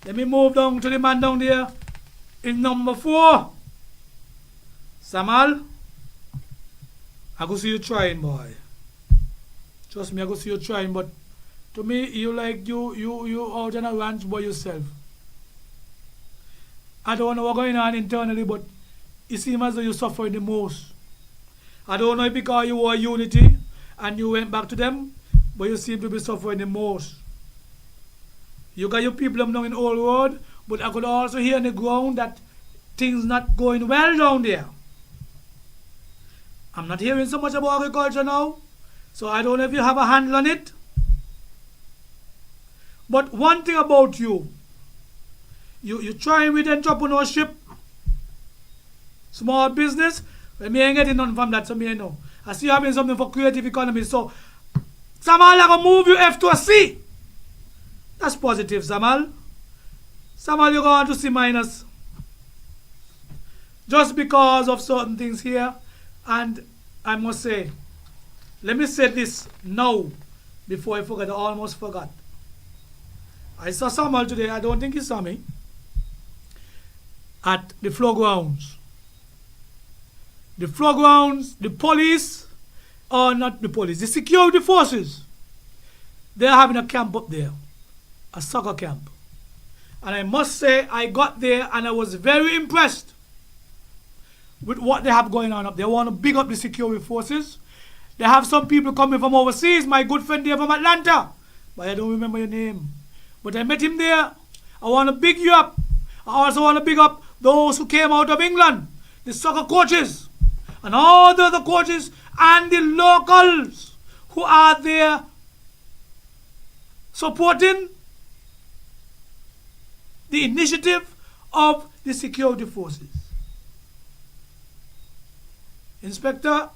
Let me move down to the man down there in number 4. Samal, I go see you trying, boy. Trust me, I go see you trying, but to me, you like you out on a ranch by yourself. I don't know what's going on internally, but it seems as though you're suffering the most. I don't know if because you were unity and you went back to them, but you seem to be suffering the most. You got your people down in Old Road, but I could also hear on the ground that things not going well down there. I'm not hearing so much about agriculture now, so I don't know if you have a handle on it. But one thing about you trying with entrepreneurship, small business, but me ain't getting nothing from that, so me ain't know. I see you having something for creative economy, so Samal, I gonna move you F to a C. That's positive, Samal. Samal, you're going to C minus. Just because of certain things here, and I must say, let me say this now, before I forget, I almost forgot. I saw Samal today, I don't think he saw me, at the floor grounds. The floor grounds, the police, or not the police, the security forces, they're having a camp up there, a soccer camp. And I must say, I got there and I was very impressed with what they have going on up there. They want to big up the security forces. They have some people coming from overseas, my good friend there from Atlanta, but I don't remember your name. But I met him there. I want to big you up. I also want to big up those who came out of England, the soccer coaches, and all the other coaches, and the locals who are there supporting the initiative of the security forces. Inspector,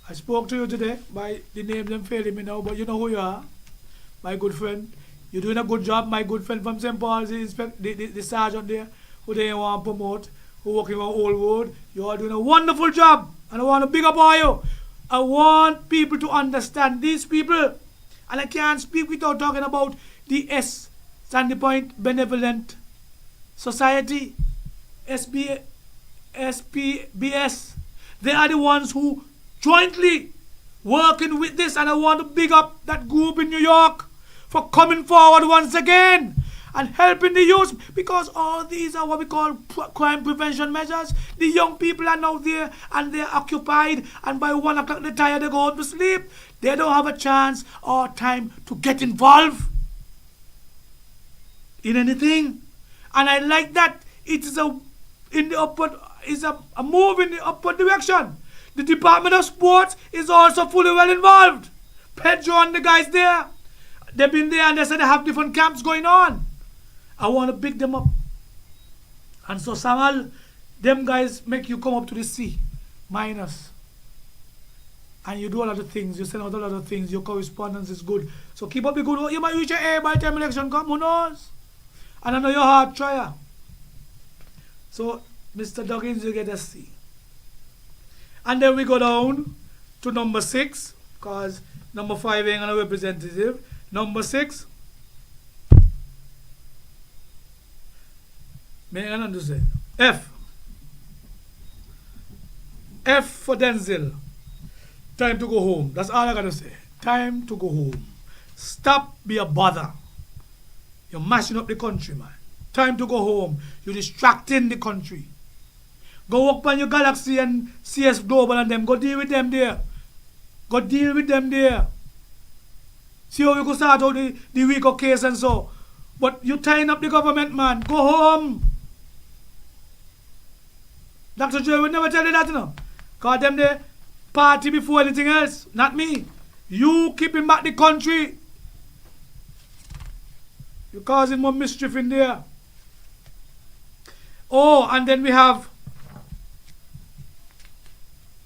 I spoke to you today by the name them failing me now, but you know who you are, my good friend. You're doing a good job, my good friend from St. Paul's, the sergeant there, who they want to promote, who working on Old Road. You are doing a wonderful job, and I want to big up all you. I want people to understand these people, and I can't speak without talking about the S, Sandy Point Benevolent Society, SPBS. They are the ones who jointly working with this, and I want to big up that group in New York for coming forward once again and helping the youth, because all these are what we call crime prevention measures. The young people are now there and they're occupied, and by 1 o'clock they're tired, they go to sleep. They don't have a chance or time to get involved in anything. And I like that it is a move in the upward direction. The Department of Sports is also fully well involved. Pedro and the guys there, they've been there and they said they have different camps going on. I want to pick them up. And so Samal, them guys make you come up to the C minus. And you do a lot of things, you send out a lot of things, your correspondence is good. So keep up the good work. You might reach your A by the time election come, who knows? And I know you're a hard trier. So Mr. Duggins, you get a C. And then we go down to number 6, because number 5 ain't a representative. Number 6. May I not say? F. F for Denzel. Time to go home. That's all I gotta say. Time to go home. Stop be a bother. You're mashing up the country, man. Time to go home. You're distracting the country. Go work on your Galaxy and CS Global and them. Go deal with them there. Go deal with them there. See how you go start out the RICO case and so. But you tying up the government, man. Go home. Dr. Joy would never tell you that, you know. Because them they party before anything else. Not me. You keeping back the country. You're causing more mischief in there. Oh, and then we have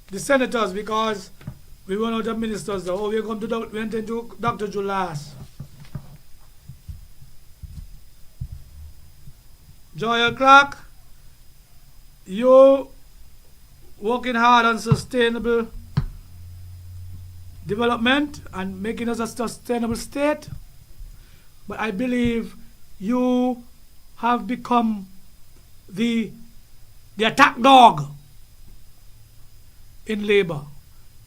the senators, because we run out of ministers though. Oh, we went into Dr. Julas. Joy Clark, you working hard on sustainable development and making us a sustainable state. But I believe you have become the attack dog in Labour.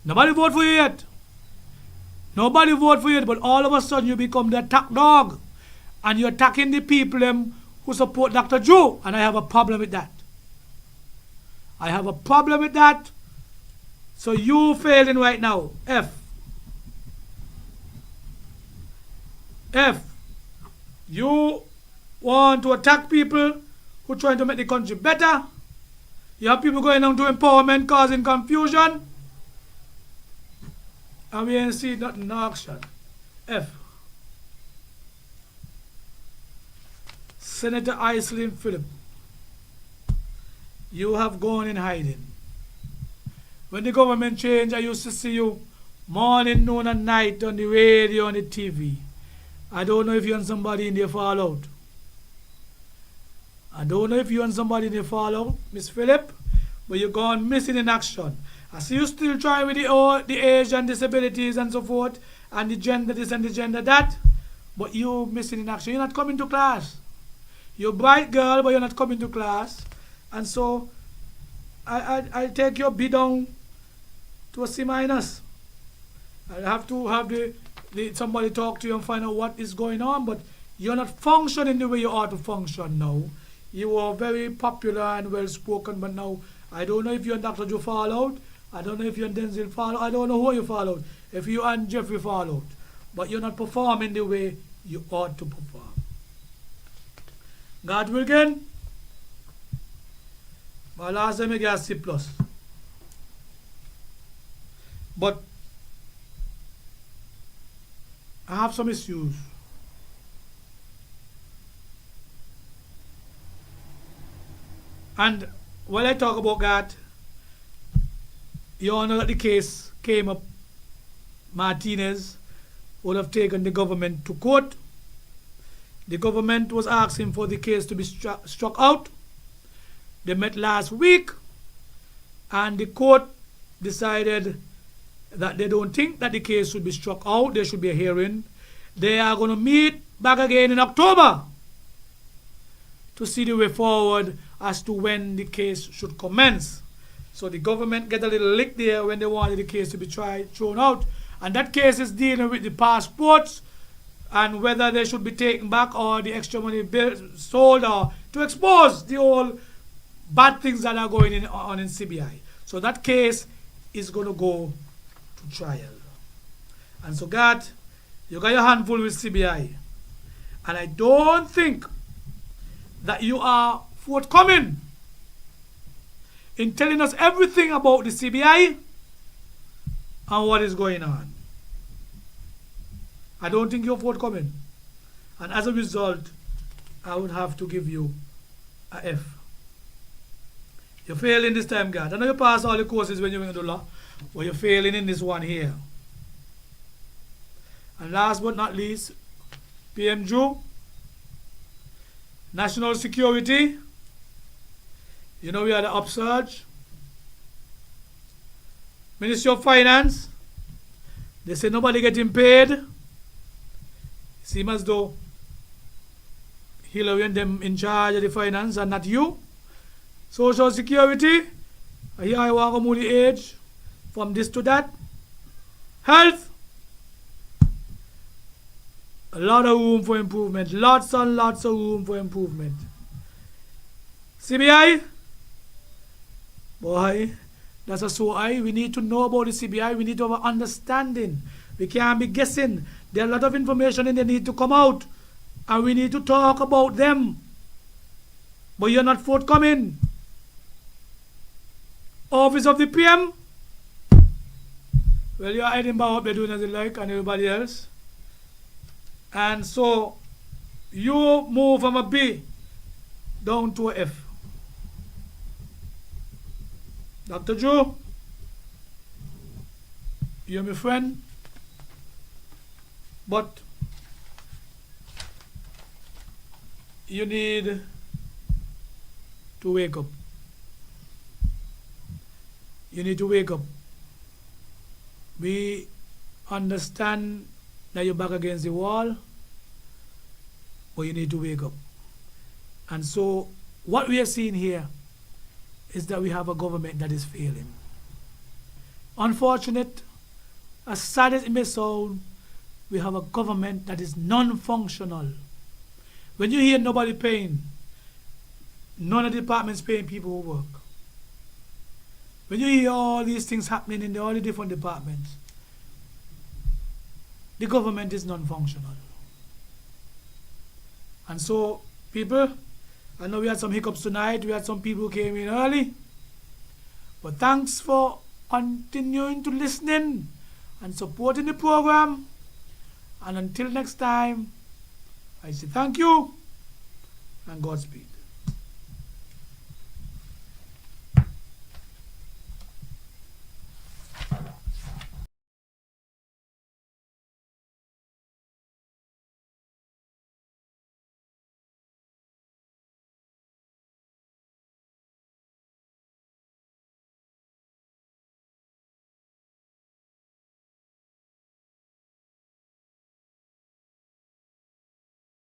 Nobody vote for you yet. Nobody vote for you, but all of a sudden you become the attack dog. And you're attacking the people who support Dr. Joe. And I have a problem with that. I have a problem with that. So you failing right now. F. You want to attack people who are trying to make the country better. You have people going on to empowerment causing confusion. And we ain't see nothing in action. F. Senator Iselin Philip, you have gone in hiding. When the government changed, I used to see you morning, noon, and night on the radio, on the TV. I don't know if you and somebody in there fall out. I don't know if you and somebody in there fall out, Miss Philip, but you're gone missing in action. I see you still trying with the age and disabilities and so forth, and the gender this and the gender that, but you're missing in action. You're not coming to class. You're a bright girl, but you're not coming to class. And so, I take your B down to a C minus. I have to have somebody talk to you and find out what is going on, but you're not functioning the way you ought to function now. You are very popular and well spoken, but now I don't know if you and Dr. Joe fall out. I don't know if you and Denzel fall out. I don't know who you fall out. If you and Jeffrey fall out. But you're not performing the way you ought to perform. God willing, my last time I got C+. But I have some issues. And when I talk about that, you all know that the case came up. Martinez would have taken the government to court. The government was asking for the case to be struck out. They met last week, and the court decided that they don't think that the case should be struck out. There should be a hearing. They are going to meet back again in October to see the way forward as to when the case should commence. So the government get a little lick there when they wanted the case to be thrown out. And that case is dealing with the passports and whether they should be taken back or the extra money sold, or to expose the whole bad things that are going on in CBI. So that case is going to go to trial. And so, God, you got your handful with CBI. And I don't think that you are forthcoming in telling us everything about the CBI and what is going on. I don't think you're forthcoming. And as a result, I would have to give you a F. You're failing this time, God. I know you passed all the courses when you went to law, but you're failing in this one here. And last but not least, PM Drew, national security. You know we had an upsurge. Ministry of Finance, they say nobody getting paid. Seems as though Hillary and them in charge of the finance and not you. Social Security, here I want to move the age from this to that. Health, a lot of room for improvement. Lots and lots of room for improvement. CBI, boy, that's a so high. We need to know about the CBI. We need to have an understanding. We can't be guessing. There are a lot of information and they need to come out. And we need to talk about them. But you're not forthcoming. Office of the PM. Well, you're hiding about what they're doing as they like and everybody else. And so you move from a B down to a F. Dr. Joe, you're my friend, but you need to wake up. You need to wake up. We understand that you're back against the wall, but you need to wake up. And so what we are seeing here is that we have a government that is failing. Unfortunate, as sad as it may sound, we have a government that is non-functional. When you hear nobody paying, none of the departments paying people who work. When you hear all these things happening in all the different departments, the government is non-functional. And so, people, I know we had some hiccups tonight, we had some people who came in early, but thanks for continuing to listening and supporting the program. And until next time, I say thank you and Godspeed.